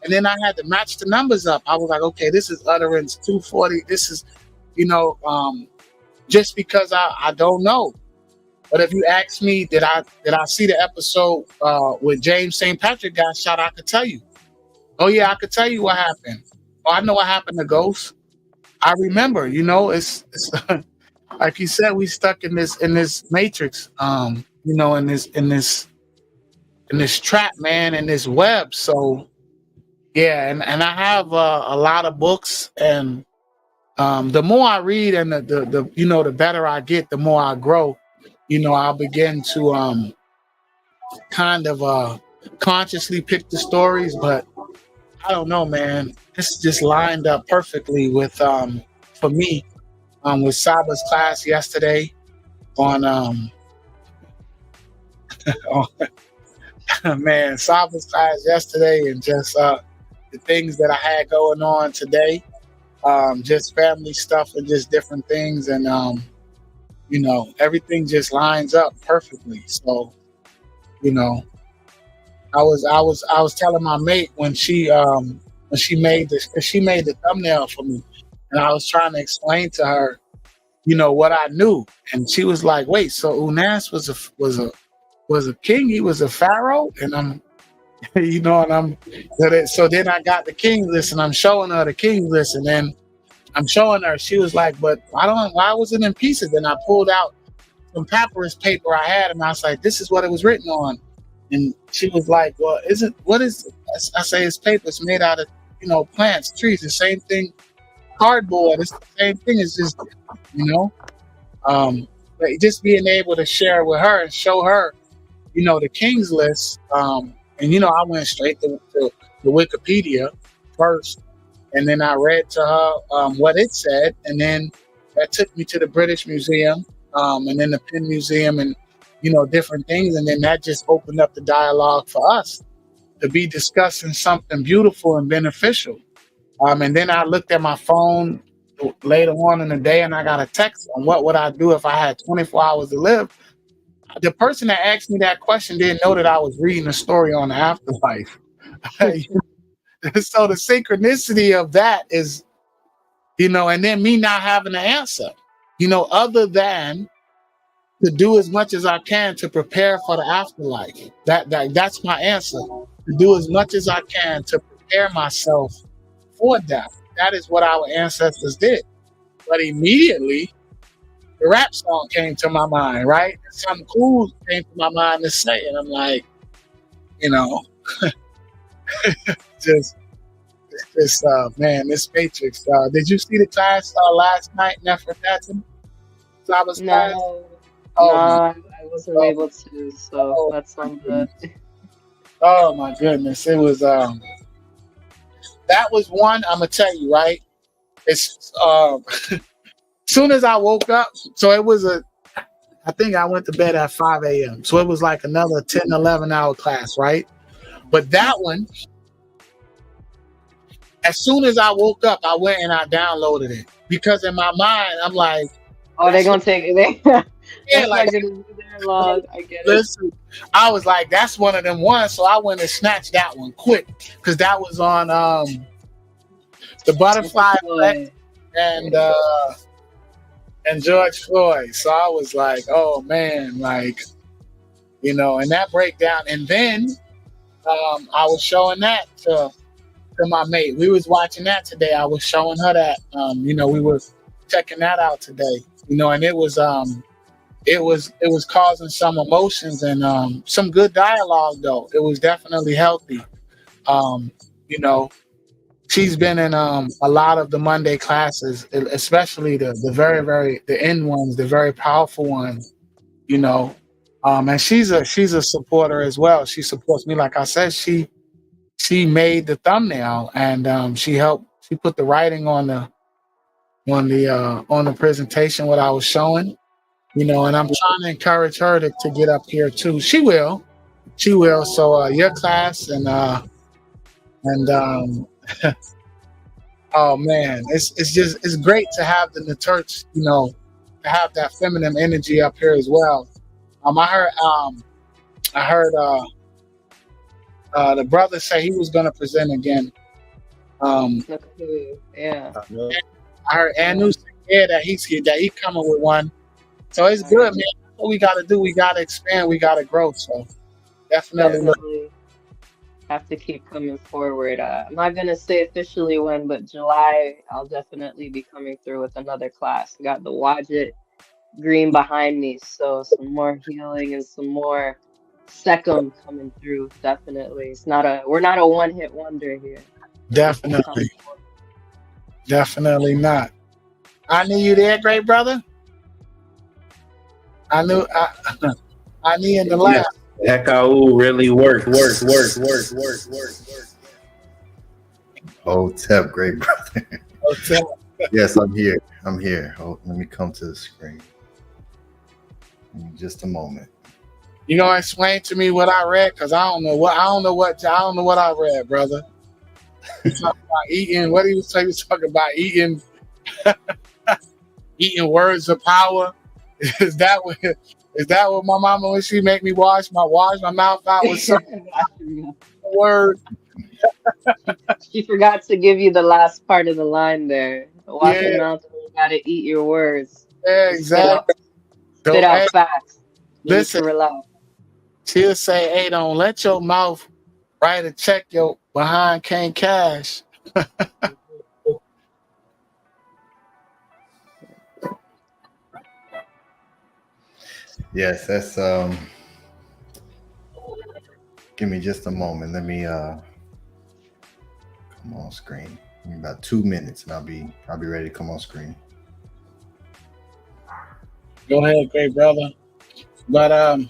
And then I had to match the numbers up. I was like, okay, this is utterance 240. This is, just because I don't know. But if you ask me, did I see the episode with James St. Patrick got shot, I could tell you. Oh yeah, I could tell you what happened. Oh, I know what happened to Ghost. I remember, it's like you said, we stuck in this matrix, in this trap, man, in this web. So, Yeah, and I have a lot of books, and the more I read, and the you know, the better I get, the more I grow. You know, I'll begin to kind of consciously pick the stories, but I don't know, man. This just lined up perfectly with for me with Saba's class yesterday on man, Saba's class yesterday, and just the things that I had going on today, just family stuff and just different things, and you know, everything just lines up perfectly. So, you know, I was telling my mate when she made this, because she made the thumbnail for me, and I was trying to explain to her, you know, what I knew, and she was like, "Wait, so Unas was a king? He was a pharaoh?" And I'm, you know, and I'm, so then I got the king list, and I'm showing her the king list, and then I'm showing her. She was like, "But I don't. Why was it in pieces?" Then I pulled out some papyrus paper I had, and I was like, "This is what it was written on." And she was like, "Well, isn't what is?" I say, "It's paper. It's made out of, you know, plants, trees. The same thing. Cardboard. It's the same thing. It's just, you know, but just being able to share with her and show her, you know, the King's List. And you know, I went straight to the Wikipedia first, and then I read to her what it said, and then that took me to the British Museum, and then the Penn Museum, and you know, different things, and then that just opened up the dialogue for us to be discussing something beautiful and beneficial. And then I looked at my phone later on in the day, and I got a text on what would I do if I had 24 hours to live. The person that asked me that question didn't know that I was reading a story on the afterlife. So the synchronicity of that is, you know, and then me not having an answer, you know, other than to do as much as I can to prepare for the afterlife. That's my answer. To do as much as I can to prepare myself for death. That is what our ancestors did. But immediately, the rap song came to my mind, right? Something cool came to my mind to say, and I'm like, you know, just man, this Matrix. Did you see the class last night, Nefertati? Class? No, Oh, no, I wasn't able to, so that's on the. Oh my goodness, it was that was one. I'm gonna tell you, right? It's soon as I woke up, so it was I think I went to bed at 5 a.m. So it was like another 10, 11 hour class, right? But that one, as soon as I woke up, I went and I downloaded it, because in my mind, I'm like, oh, they're gonna take it. yeah, That's like, not gonna be there long. I get it. listen, I was like, that's one of them ones. So I went and snatched that one quick, because that was on the butterfly effect and George Floyd. So I was like, oh man, like, you know, and that breakdown. And then I was showing that to my mate. We was watching that today. I was showing her that. You know, we were checking that out today. You know, and it was causing some emotions and some good dialogue though. It was definitely healthy. You know, she's been in a lot of the Monday classes, especially the very the end ones, the very powerful ones. You know, and she's a supporter as well. She supports me. Like I said, she made the thumbnail, and she put the writing on the presentation what I was showing. You know, and I'm trying to encourage her to get up here too. She will. So your class and oh man, it's great to have the church, you know, to have that feminine energy up here as well. I heard the brother say he was gonna present again. Yeah. I heard Anu say that he coming with one. So it's good, man. That's what we gotta do. We gotta expand, we gotta grow. So definitely have to keep coming forward. I'm not gonna say officially when, but July I'll definitely be coming through with another class. I got the Wadjet green behind me, so some more healing and some more Secum coming through. Definitely, we're not a one-hit wonder here. Definitely. Definitely not. I knew you there, great brother. I knew I knew in the Yes, lab. AKHU really work. Oh, Tep, great brother. Okay. Yes, I'm here. I'm here. Oh, let me come to the screen. In just a moment. You gonna explain to me what I read? Cause I don't know what I read, brother. You talking about eating? What he was talking about eating, eating words of power. Is that what my mama when she make me wash my mouth out with some word? She forgot to give you the last part of the line there. Wash your Yeah, mouth and you gotta eat your words. yeah, And spit out exactly. spit Hey, out facts. You need to listen, relax. she'll say, "Hey, don't let your mouth write a check your behind can't cash." Yes, that's give me just a moment. Let me come on screen. Give me about 2 minutes and I'll be ready to come on screen. Go ahead, great brother. But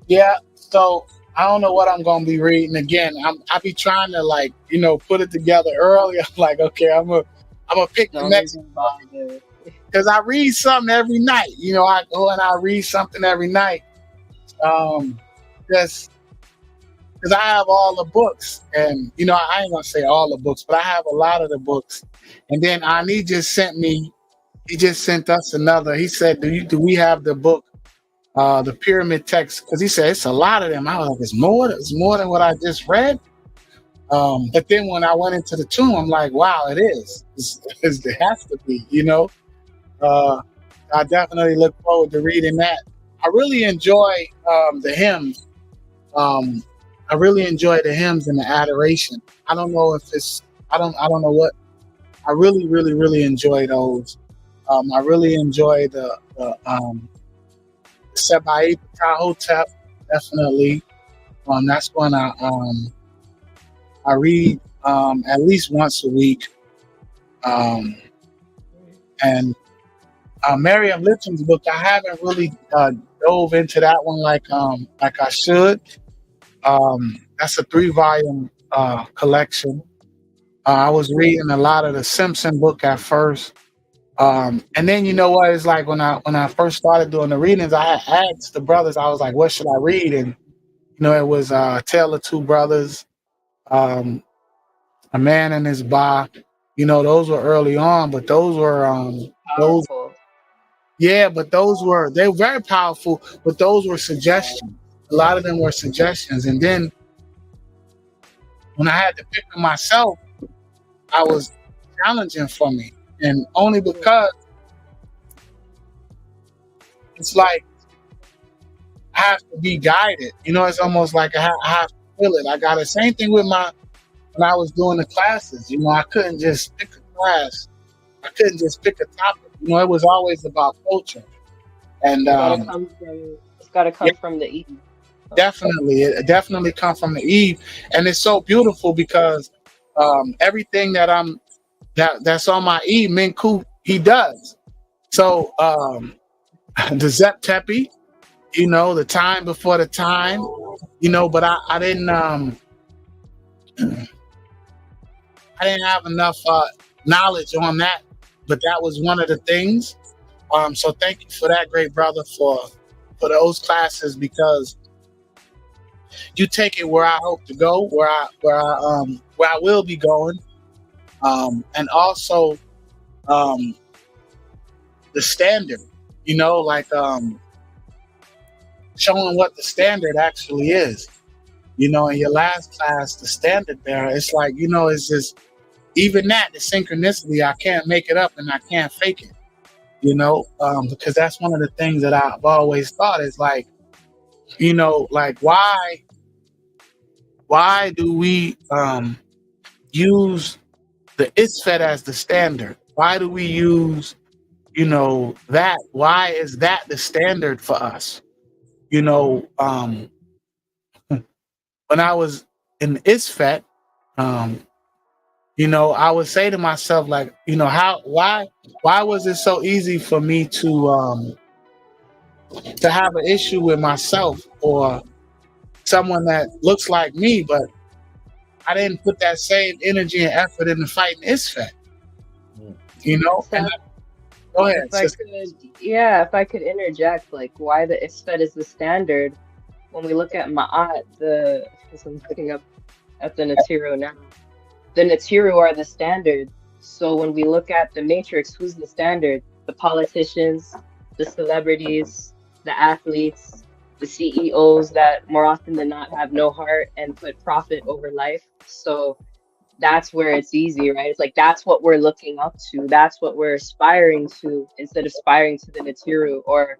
yeah. So I don't know what I'm gonna be reading again. I be trying to put it together early. I'm like, okay, I'm gonna pick the Don't next even bother. because I read something every night. I go and I read something every night. Just because I have all the books, and I ain't gonna say all the books, but I have a lot of the books. And then Ani just sent me. He just sent us another. He said, do we have the book, the pyramid text?" Because he said it's a lot of them. I was like, it's more than what I just read. But then when I went into the tomb, I'm like, wow, it is. It has to be. I definitely look forward to reading that. I really enjoy the hymns. I really enjoy the hymns and the adoration. I don't know if it's. I don't know what. I really, really, really enjoy those. I really enjoy the Sebai Ptah definitely. That's one I read at least once a week. And Miriam Lipton's book, I haven't really dove into that one like I should. That's a 3-volume collection. I was reading a lot of the Simpson book at first. And then you know what it's like when I first started doing the readings, I had asked the brothers, I was like, what should I read? And it was Tale of Two Brothers, A Man and His Ba. Those were early on, but those were those Powerful. yeah, but they were very powerful, but those were suggestions. A lot of them were suggestions. And then when I had to pick for myself, I was challenging for me. And only because it's like I have to be guided. It's almost like I have to feel it. I got the same thing with when I was doing the classes. I couldn't just pick a class. I couldn't just pick a topic. It was always about culture. And It's gotta come from the Eden. definitely, it definitely come from the Eve. And it's so beautiful because everything that's on my Eve, Minku, he does. So the Zep Tepi, the time before the time, but I didn't have enough knowledge on that, but that was one of the things. So thank you for that, great brother, for those classes, because you take it where I hope to go, where I will be going, and also the standard, showing what the standard actually is. In your last class, the standard there, it's like, it's just even that, the synchronicity, I can't make it up and I can't fake it, because that's one of the things that I've always thought is like, like why do we use the ISFET as the standard? Why do we use, that? Why is that the standard for us? When I was in ISFET, You know, I would say to myself, like, you know, why was it so easy for me to have an issue with myself or someone that looks like me, but I didn't put that same energy and effort into fighting Isfet. You know? So, Go ahead. if I could, yeah, if I could interject, like why the ISFET is the standard. When we look at Ma'at, because I'm looking up at the Natiru now, the Natiru are the standard. So when we look at the matrix, who's the standard? The politicians, the celebrities, the athletes, the CEOs that more often than not have no heart and put profit over life. So that's where it's easy, right? It's like that's what we're looking up to. That's what we're aspiring to instead of aspiring to the Natiru. Or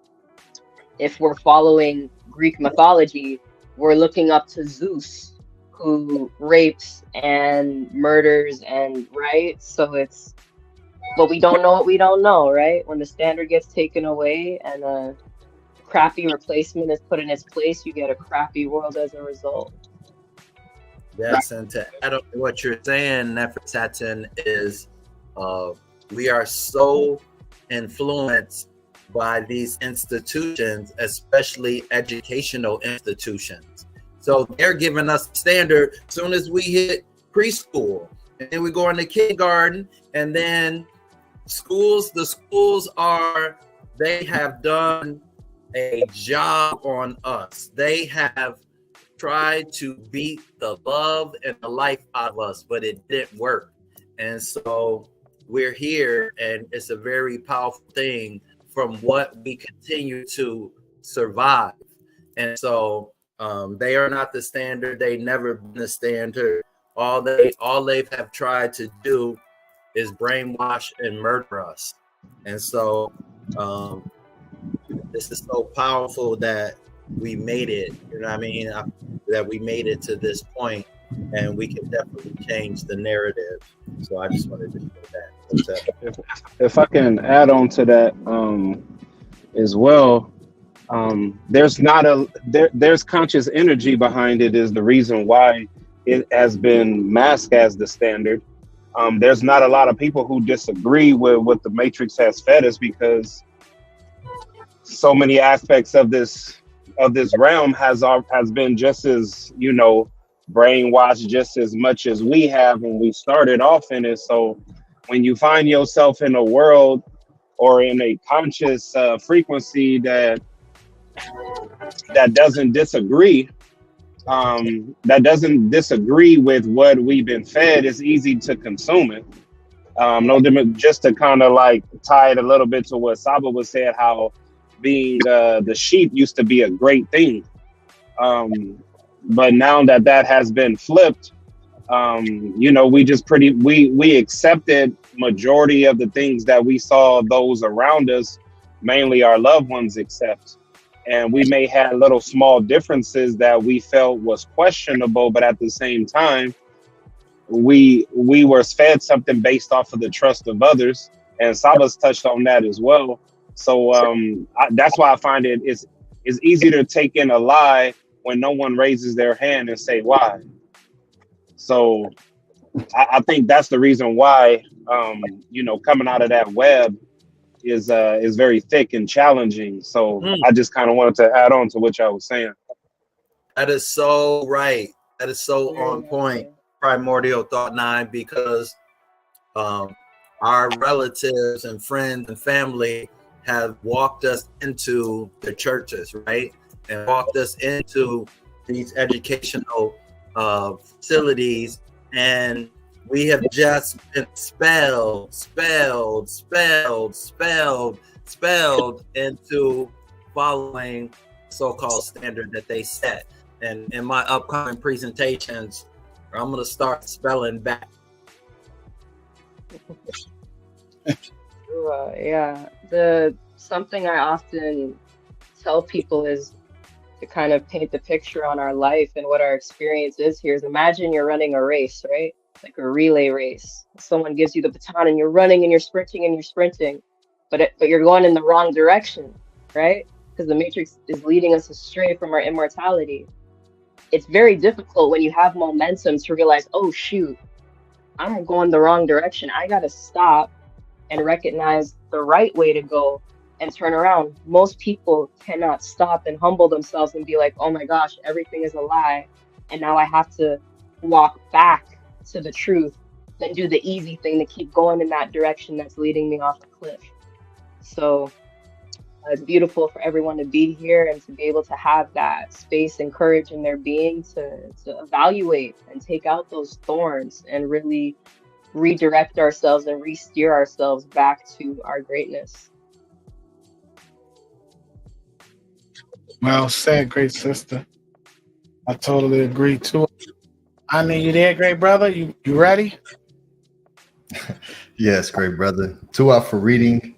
if we're following Greek mythology, we're looking up to Zeus, who rapes and murders and right. So it's, but we don't know what we don't know, right? When the standard gets taken away and a crappy replacement is put in its place, you get a crappy world as a result. Yes, and to add on to what you're saying, Nefertatan, is we are so influenced by these institutions, especially educational institutions. So they're giving us standard as soon as we hit preschool, and then we go into kindergarten, and then the schools they have done a job on us. They have tried to beat the love and the life out of us, but it didn't work. And so we're here, and it's a very powerful thing from what we continue to survive. And so they are not the standard. They never been the standard. All they have tried to do is brainwash and murder us. And so this is so powerful that we made it, you know what I mean? That we made it to this point, and we can definitely change the narrative. So I just wanted to say that. If I can add on to that as well, there's conscious energy behind it is the reason why it has been masked as the standard. There's not a lot of people who disagree with what the Matrix has fed us, because so many aspects of this realm has been just as, you know, brainwashed just as much as we have when we started off in it. So when you find yourself in a world or in a conscious frequency that doesn't disagree, with what we've been fed, it's easy to consume it. No different, just to kind of like tie it a little bit to what Saba was saying, how being the sheep used to be a great thing. But now that has been flipped, you know, we accepted majority of the things that we saw those around us, mainly our loved ones, accept. And we may have little small differences that we felt was questionable, but at the same time, we were fed something based off of the trust of others. And Saba's touched on that as well. So that's why I find it's easy to take in a lie when no one raises their hand and say why. So I think that's the reason why, you know, coming out of that web is very thick and challenging. So I just kind of wanted to add on to what y'all was saying. That is so right. That is so on point, Primordial Thought 9, because our relatives and friends and family have walked us into the churches, right? And walked us into these educational facilities, and we have just been spelled into following so-called standard that they set. And in my upcoming presentations, I'm going to start spelling back. Yeah, something I often tell people is to kind of paint the picture on our life and what our experience is here. Is imagine you're running a race, right? Like a relay race. Someone gives you the baton and you're running and you're sprinting, but you're going in the wrong direction, right? Because the Matrix is leading us astray from our immortality. It's very difficult when you have momentum to realize, oh shoot, I'm going the wrong direction. I got to stop and recognize the right way to go and turn around. Most people cannot stop and humble themselves and be like, oh my gosh, everything is a lie. And now I have to walk back to the truth, then do the easy thing to keep going in that direction that's leading me off a cliff. So it's beautiful for everyone to be here and to be able to have that space and courage in their being to evaluate and take out those thorns and really redirect ourselves and re-steer ourselves back to our greatness. Well said, great sister. I totally agree too. I mean, you there, great brother? You ready? Yes, great brother. 2 out for reading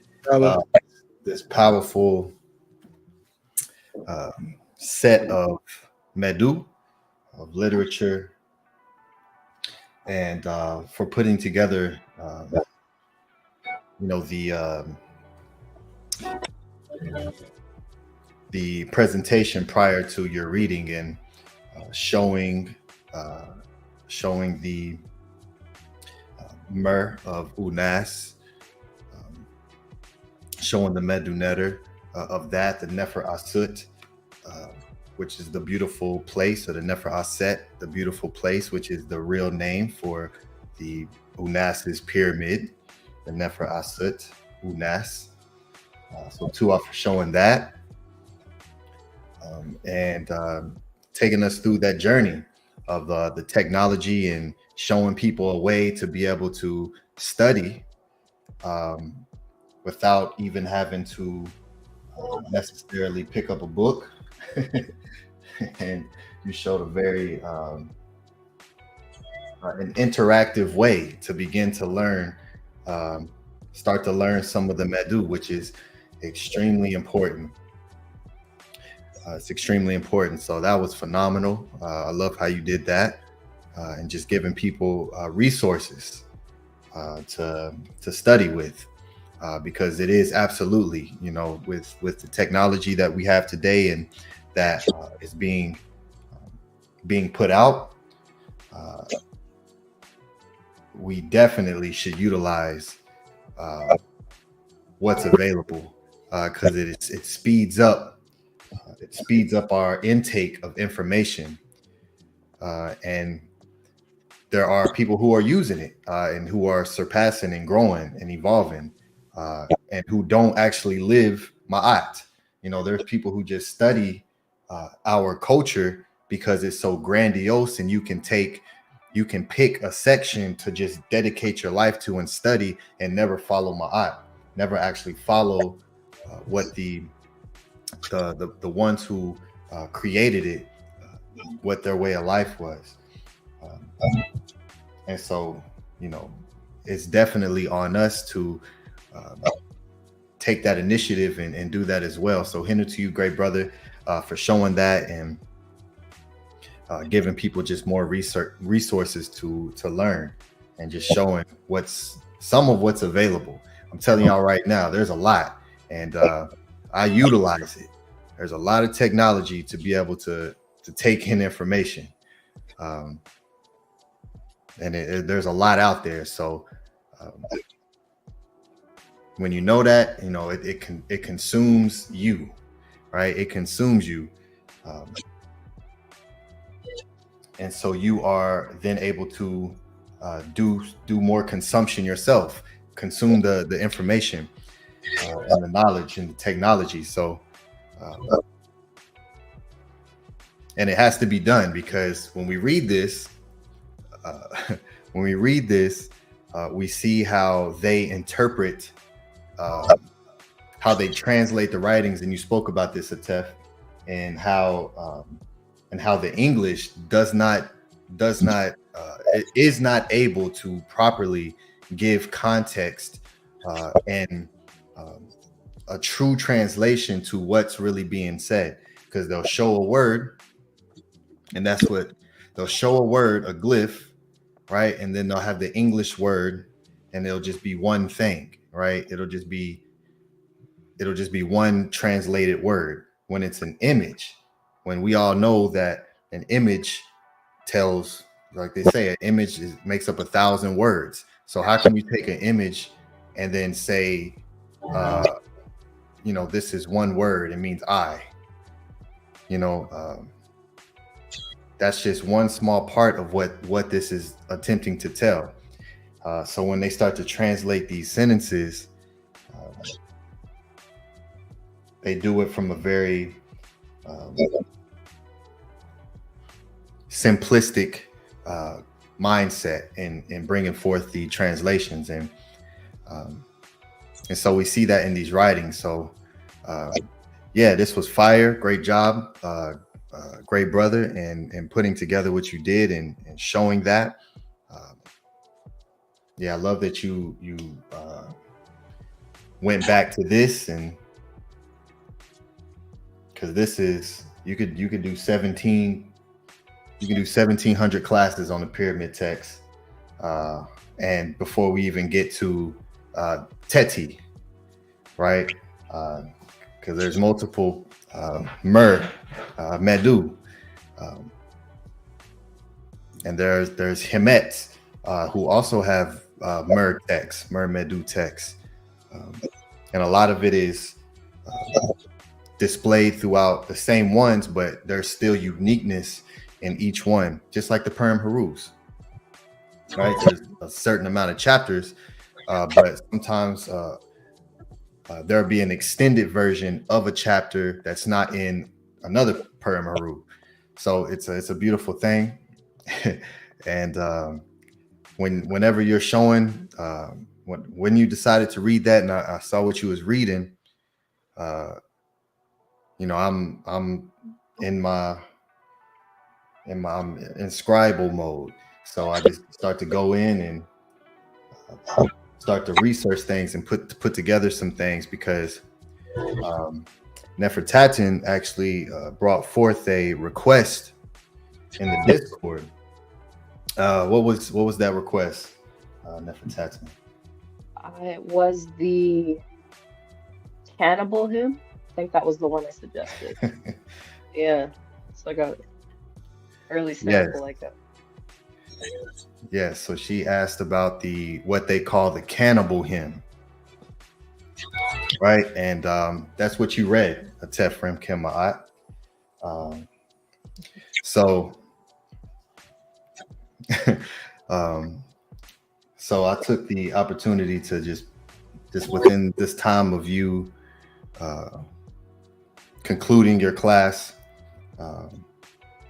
this powerful set of MEDU, of literature, and for putting together, the presentation prior to your reading, and showing the Mer of Unas, showing the Medu Netter of that, the Nefer Asut, which is the beautiful place, or the Nefer Aset, the beautiful place, which is the real name for the Unas's pyramid, the Nefer Asut, Unas. So 2 off for showing that, and taking us through that journey of the technology and showing people a way to be able to study without even having to necessarily pick up a book. And you showed a very an interactive way to begin to learn, start to learn some of the MEDU, which is extremely important. It's extremely important. So that was phenomenal. I love how you did that, and just giving people resources to study with, because it is absolutely, with the technology that we have today and that is being put out, we definitely should utilize what's available, because it speeds up our intake of information, and there are people who are using it and who are surpassing and growing and evolving, and who don't actually live Ma'at. There's people who just study our culture because it's so grandiose, and you can pick a section to just dedicate your life to and study, and never follow Ma'at, never actually follow what the ones who created it, what their way of life was. And so, it's definitely on us to take that initiative and do that as well. So hindu to you, great brother, for showing that and giving people just more resources to learn, and just showing some of what's available. I'm telling y'all right now, there's a lot, and I utilize it. There's a lot of technology to be able to take in information, and there's a lot out there. So when you know that, it consumes you, right? It consumes you, and so you are then able to do more consumption yourself, consume the information and the knowledge and the technology. So and it has to be done, because when we read this, we see how they interpret, how they translate the writings. And you spoke about this, Atef, and how the English is not able to properly give context and a true translation to what's really being said, because they'll show a word, and they'll show a word, a glyph, right? And then they'll have the English word, and it'll just be one thing, right? It'll just be one translated word, when it's an image, when we all know that an image tells like they say, an image makes up 1,000 words. So how can you take an image and then say, this is one word, it means I, that's just one small part of what this is attempting to tell. So when they start to translate these sentences, they do it from a very simplistic mindset in bringing forth the translations, and so we see that in these writings. So this was fire. Great job, great brother, and putting together what you did and showing that. I love that you went back to this, and because this is you could do 1,700 classes on the pyramid text, and before we even get to Teti, right? Because there's multiple MEDU, and there's Hemet, who also have text, MEDU text, and a lot of it is displayed throughout the same ones, but there's still uniqueness in each one, just like the Perm Harus, right? There's a certain amount of chapters, but sometimes there'll be an extended version of a chapter that's not in another Perm Haru. So it's a beautiful thing. And whenever you're showing, when you decided to read that, and I saw what you was reading, I'm in scribal mode. So I just start to go in and start to research things and put together some things, because Nefertatan actually brought forth a request in the Discord. What was that request, Nefertatan? It was the cannibal hymn. I think that was the one I suggested. Yeah, it's like a early sample like that. Yeah, so she asked about what they call the cannibal hymn, right? And that's what you read, Atef Rem Kema'at. So I took the opportunity to just within this time of you concluding your class,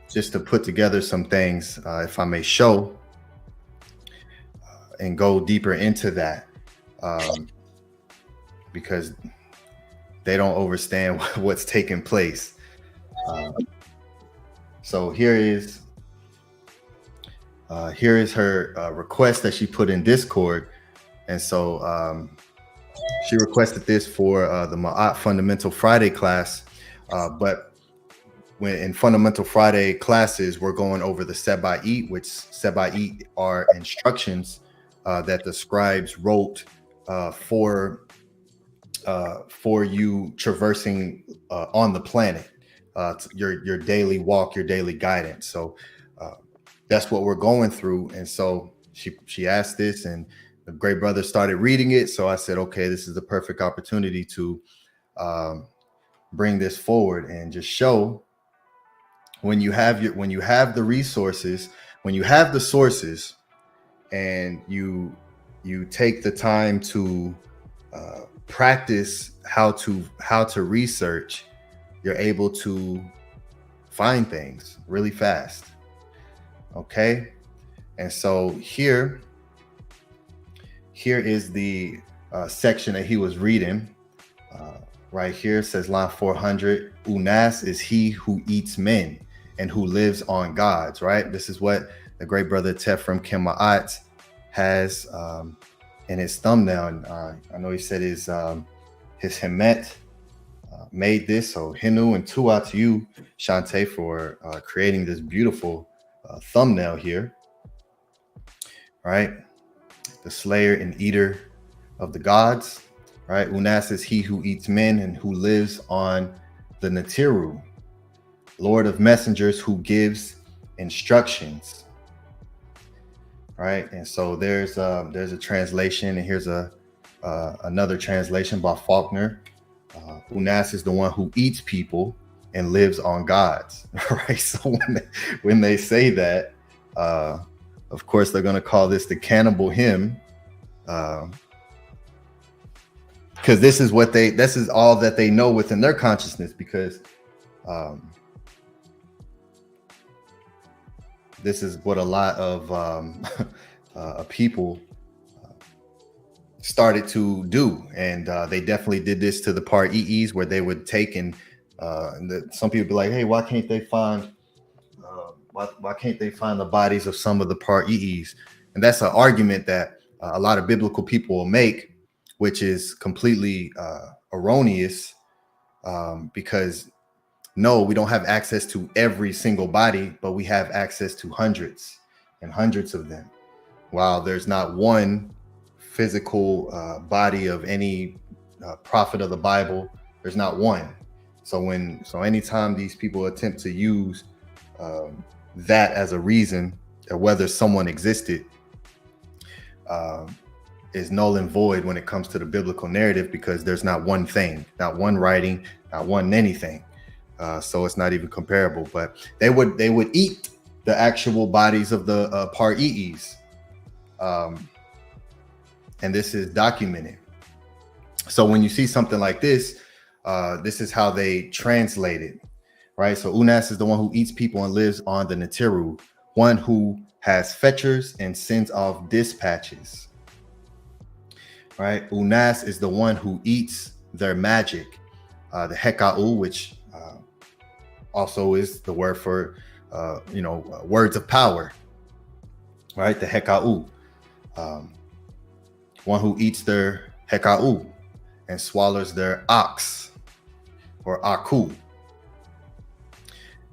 just to put together some things, if I may show, and go deeper into that, because they don't understand what's taking place. So here is her request that she put in Discord, and so she requested this for the Ma'at Fundamental Friday class, but when in Fundamental Friday classes, we're going over the Seba'it, which Seba'it are instructions that the scribes wrote for you traversing on the planet, your daily walk, your daily guidance. So that's what we're going through. And so she asked this, and the great brother started reading it. So I said, okay, this is the perfect opportunity to bring this forward and just show, when you have the resources, when you have the sources, and you take the time to practice how to research, you're able to find things really fast. Okay, and so here is the section that he was reading. Right here, it says line 400, Unas is he who eats men and who lives on gods, right? This is what the great brother Atef Rem Kema'at has in his thumbnail. And I know he said his Hemet made this. So Hinu and Tua to you, Shante, for creating this beautiful thumbnail here, right? The slayer and eater of the gods, right? Unas is he who eats men and who lives on the Natiru, Lord of messengers who gives instructions, right? And so there's a translation, and here's another translation by Faulkner. Unas is the one who eats people and lives on gods, right? So when they say that, of course they're going to call this the cannibal hymn, because this is all that they know within their consciousness, because this is what a lot of people started to do, and they definitely did this to the Par-EEs, where they would take and some people be like, hey, why can't they find the bodies of some of the Par-EEs? And that's an argument that a lot of biblical people will make, which is completely erroneous, because no, we don't have access to every single body, but we have access to hundreds and hundreds of them. While there's not one physical body of any prophet of the Bible, there's not one. So anytime these people attempt to use that as a reason of whether someone existed, is null and void when it comes to the biblical narrative, because there's not one thing, not one writing, not one anything. So it's not even comparable. But they would eat the actual bodies of the Par-EEs, and this is documented. So when you see something like this, this is how they translate it, right? So Unas is the one who eats people and lives on the Netiru, one who has fetchers and sends off dispatches, right? Unas is the one who eats their magic, the AKHU, which also is the word for words of power, right? The AKHU, one who eats their AKHU and swallows their ox or AKHU.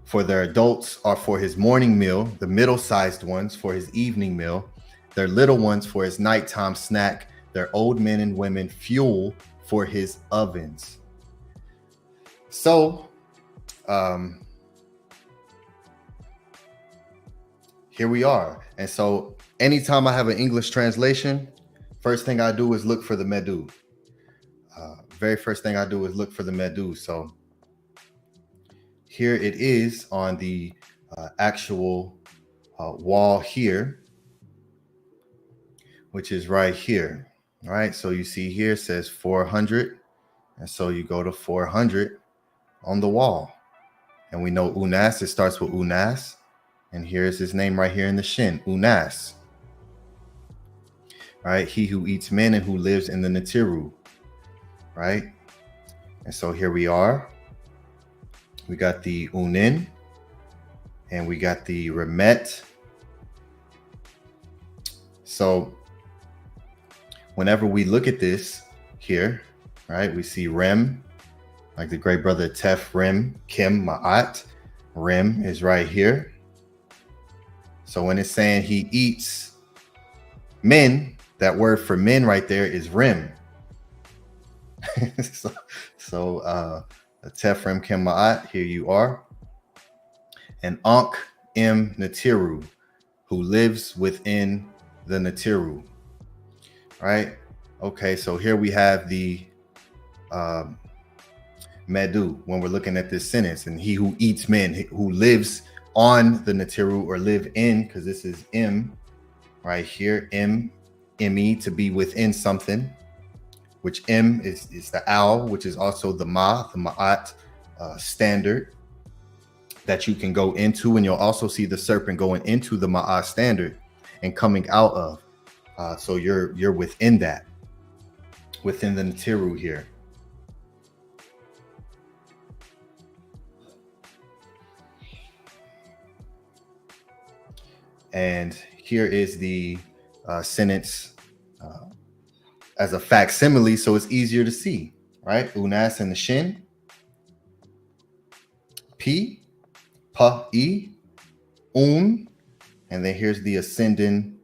For their adults are for his morning meal, the middle-sized ones for his evening meal, their little ones for his nighttime snack, their old men and women fuel for his ovens. So here we are. And so anytime I have an English translation, first thing I do is look for the MEDU. Very first thing I do is look for the MEDU. So here it is on the actual wall here, which is right here. All right, so you see here it says 400, and so you go to 400 on the wall, and we know Unas, it starts with Unas, and here's his name right here in the shin, Unas. All right, he who eats men and who lives in the Netiru, right? And so here we are. We got the Unin, and we got the Remet. So whenever we look at this here, right, we see Rem, like the great brother Atef Rem, Kim Ma'at. Rem is right here. So when it's saying he eats men, that word for men right there is Rem. so Atef Rem Kim Ma'at, here you are. And Ankh M Netiru, who lives within the Netiru. Right? Okay, so here we have the MEDU when we're looking at this sentence, and he who eats men, who lives on the Netiru or live in, because this is M right here, M-E, to be within something, which M is the owl, which is also the Ma'at standard that you can go into, and you'll also see the serpent going into the Ma'at standard and coming out of. So you're within that, within the Netiru here. And here is the sentence as a facsimile, so it's easier to see, right? Unas and the shin, P, Pa, E, Un, and then here's the ascending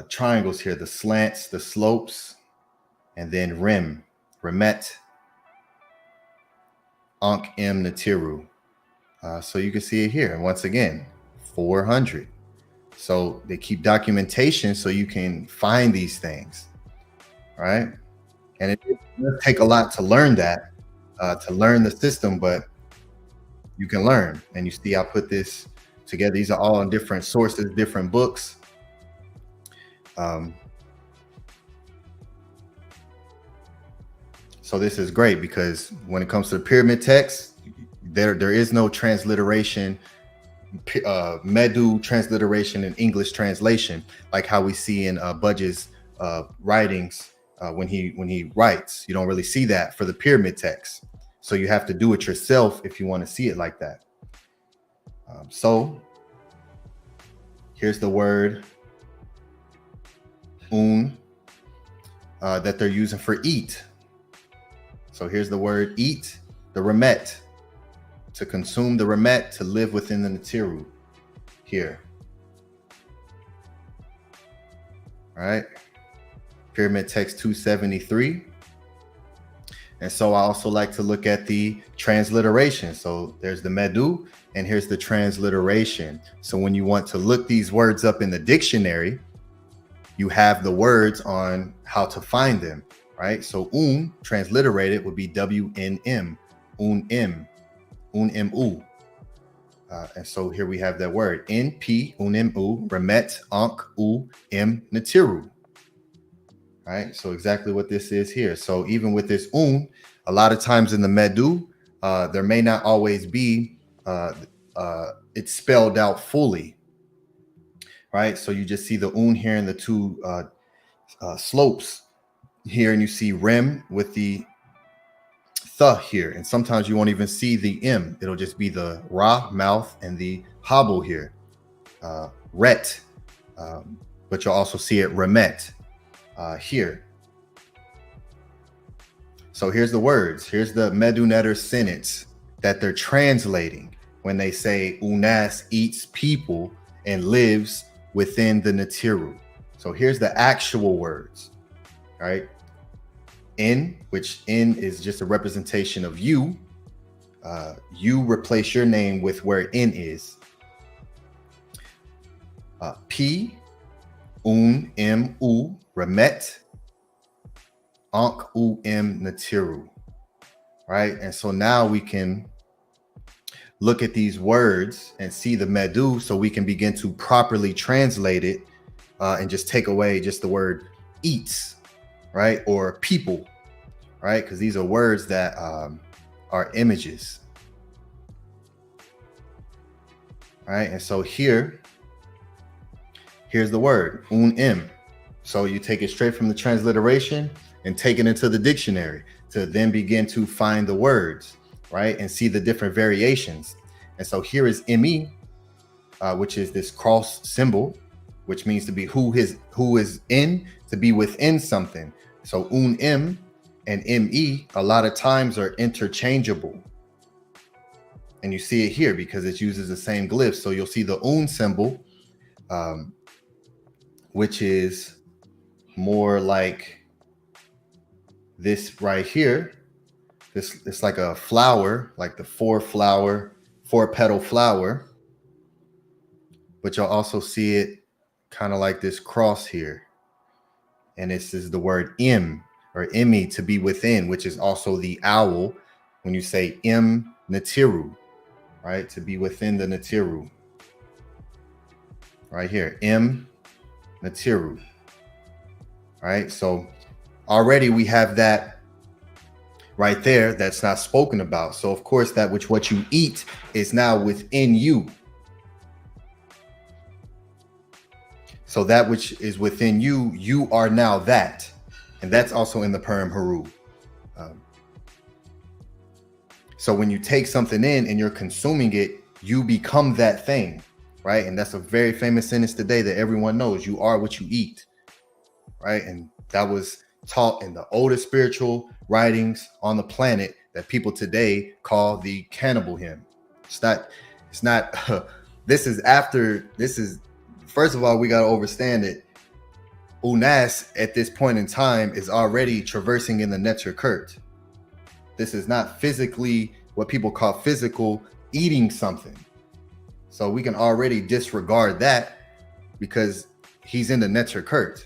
triangles here, the slants, the slopes, and then Rem, Remet, Ankh M Netiru. So you can see it here. And once again, 400. So they keep documentation so you can find these things, right? And it does take a lot to learn that, to learn the system, but you can learn. And you see, I put this together. These are all in different sources, different books. So this is great because when it comes to the pyramid text, there is no transliteration, MEDU transliteration and English translation, like how we see in Budge's writings when he writes. You don't really see that for the pyramid text. So you have to do it yourself if you want to see it like that. So here's the word that they're using for eat. So here's the word eat, the remet, to consume the remet, to live within the Natiru here. All right. Pyramid text 273. And so I also like to look at the transliteration. So there's the MEDU and here's the transliteration. So when you want to look these words up in the dictionary, you have the words on how to find them, right? So transliterated would be WNM, unmu. And so here we have that word, NP, unmu, remet, ankh, natiru. Right, so exactly what this is here. So even with this a lot of times in the MEDU, there may not always be it's spelled out fully. Right, so you just see the here in the two slopes here, and you see Rem with the th here, and sometimes you won't even see the M. It'll just be the Ra mouth and the hobble here, ret, but you'll also see it remet here. So here's the words. Here's the MEDU Netter sentence that they're translating when they say Unas eats people and lives within the Natiru. So here's the actual words, right? In, which in is just a representation of you. You replace your name with where in is. P, mu, remet, ankh, natiru. Right? And so now we can look at these words and see the MEDU so we can begin to properly translate it and just take away just the word eats, right? Or people, right? Because these are words that are images. Right? And so here's the word, So you take it straight from the transliteration and take it into the dictionary to then begin to find the words, right? And see the different variations. And so here is ME, which is this cross symbol, which means to be who is in, to be within something. So and ME a lot of times are interchangeable. And you see it here because it uses the same glyph. So you'll see the symbol, which is more like this right here. It's like a flower, like the four petal flower. But you'll also see it kind of like this cross here. And this is the word M or Emi, to be within, which is also the owl when you say natiru, right? To be within the natiru. Right here, natiru. Right? So already we have that right there that's not spoken about. So of course that which what you eat is now within you. So that which is within you, you are now that. And that's also in the Purim Haru. So when you take something in and you're consuming it, you become that thing, right? And that's a very famous sentence today that everyone knows. You are what you eat, right? And that was taught in the oldest spiritual writings on the planet that people today call the cannibal hymn. It's not, this is, first of all, we got to understand it. Unas at this point in time is already traversing in the Netter Kurt. This is not physically what people call physical eating something. So we can already disregard that. because he's in the Neter Kurt.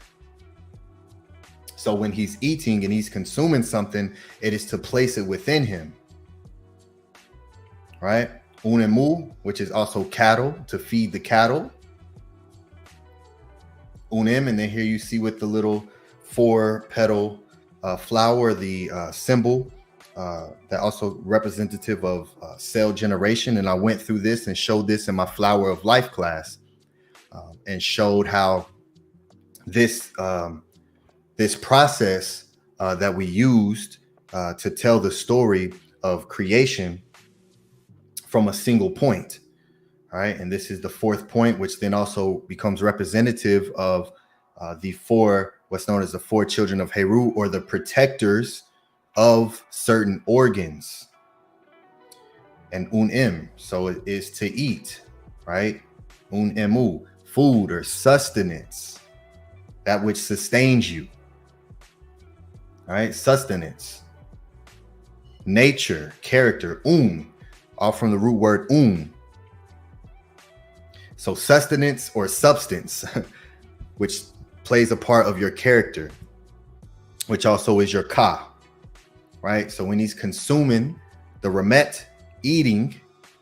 So when he's eating and he's consuming something, it is to place it within him, right? Unemu, which is also cattle, to feed the cattle. Unim, and then here you see with the little 4-petal flower, the symbol that also representative of cell generation. And I went through this and showed this in my Flower of Life class, and showed how this this process that we used to tell the story of creation from a single point. All right, and this is the 4th point, which then also becomes representative of the 4, what's known as the 4 children of Heru, or the protectors of certain organs. And unim, so it is to eat, right? Unemu, food or sustenance, that which sustains you. All right, sustenance. Nature, character, all from the root word So sustenance or substance, which plays a part of your character, which also is your ka, right? So when he's consuming the remet, eating,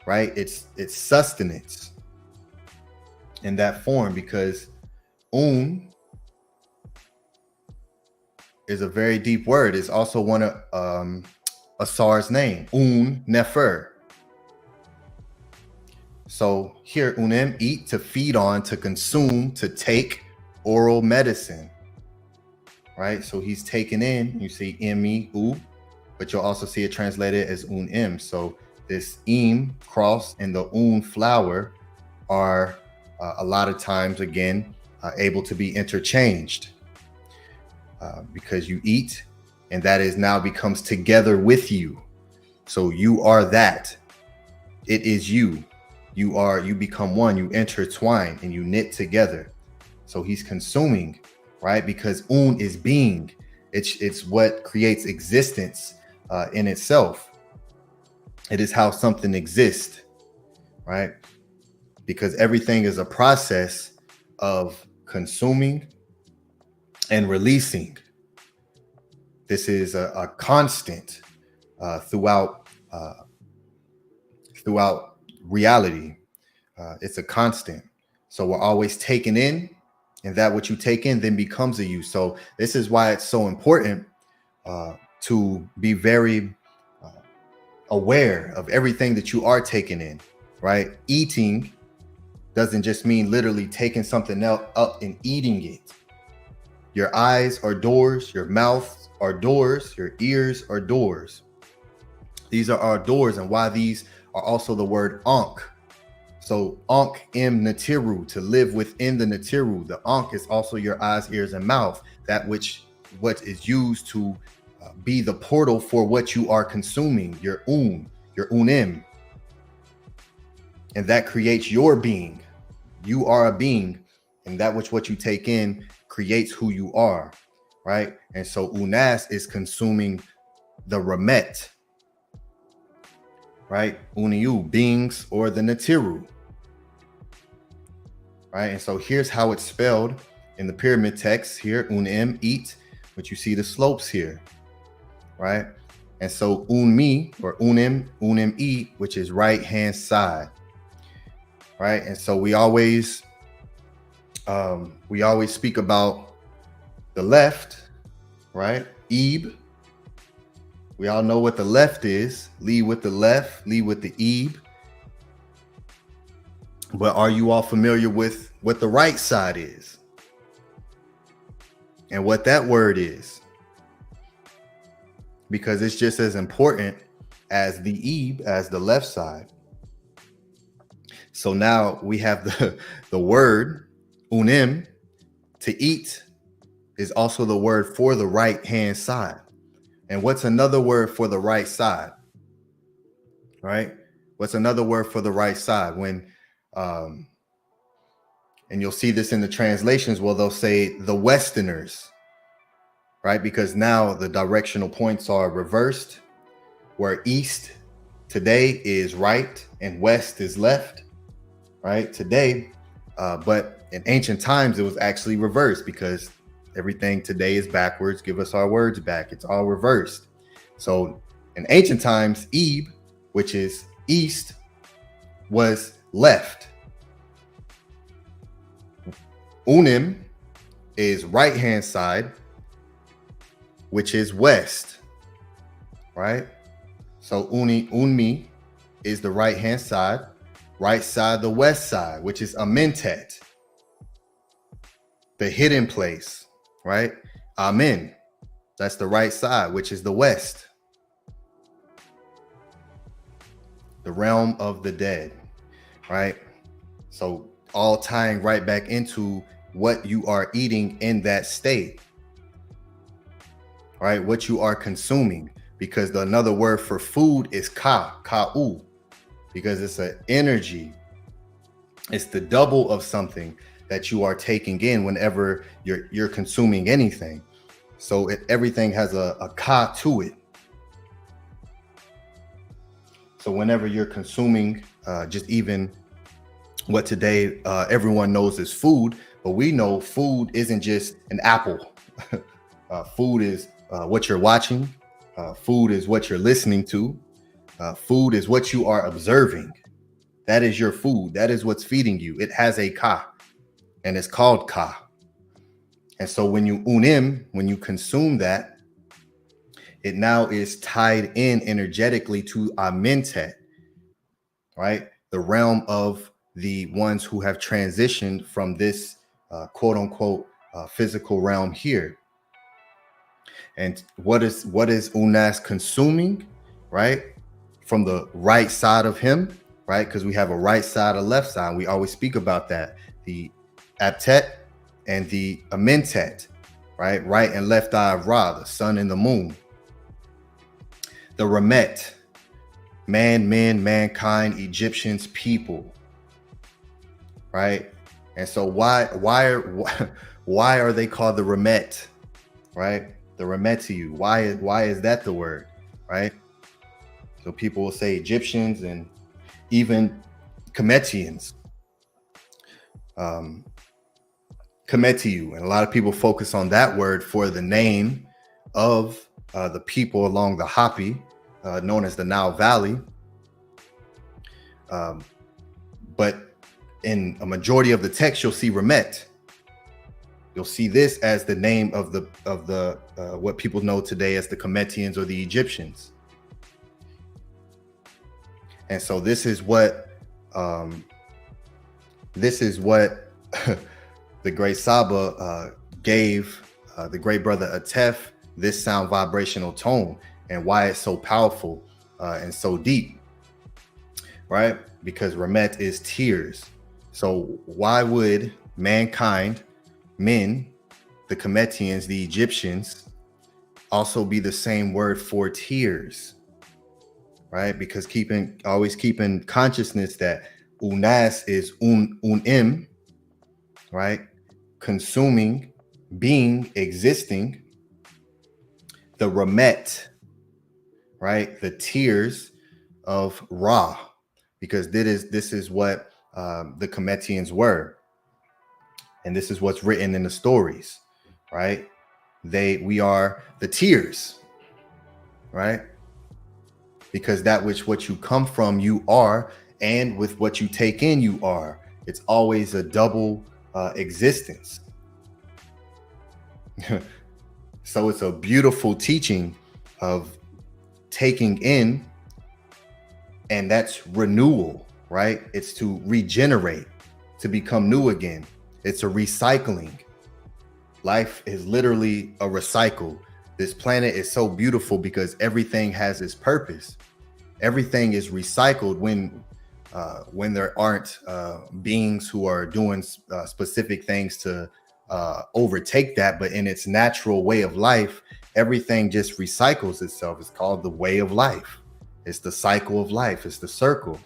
right, it's sustenance in that form, because is a very deep word. It's also one of Asar's name, Nefer. So here, unem, eat, to feed on, to consume, to take, oral medicine, right? So he's taken in, you see M-E-U, but you'll also see it translated as unem. So this im, cross, and the flower are a lot of times, again, able to be interchanged because you eat, and that is now becomes together with you. So you are that. It is you. You become one, you intertwine and you knit together. So he's consuming, right? Because is being. It's what creates existence in itself. It is how something exists, right? Because everything is a process of consuming and releasing. This is a constant throughout reality. It's a constant. So we're always taking in, and that what you take in then becomes a you. So this is why it's so important to be very aware of everything that you are taking in, right? Eating doesn't just mean literally taking something else up and eating it. Your eyes are doors, your mouth are doors, your ears are doors. These are our doors, and why these are also the word Ankh. So Ankh im Natiru, to live within the Natiru. The Ankh is also your eyes, ears, and mouth, that what is used to be the portal for what you are consuming, your unim. And that creates your being. You are a being, and that what you take in creates who you are, right? And so unas is consuming the remet, right? Uniu, beings, or the Natiru, right? And so here's how it's spelled in the pyramid text here, unim, eat, but you see the slopes here, right? And so unmi, or unim eat, which is right hand side, right? And so we always speak about the left, right? Ebe. We all know what the left is. Lead with the left, lead with the Ebe. But are you all familiar with what the right side is? And what that word is? Because it's just as important as the Ebe, as the left side. So now we have the word unim, to eat, is also the word for the right hand side. And what's another word for the right side? Right? What's another word for the right side? When and you'll see this in the translations, well, they'll say the Westerners, right? Because now the directional points are reversed, where east today is right and west is left, right? Today, But in ancient times, it was actually reversed because everything today is backwards. Give us our words back. It's all reversed. So in ancient times, Ebe, which is east, was left. Unim is right-hand side, which is west, right? So Unmi is the right-hand side, right side, the west side, which is Amentet, the hidden place, right? Amen, that's the right side, which is the west, the realm of the dead, right? So all tying right back into what you are eating in that state, right? What you are consuming, because another word for food is KAHU, because it's an energy. It's the double of something that you are taking in whenever you're consuming anything. So everything has a ka to it. So whenever you're consuming, just even what today everyone knows is food, but we know food isn't just an apple. Food is what you're watching. Food is what you're listening to. Food is what you are observing. That is your food. That is what's feeding you. It has a ka, and it's called ka. And so when you unim, when you consume that, it now is tied in energetically to Amentet, right? The realm of the ones who have transitioned from this quote unquote physical realm here. And what is Unas consuming, right? From the right side of him, right? Because we have a right side, a left side. We always speak about that. The Aptet and the Amentet, right? Right and left eye of Ra, the sun and the moon. The Remet, man, men, mankind, Egyptians, people, right? And so why are they called the Remet, right? The Remetiu. Why is that the word, right? So people will say Egyptians and even Kemetians, Kemetiu, and a lot of people focus on that word for the name of the people along the Hapi, known as the Nile Valley. But in a majority of the text, you'll see Remet. You'll see this as the name of the what people know today as the Kemetians or the Egyptians. And so this is what the great Saba gave the great brother Atef this sound vibrational tone, and why it's so powerful and so deep, right? Because Remet is tears. So why would mankind, men, the Kemetians, the Egyptians, also be the same word for tears, right? Because always keeping consciousness that Unas is unim, right? Consuming, being, existing. The Remet, right? The tears of Ra, because this is what the Kemetians were. And this is what's written in the stories, right? We are the tears, right? Because that which what you come from, you are, and with what you take in, you are. It's always a double existence. So it's a beautiful teaching of taking in, and that's renewal, right? It's to regenerate, to become new again. It's a recycling. Life is literally a recycle. This planet is so beautiful because everything has its purpose. Everything is recycled when there aren't beings who are doing specific things to overtake that, but in its natural way of life, everything just recycles itself. It's called the way of life. It's the cycle of life. It's the circle.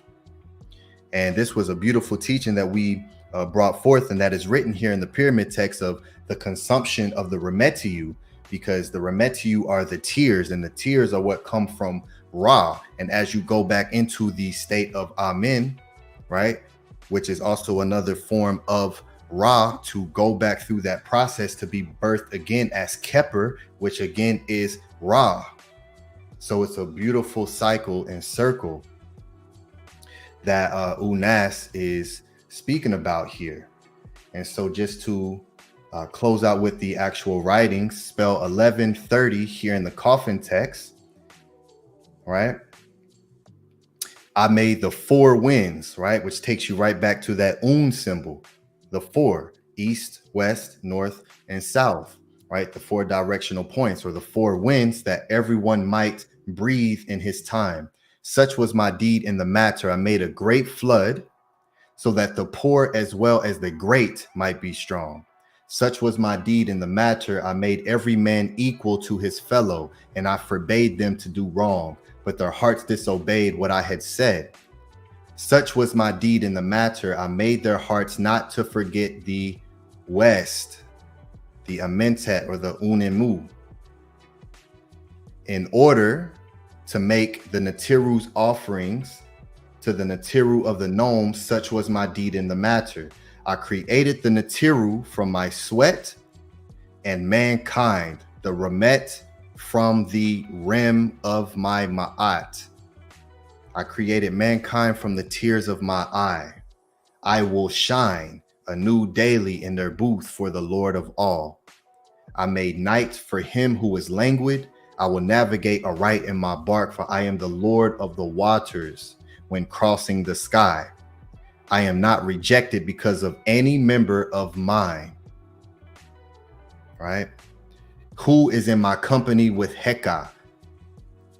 And this was a beautiful teaching that we brought forth, and that is written here in the pyramid text of the consumption of the Remetiu, because the Remetiu are the tears, and the tears are what come from Ra. And as you go back into the state of Amen, right, which is also another form of Ra, to go back through that process to be birthed again as Keper, which again is Ra. So it's a beautiful cycle and circle that Unas is speaking about here. And so just to close out with the actual writings, spell 1130 here in the coffin text, right? I made the 4 winds, right? Which takes you right back to that symbol, the 4, east, west, north, and south, right? The 4 directional points, or the 4 winds that everyone might breathe in his time. Such was my deed in the matter. I made a great flood so that the poor as well as the great might be strong. Such was my deed in the matter. I made every man equal to his fellow, and I forbade them to do wrong, but their hearts disobeyed what I had said. Such was my deed in the matter. I made their hearts not to forget the west, the Amentet or the Unemu, in order to make the Natiru's offerings to the Natiru of the gnomes. Such was my deed in the matter. I created the Natiru from my sweat, and mankind, the Remet, from the rim of my Ma'at. I created mankind from the tears of my eye. I will shine anew daily in their booth for the Lord of all. I made night for him who is languid. I will navigate aright in my bark, for I am the Lord of the waters when crossing the sky. I am not rejected because of any member of mine. Right? Who is in my company with Heka?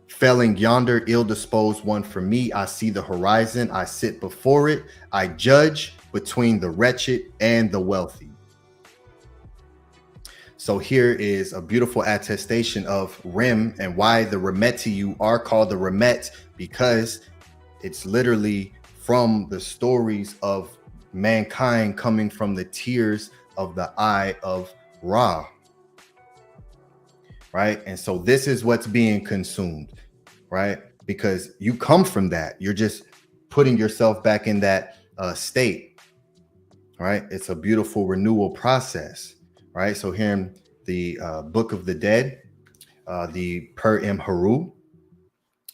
Felling yonder ill-disposed one for me. I see the horizon. I sit before it. I judge between the wretched and the wealthy. So here is a beautiful attestation of Rem and why the Remetiu are called the Remet, because it's literally from the stories of mankind coming from the tears of the eye of Ra. Right? And so this is what's being consumed, right? Because you come from that. You're just putting yourself back in that state, right? It's a beautiful renewal process, right? So here in the Book of the Dead, the Per Im Haru,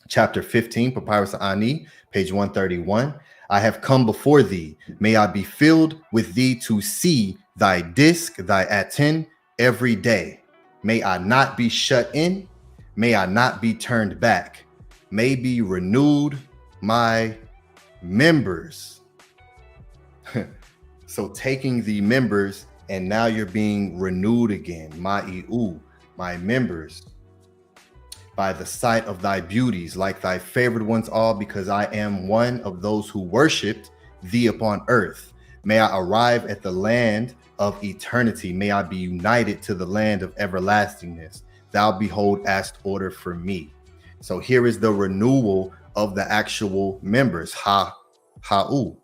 chapter 15, Papyrus Ani, page 131. I have come before thee. May I be filled with thee to see thy disk, thy Aten, every day. May I not be shut in. May I not be turned back. May be renewed my members. So taking the members, and now you're being renewed again. Ma'i'u, my members, by the sight of thy beauties, like thy favored ones all, because I am one of those who worshiped thee upon earth. May I arrive at the land of eternity. May I be united to the land of everlastingness. Thou behold, asked order for me. So here is the renewal of the actual members, Ha'u.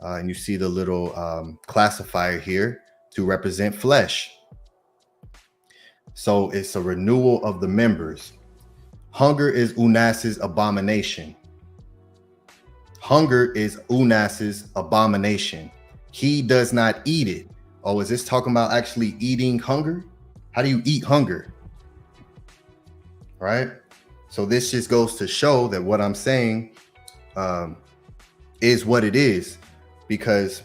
And you see the little classifier here to represent flesh. So it's a renewal of the members. Hunger is Unas's abomination. Hunger is Unas's abomination. He does not eat it. Oh, is this talking about actually eating hunger? How do you eat hunger? Right? So this just goes to show that what I'm saying is what it is. Because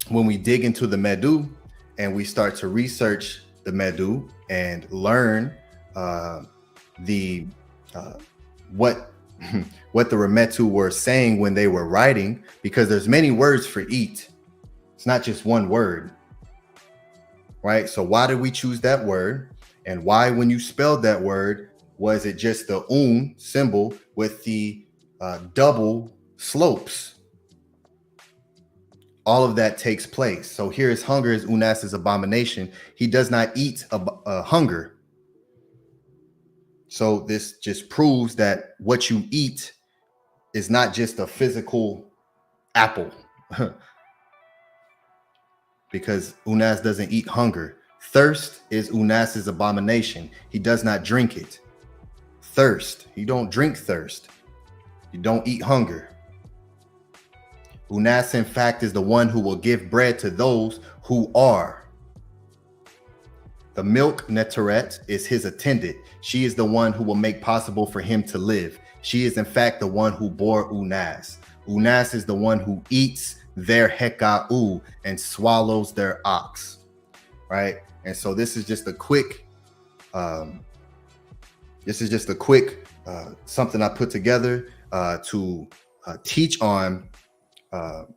when we dig into the MEDU and we start to research the MEDU and learn what the Remetu were saying when they were writing, because there's many words for eat. It's not just one word, right? So why did we choose that word? And why, when you spelled that word, was it just the symbol with the double slopes? All of that takes place. So here is hunger is Unas's abomination. He does not eat hunger. So this just proves that what you eat is not just a physical apple. Because Unas doesn't eat hunger. Thirst is Unas's abomination. He does not drink it. Thirst. You don't drink thirst. You don't eat hunger. Unas, in fact, is the one who will give bread to those who are. The milk, Neteret, is his attendant. She is the one who will make possible for him to live. She is, in fact, the one who bore Unas. Unas is the one who eats their AKHU and swallows their ox, right? And so this is just a quick, something I put together to teach on the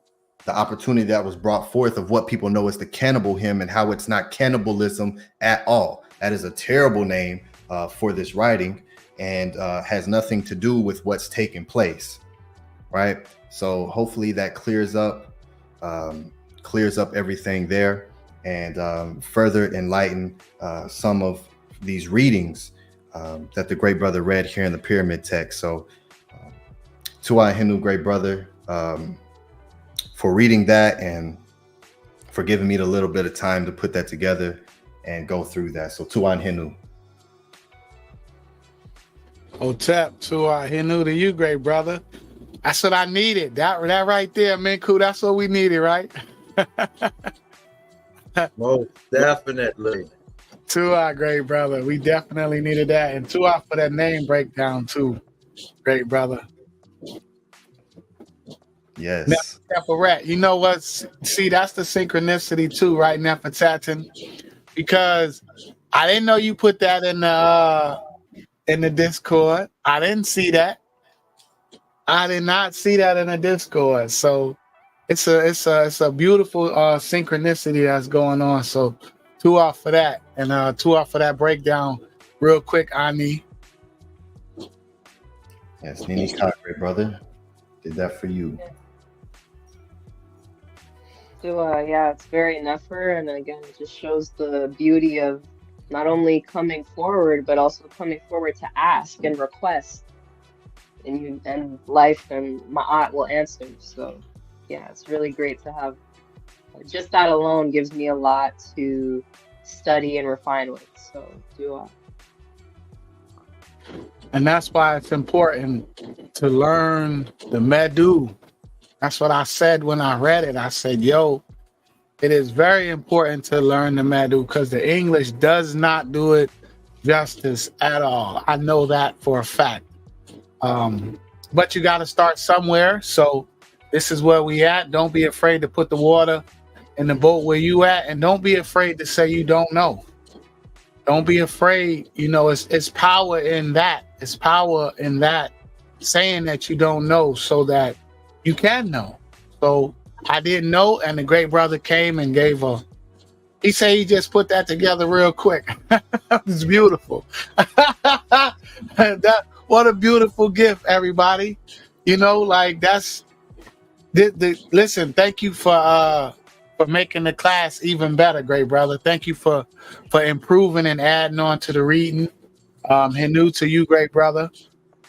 opportunity that was brought forth of what people know as the cannibal hymn and how it's not cannibalism at all. That is a terrible name for this writing and has nothing to do with what's taking place, right? So hopefully that clears up everything there and further enlighten some of these readings that the great brother read here in the pyramid text. So to our Hindu great brother, for reading that and for giving me the little bit of time to put that together and go through that. So Tuan Hinu. Otep, Tuan Hinu to you, great brother. That's what I needed. That right there, Minku, that's what we needed, right? Most definitely. Tuan, great brother. We definitely needed that. And Tuan for that name breakdown too, great brother. Yes. Nefertret. You know what? See, that's the synchronicity too, right, Nefertatin? Because I didn't know you put that in the Discord. I didn't see that. I did not see that in the Discord. So it's a beautiful synchronicity that's going on. So two off for that, and two off for that breakdown, real quick, Ani. Yes, Nini Cadre, brother, did that for you. So yeah, it's very Nefer, and again, it just shows the beauty of not only coming forward, but also coming forward to ask and request, and life and Ma'at will answer. So yeah, it's really great to have. Just that alone gives me a lot to study and refine with. So dua. And that's why it's important to learn the MEDU. That's what I said when I read it. I said, yo, it is very important to learn the MEDU because the English does not do it justice at all. I know that for a fact. But you got to start somewhere. So this is where we at. Don't be afraid to put the water in the boat where you at. And don't be afraid to say you don't know. Don't be afraid. You know, it's power in that. It's power in that saying that you don't know so that you can know. So I didn't know, and the great brother came and gave he said he just put that together real quick. It's beautiful. What a beautiful gift, everybody. You know, like that's listen, thank you for making the class even better, great brother. Thank you for improving and adding on to the reading. Hinu to you, great brother.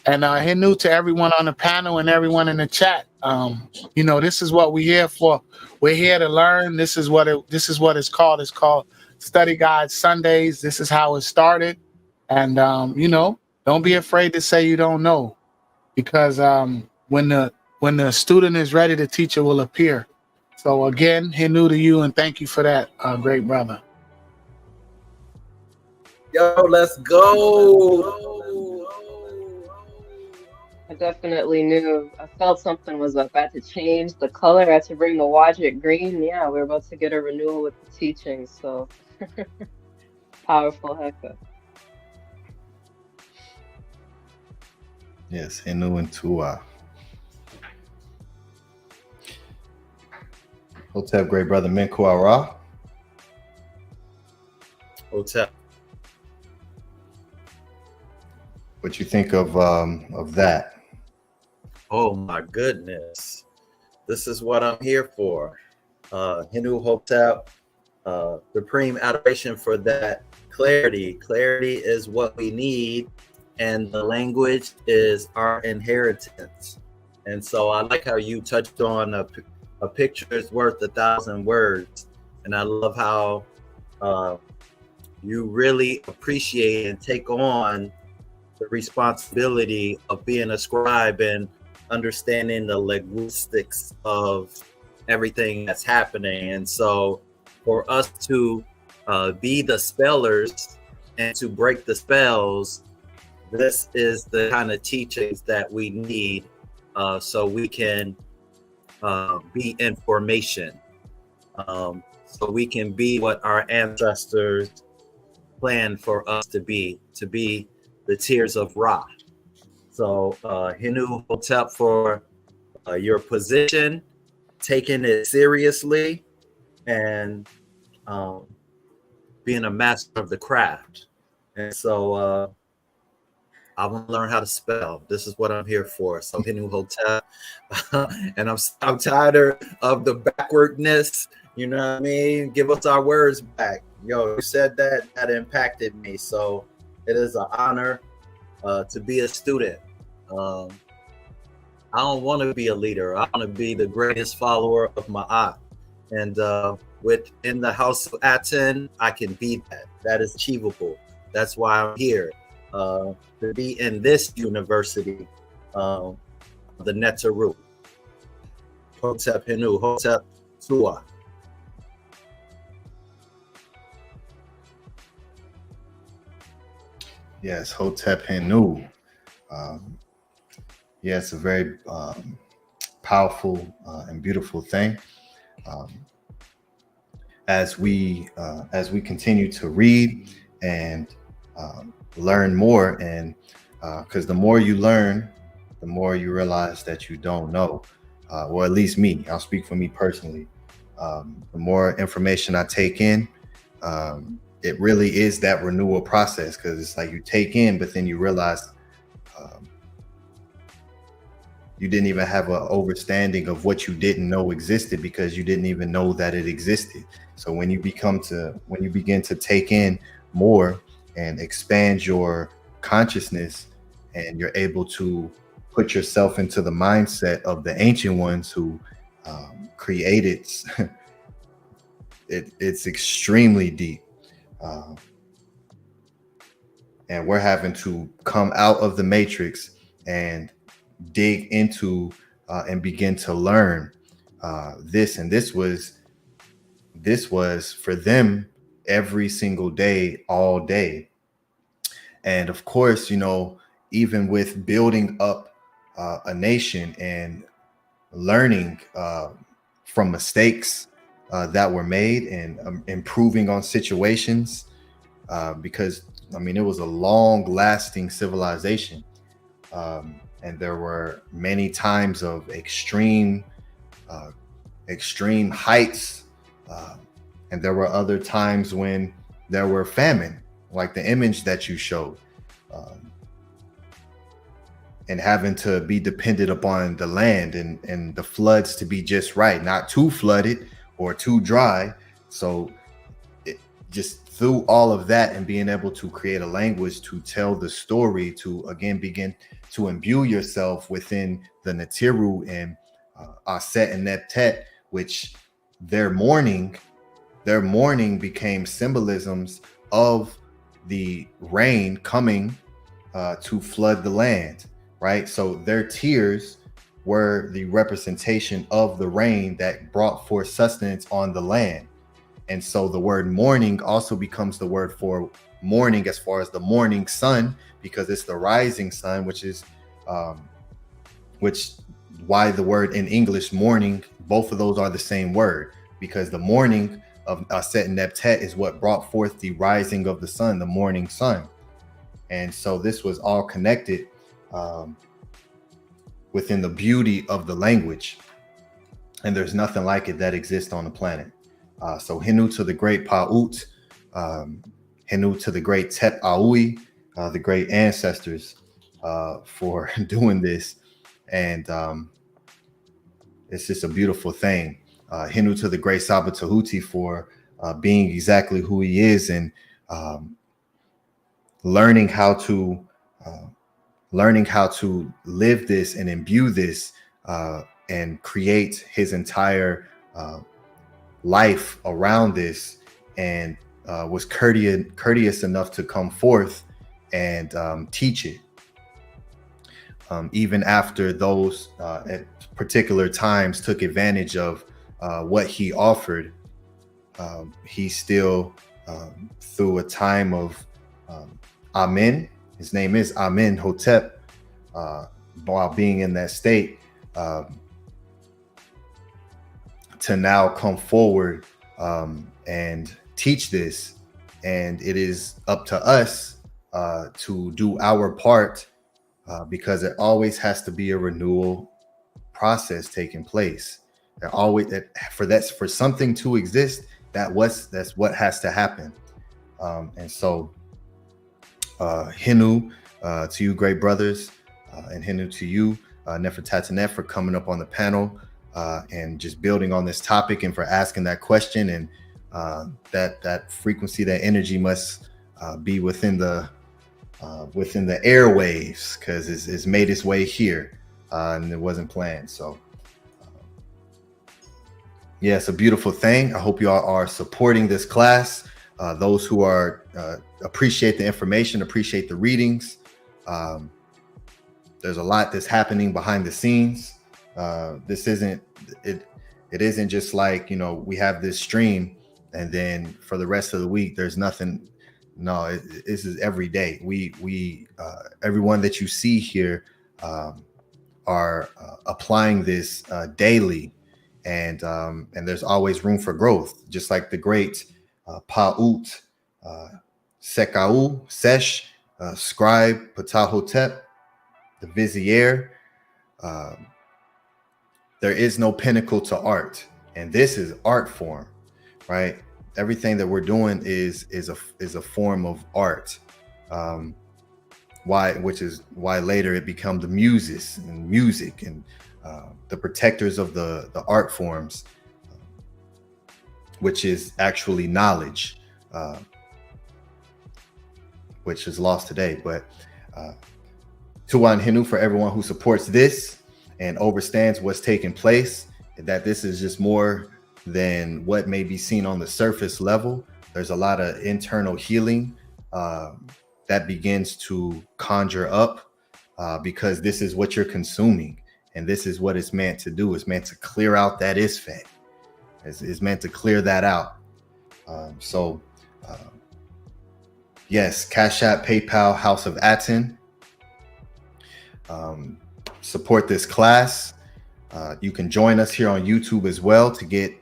And Hinu to everyone on the panel and everyone in the chat. You know, this is what we're here for. We're here to learn. This is what it's called. It's called Study Guide Sundays. This is how it started. And you know, don't be afraid to say you don't know, because when the student is ready, the teacher will appear. So again, Hinu to you, and thank you for that, great brother. Yo, let's go. I definitely knew. I felt something was up. I had to change the color. I had to bring the Wajit green. Yeah, we're about to get a renewal with the teaching. So powerful hecka. Yes, Hinu and Tua. Hotep, great brother, Minku Ara. Hotep. What you think of that? Oh my goodness. This is what I'm here for. Hindu Hotep, supreme adoration for that clarity. Clarity is what we need, and the language is our inheritance. And so I like how you touched on a picture is worth 1,000 words. And I love how you really appreciate and take on the responsibility of being a scribe and understanding the linguistics of everything that's happening. And so for us to be the spellers and to break the spells, this is the kind of teachings that we need so we can be in formation. So we can be what our ancestors planned for us to be the tears of Ra. So Hinu Hotep for your position, taking it seriously, and being a master of the craft. And so I want to learn how to spell. This is what I'm here for. So Hinu Hotep, and I'm tired of the backwardness. You know what I mean? Give us our words back. Yo, you said that impacted me. So it is an honor to be a student. I don't want to be a leader. I want to be the greatest follower of Ma'at. And within the house of Aten, I can be that. That is achievable. That's why I'm here. To be in this university, the Netaru. Hotep Hinu, Hotep Tua. Yes, Hotep Hinu. Yeah, it's a very powerful and beautiful thing. As we continue to read and learn more, and because the more you learn, the more you realize that you don't know, or at least me. I'll speak for me personally. The more information I take in, it really is that renewal process, because it's like you take in, but then you realize you didn't even have an understanding of what you didn't know existed, because you didn't even know that it existed. So when you begin to take in more and expand your consciousness, and you're able to put yourself into the mindset of the ancient ones who created it's extremely deep. And we're having to come out of the matrix and dig into and begin to learn this. And this was for them every single day, all day. And of course, you know, even with building up a nation and learning from mistakes that were made, and improving on situations, because I mean, it was a long-lasting civilization, and there were many times of extreme heights, and there were other times when there were famine, like the image that you showed, and having to be dependent upon the land and the floods to be just right, not too flooded or too dry. So just through all of that, and being able to create a language to tell the story, to again begin to imbue yourself within the Netiru and Aset and Neptet, which their mourning became symbolisms of the rain coming to flood the land, right? So their tears were the representation of the rain that brought forth sustenance on the land. And so the word morning also becomes the word for morning, as far as the morning sun, because it's the rising sun, which is why the word in English morning, both of those are the same word, because the morning of Aset and Neptet is what brought forth the rising of the sun, the morning sun. And so this was all connected within the beauty of the language. And there's nothing like it that exists on the planet. So Hinu to the great Pa'ut, Hinu to the great Tep Aui, the great ancestors, for doing this. And it's just a beautiful thing. Hinu to the great Saba Tehuti for being exactly who he is, and learning how to live this and imbue this, and create his entire life around this, and was courteous enough to come forth and teach it. even after those at particular times took advantage of what he offered, he still, through a time of Amen, his name is Amen Hotep, while being in that state, to now come forward and teach this. And it is up to us to do our part, because it always has to be a renewal process taking place. There always for something to exist, that's what has to happen. And so Hinu, to you, great brothers, and Hinu to you, Nefertatanet, for coming up on the panel and just building on this topic, and for asking that question. And that frequency, that energy must be within the airwaves, because it's made its way here, and it wasn't planned. So yeah, it's a beautiful thing. I hope you all are supporting this class. Those who are appreciate the information, appreciate the readings. There's a lot that's happening behind the scenes. This isn't it. It isn't just like, we have this stream and then for the rest of the week there's nothing. No, this is every day. We everyone that you see here are applying this daily, and there's always room for growth. Just like the great Pa'ut, Sekau, Sesh, Scribe, Ptah Hotep, the Vizier. There is no pinnacle to art, and this is art form, right? Everything that we're doing is a form of art. Which is why later it become the muses and music and the protectors of the art forms, which is actually knowledge, which is lost today. But Tuan Hinu, for everyone who supports this and understands what's taking place, that this is just more than what may be seen on the surface level. There's a lot of internal healing that begins to conjure up, because this is what you're consuming, and this is what it's meant to do. It's meant to clear out that isfet. It's meant to clear that out. Yes, Cash App, PayPal, House of Aten. Support this class. You can join us here on YouTube as well to get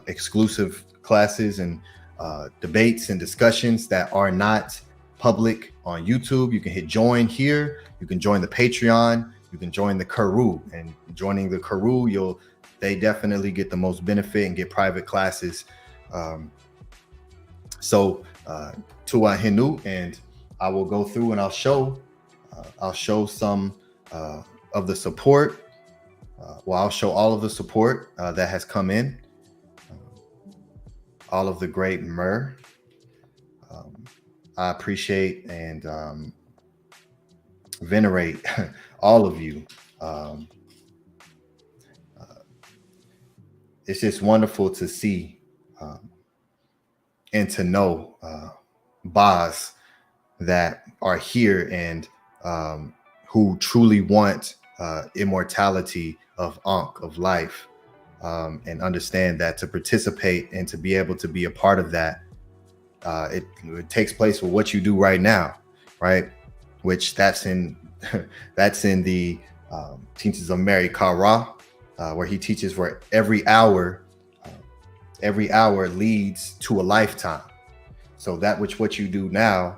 exclusive classes and debates and discussions that are not public on YouTube. You can hit join here. You can join the Patreon. You can join the AKHU, and joining the AKHU, they definitely get the most benefit and get private classes. So Tua Hinu, and I will go through and I'll show some of the support. I'll show all of the support that has come in. All of the great myrrh. I appreciate and venerate all of you. It's just wonderful to see and to know Bas that are here and who truly want immortality of Ankh, of life, and understand that to participate and to be able to be a part of that, it takes place with what you do right now, right? Which that's in the teachings of Mary Kara, where he teaches where every hour leads to a lifetime. So that which what you do now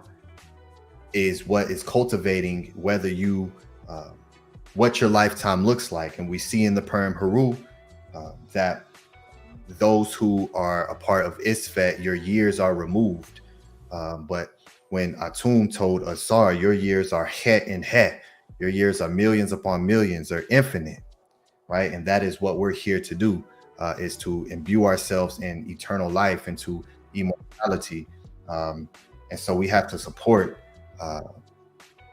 is what is cultivating whether you what your lifetime looks like. And we see in the Purim Haru that those who are a part of Isfet, your years are removed. But when Atum told Asar, your years are het and het, your years are millions upon millions, they're infinite, right? And that is what we're here to do, is to imbue ourselves in eternal life, into immortality. And so we have to support,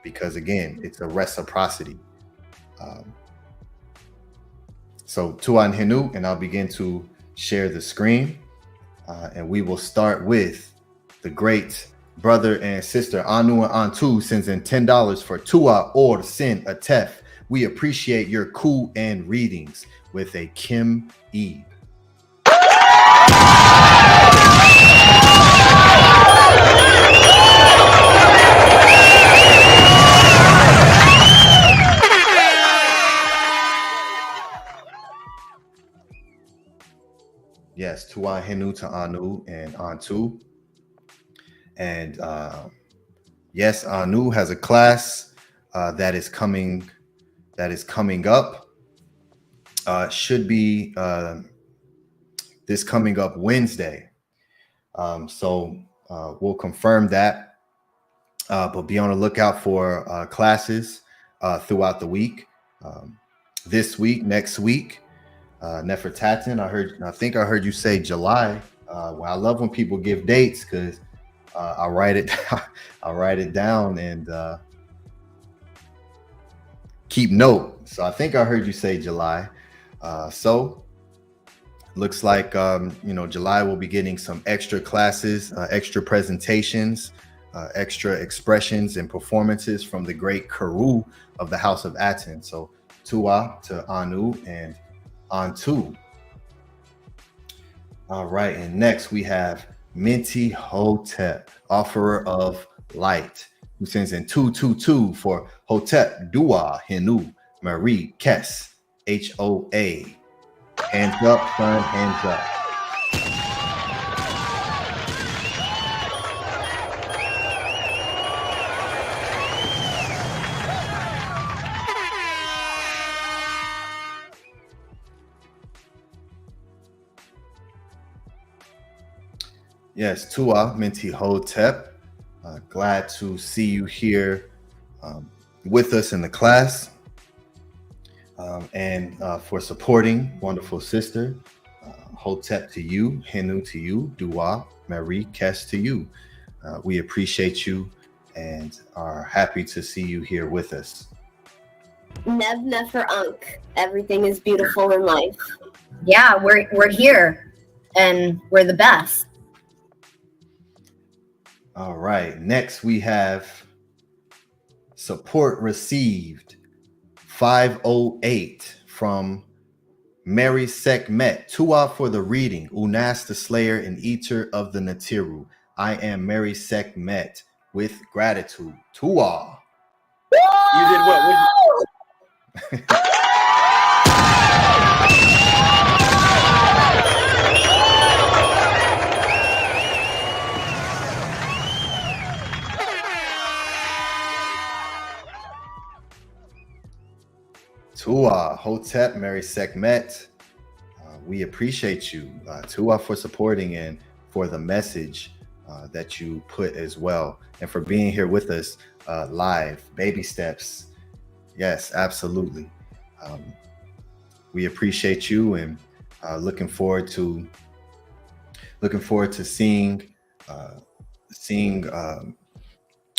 because again, it's a reciprocity. So Tuan Hinu, and I'll begin to share the screen, and we will start with the great brother and sister Anu and Antu sends in $10 for Tua or Sin Atef We appreciate your cool and readings with a Kim Eve. Yes, Tua Henu to Anu and Antu. And yes, Anu has a class that is coming up. Should be this coming up Wednesday. So we'll confirm that. But be on the lookout for classes throughout the week. This week, next week. Nefertatin, I think I heard you say July. Well, I love when people give dates because I write it down and keep note. So I think I heard you say July. So looks like July will be getting some extra classes, extra presentations, extra expressions and performances from the great AKHU of the House of Aten. So Tua to Anu and Antu. All right, and next we have Minty Hotep, offerer of light, who sends in 222 for Hotep Dua Henu Marie Kes HOA. Hands up, son, hands up. Yes, Tua Minty Hotep. Glad to see you here with us in the class and for supporting wonderful sister. Hotep to you, Henu to you, Dua, Marie, Kes to you. We appreciate you and are happy to see you here with us. Nev Nefer Unk. Everything is beautiful in life. Yeah, we're here and we're the best. All right, next we have support received 508 from Mary Sekmet. Tua for the reading. Unas the slayer and eater of the Natiru. I am Mary Sekmet with gratitude. Tua. You did what? Tua, Hotep, Mary Sekmet, we appreciate you, Tua, for supporting and for the message that you put as well, and for being here with us live. Baby steps, yes, absolutely. We appreciate you and looking forward to seeing.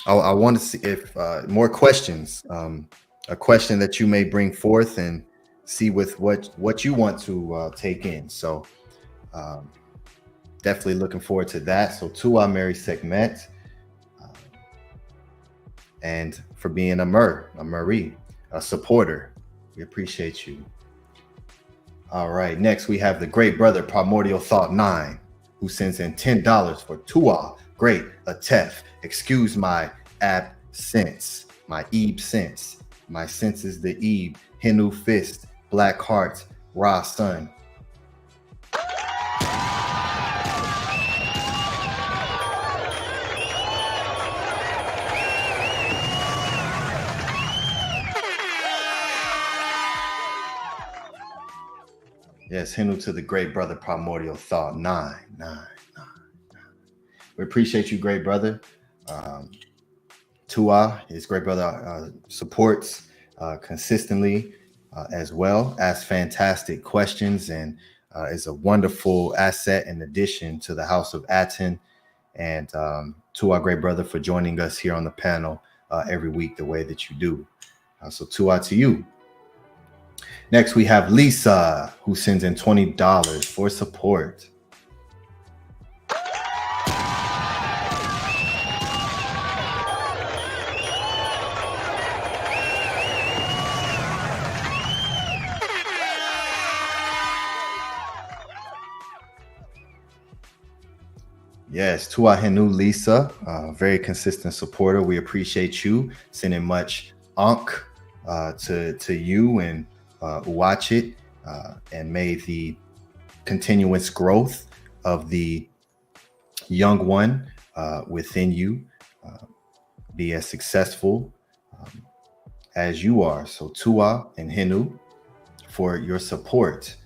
I want to see if more questions. A question that you may bring forth and see with what you want to take in. So definitely looking forward to that. So Tua Mary Sekmet, and for being a Marie, a supporter. We appreciate you. All right, next we have the great brother Primordial Thought 9, who sends in $10 for Tua, great Atef. Excuse my absence, my Ebe sense. My sense is the Ebe, Henu fist, black heart, Ra sun. Yes, Henu to the great brother Primordial Thought 9. We appreciate you, great brother. Tua, his great brother, supports consistently as well, asks fantastic questions, and is a wonderful asset and addition to the House of Aten. And to our great brother for joining us here on the panel every week the way that you do. So Tua to you. Next, we have Lisa, who sends in $20 for support. Yes, Tua Henu Lisa, very consistent supporter. We appreciate you. Sending much unk to you and watch it, and may the continuous growth of the young one within you be as successful as you are. So Tua and Henu for your support.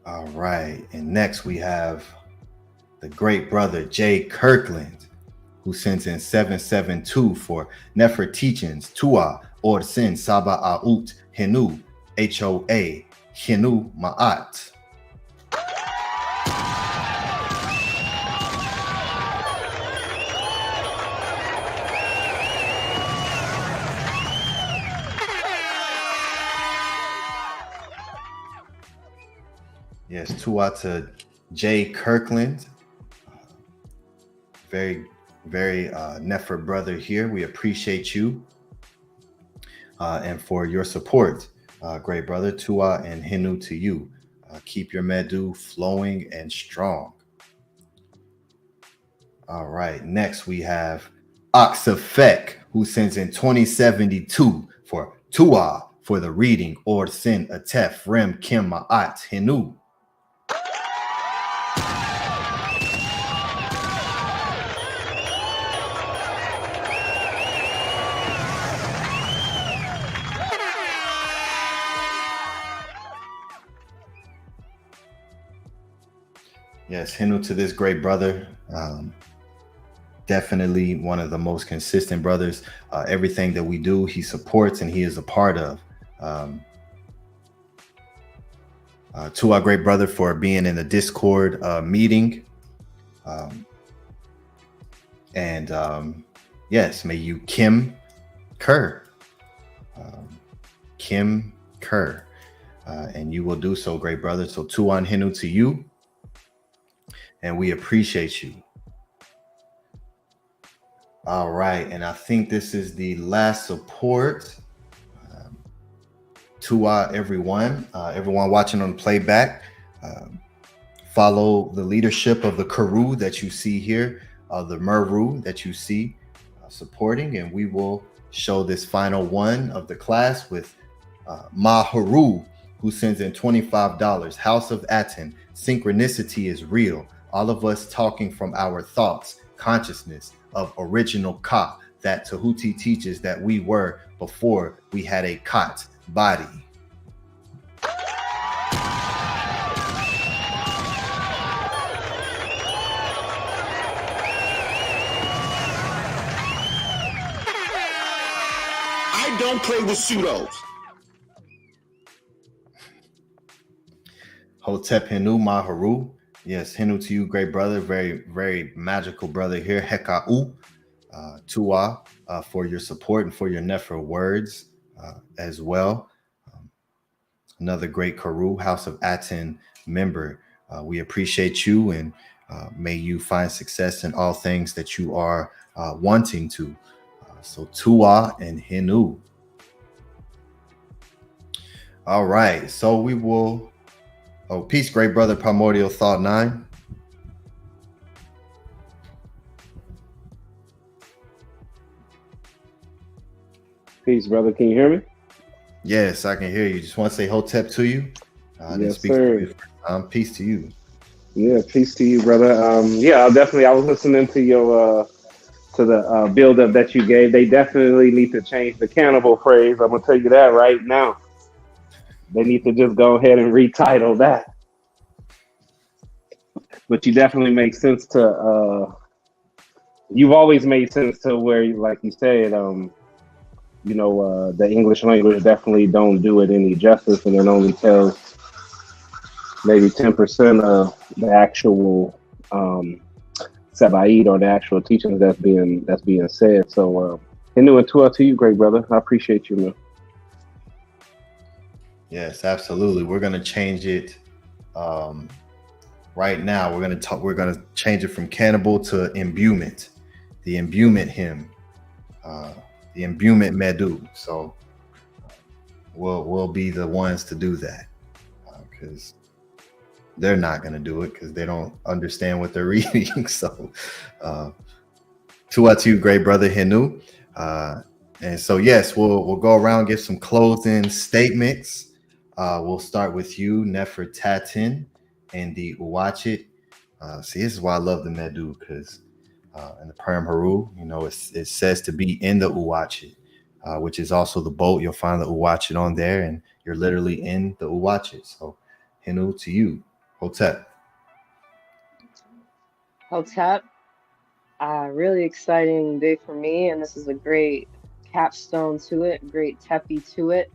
All right, and next we have the great brother Jay Kirkland, who sends in 772 for Nefer Teachings, Tua, Or Sin, Saba Aut, Henu, HOA, Henu Ma'at. Yes, Tua to Jay Kirkland. Very Nefer brother here. We appreciate you and for your support. Great brother. Tua and Henu to you. Keep your Medu flowing and strong. All right. Next we have Oxafek, who sends in 2072 for Tua for the reading Or Sin Atef Rem Kim Ma'at Henu. Yes, Henu to this great brother. Definitely one of the most consistent brothers. Everything that we do, he supports and he is a part of. To our great brother for being in the Discord meeting. Yes, may you Kim Kerr. Kim Kerr. And you will do so, great brother. So Tuan Henu to you. And we appreciate you. All right. And I think this is the last support to everyone watching on playback. Follow the leadership of the AKHU that you see here, the Meru that you see supporting. And we will show this final one of the class with Maharu, who sends in $25. House of Aten, synchronicity is real. All of us talking from our thoughts, consciousness of original Ka, that Tehuti teaches that we were before we had a Kat body. I don't play with pseudos. Hotep Henu Maharu. Yes, Henu to you, great brother. Very magical brother here. Heka'u, Tua, for your support and for your Nefer words as well. Another great Karu, House of Aten member. We appreciate you and may you find success in all things that you are wanting to. So Tua and Henu. All right, so we will. Oh, peace, great brother, Primordial Thought 9. Peace, brother. Can you hear me? Yes, I can hear you. Just want to say Hotep to you. Yes, sir. Peace to you. Yeah, peace to you, brother. I was listening to your to the build up that you gave. They definitely need to change the cannibal phrase. I'm gonna tell you that right now. They need to just go ahead and retitle that. But you definitely make sense to. You've always made sense to where, like you said, the English language definitely don't do it any justice, and it only tells maybe 10% of the actual Sabaid or the actual teachings that's being said. So, Henu and Tua to you, great brother. I appreciate you, man. Yes, absolutely. We're gonna change it right now. We're gonna change it from cannibal to imbuement, the imbuement hymn, the imbuement Medu. So we'll be the ones to do that because they're not going to do it because they don't understand what they're reading. So Tua to you, great brother Henu. And so, yes, we'll go around, give some closing statements. We'll start with you, Nefertatin, and the Uwachit. See, this is why I love the Medu, because in the Param Haru, you know, it says to be in the Uwachit, which is also the boat. You'll find the Uwachit on there, and you're literally in the Uwachit. So, Henu to you, Hotep. Hotep, really exciting day for me, and this is a great capstone to it, great tepi to it.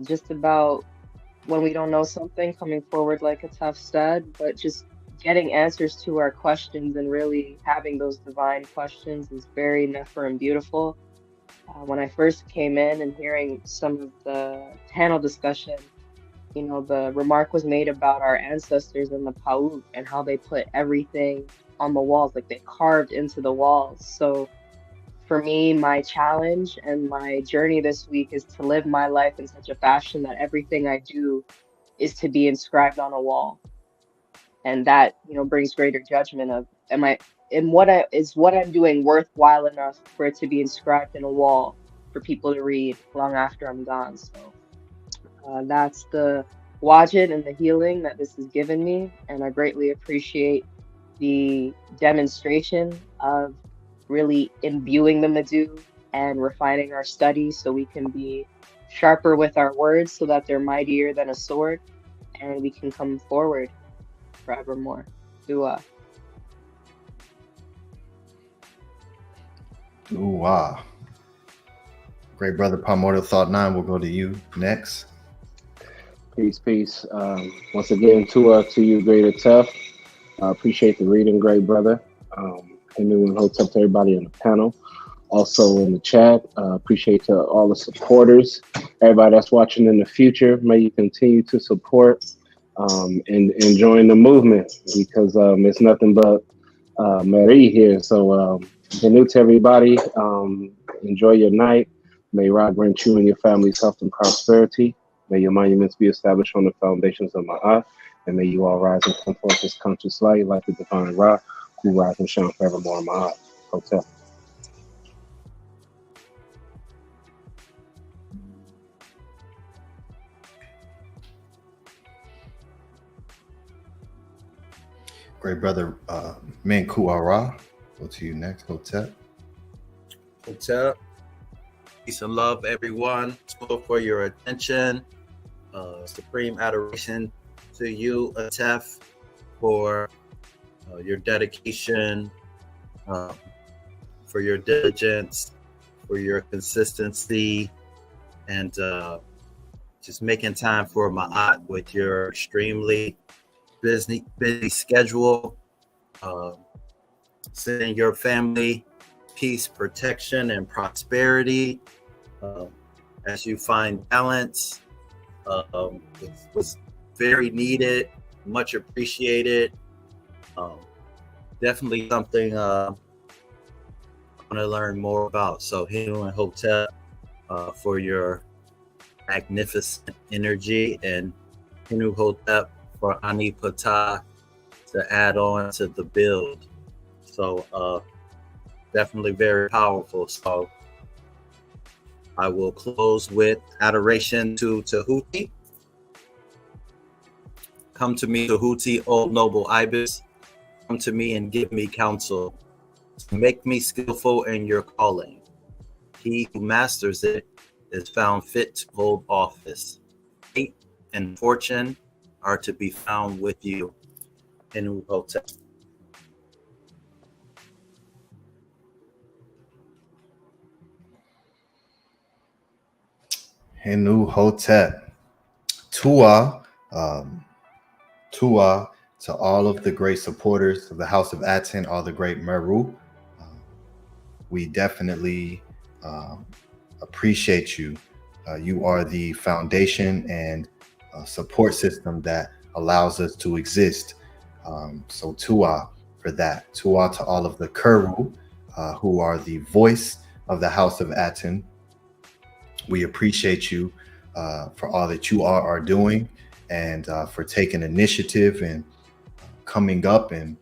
Just about when we don't know something, coming forward like Atef said, but just getting answers to our questions and really having those divine questions is very Nefer and beautiful. When I first came in and hearing some of the panel discussion, you know, the remark was made about our ancestors in the Paut and how they put everything on the walls, like they carved into the walls. So for me, my challenge and my journey this week is to live my life in such a fashion that everything I do is to be inscribed on a wall. And that, you know, brings greater judgment of what I'm doing worthwhile enough for it to be inscribed in a wall for people to read long after I'm gone. So that's the wajid and the healing that this has given me, and I greatly appreciate the demonstration of really imbuing the MEDU and refining our studies so we can be sharper with our words so that they're mightier than a sword, and we can come forward forevermore. Dua. Ooh, wow. Great brother Palmortal Thought 9, we'll go to you next. Peace, peace. Once again, to you, great Atef. Appreciate the reading, great brother. Henu and Hotep to everybody on the panel. Also in the chat, appreciate to all the supporters. Everybody that's watching in the future, may you continue to support and join the movement, because it's nothing but Marie here. So Henu to everybody, enjoy your night. May Ra grant you and your family's health and prosperity. May your monuments be established on the foundations of Ma'at, and may you all rise and come forth as conscious light, like the divine Ra, who rise and shine forevermore in Ma'at. Hotel. Great brother Menku Ara, go to you next, Hotep. Hotep. Peace and love, everyone. So for your attention. Supreme adoration to you, Atef, for your dedication, for your diligence, for your consistency, and just making time for Ma'at with your extremely busy schedule. Sending your family peace, protection, and prosperity as you find balance. It was very needed, much appreciated. Definitely something I want to learn more about. So Henu and Hotep for your magnificent energy, and Henu Hotep for Ani Ptah to add on to the build. So definitely very powerful. So I will close with adoration to Tehuti. Come to me, Tehuti, O noble ibis. Come to me and give me counsel. Make me skillful in your calling. He who masters it is found fit to hold office. Fate and fortune are to be found with you. Henu Hotep. Henu Hotep. Tua, Tua to all of the great supporters of the House of Aten, all the great Meru. We definitely appreciate you. You are the foundation and support system that allows us to exist. So Tua for that. Tua to all of the Kuru, who are the voice of the House of Aten. We appreciate you for all that you are doing and for taking initiative and coming up and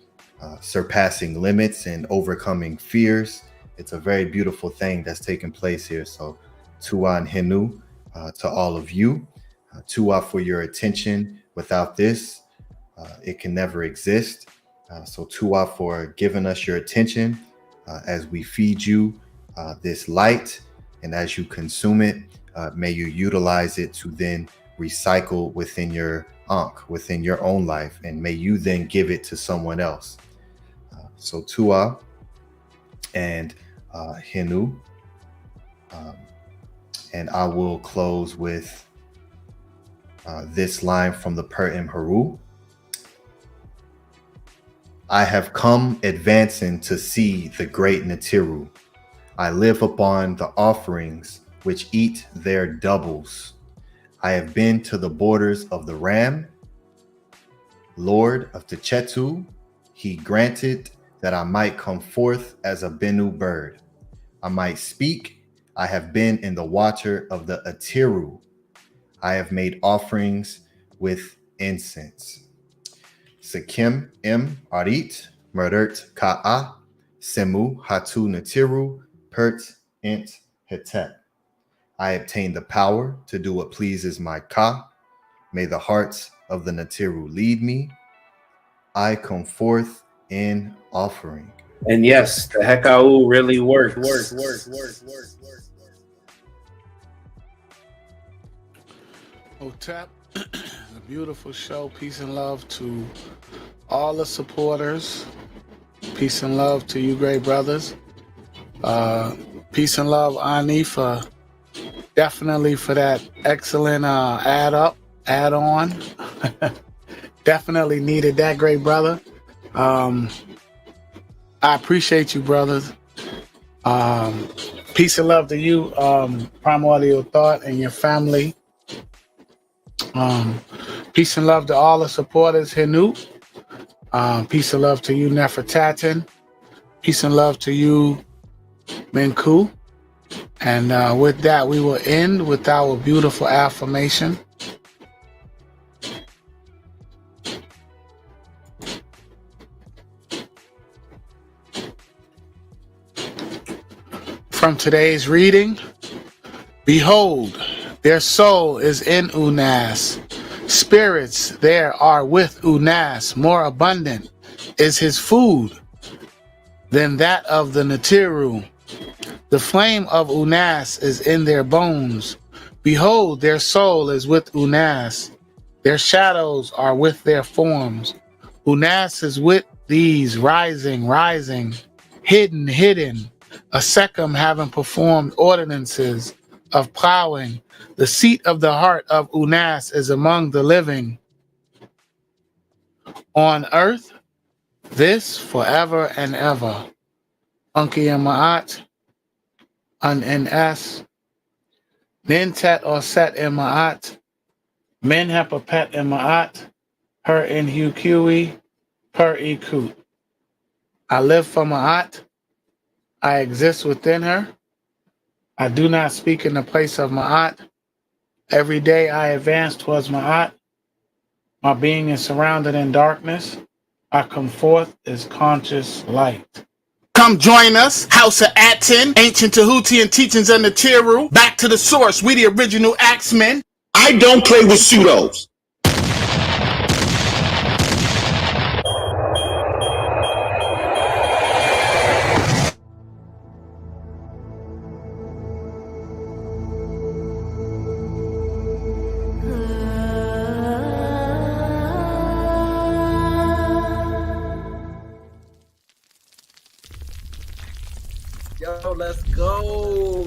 surpassing limits and overcoming fears. It's a very beautiful thing that's taking place here. So Tua and Henu to all of you. Tua for your attention. Without this, it can never exist. So Tua for giving us your attention as we feed you this light, and as you consume it, may you utilize it to then recycle within your Ankh, within your own life, and may you then give it to someone else. So Tua and Henu, and I will close with this line from the Per Imheru. I have come advancing to see the great Natiru. I live upon the offerings which eat their doubles. I have been to the borders of the Ram, Lord of Techetu. He granted that I might come forth as a Bennu bird. I might speak. I have been in the water of the Atiru. I have made offerings with incense. Sekim Arit Murdert Ka'a Semu Hatu Natiru Pert Int Hetet. I obtain the power to do what pleases my Ka. May the hearts of the Natiru lead me. I come forth in offering. And yes, the AKHU really works. Otep, a beautiful show. Peace and love to all the supporters. Peace and love to you, great brothers. Peace and love, Ani, for definitely for that excellent add on. Definitely needed that, great brother. I appreciate you, brothers. Peace and love to you, Primordial Thought, and your family. Peace and love to all the supporters, Henu. Peace and love to you, Nefertaten. Peace and love to you, Minku. And with that, we will end with our beautiful affirmation. From today's reading, behold, their soul is in Unas. Spirits there are with Unas. More abundant is his food than that of the Natiru. The flame of Unas is in their bones. Behold, their soul is with Unas. Their shadows are with their forms. Unas is with these, rising, hidden. A Sekhem having performed ordinances of plowing. The seat of the heart of Unas is among the living. On earth, this forever and ever. Unki and Ma'at, Un-N-S, Nintet or Set and Ma'at, Men Hepapet and Ma'at, Her in Huqui, Per Ikut. I live for Ma'at. I exist within her. I do not speak in the place of Ma'at. Every day I advance towards Ma'at. My being is surrounded in darkness. I come forth as conscious light. Come join us, House of Aten, Ancient Tehuti and Teachings of the Tiru. Back to the source, we the original Axemen. I don't play with pseudos. Yo, let's go.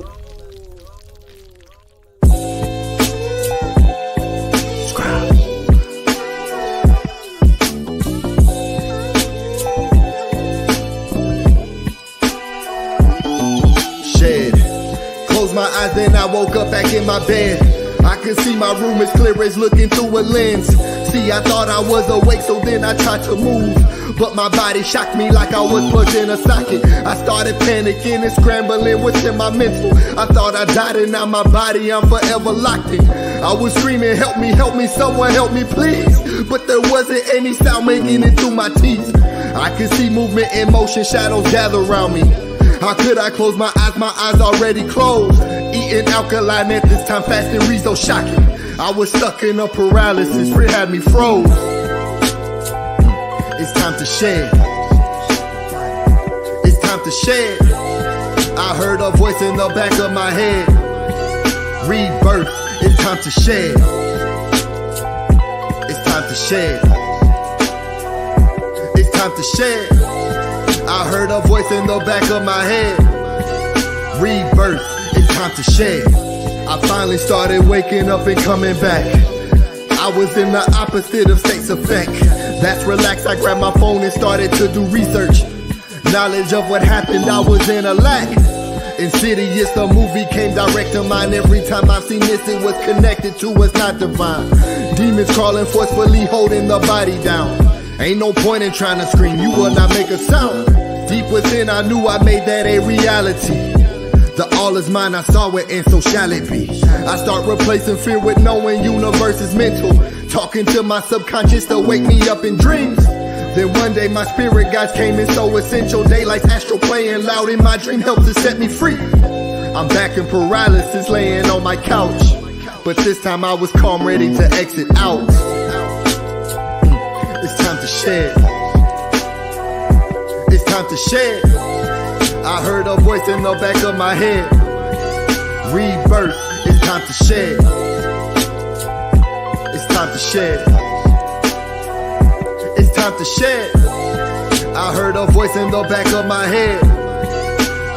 Shed. Closed my eyes, then I woke up back in my bed. I could see my room as clear as looking through a lens. See, I thought I was awake, so then I tried to move. But my body shocked me like I was plugged in a socket. I started panicking and scrambling within my mental. I thought I died and now my body I'm forever locked in. I was screaming, help me, someone help me please. But there wasn't any sound making it through my teeth. I could see movement in motion, shadows gather around me. How could I close my eyes already closed. Eating alkaline at this time, fasting reads so shocking. I was stuck in a paralysis, it had me froze. It's time to shed. It's time to shed. I heard a voice in the back of my head. Rebirth, it's time to shed. It's time to shed. It's time to shed. I heard a voice in the back of my head. Rebirth, it's time to shed. I finally started waking up and coming back. I was in the opposite of states effect. That's relaxed, I grabbed my phone and started to do research. Knowledge of what happened, I was in a lack. Insidious, the movie came direct to mind. Every time I've seen this, it was connected to what's not divine. Demons crawling forcefully, holding the body down. Ain't no point in trying to scream, you will not make a sound. Deep within, I knew I made that a reality. The all is mine, I saw it, and so shall it be. I start replacing fear with knowing universe is mental. Talking to my subconscious to wake me up in dreams. Then one day my spirit guides came in so essential. Daylight's astral playing loud in my dream helped to set me free. I'm back in paralysis laying on my couch. But this time I was calm, ready to exit out. It's time to shed. It's time to shed. I heard a voice in the back of my head. Rebirth, it's time to shed. It's time to shed. It's time to shed. I heard a voice in the back of my head.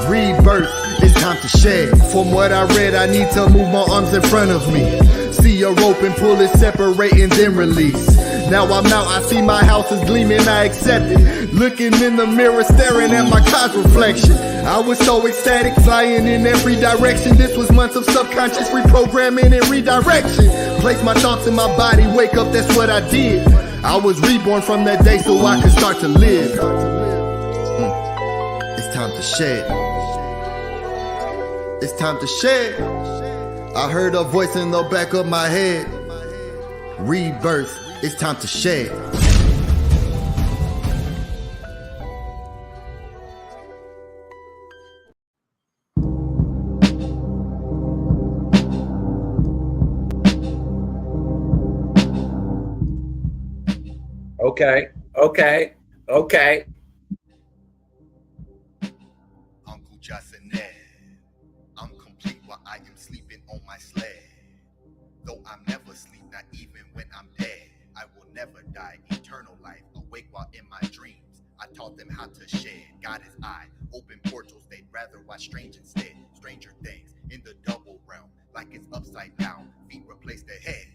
Rebirth, it's time to shed. From what I read, I need to move my arms in front of me. See a rope and pull it, separate and then release. Now I'm out, I see my house is gleaming, I accept it. Looking in the mirror, staring at my car's reflection. I was so ecstatic, flying in every direction. This was months of subconscious reprogramming and redirection. Place my thoughts in my body, wake up, that's what I did. I was reborn from that day so I could start to live. It's time to shed. It's time to shed. I heard a voice in the back of my head. Rebirth, it's time to shed. Okay. Uncle Jasanet, I'm complete while I am sleeping on my sled. Though I'm never sleep, not even when I'm dead. I will never die, eternal life, awake while in my dreams. I taught them how to shed, God is I, open portals, they'd rather watch strange instead. Stranger things in the double realm, like it's upside down, feet replace the head.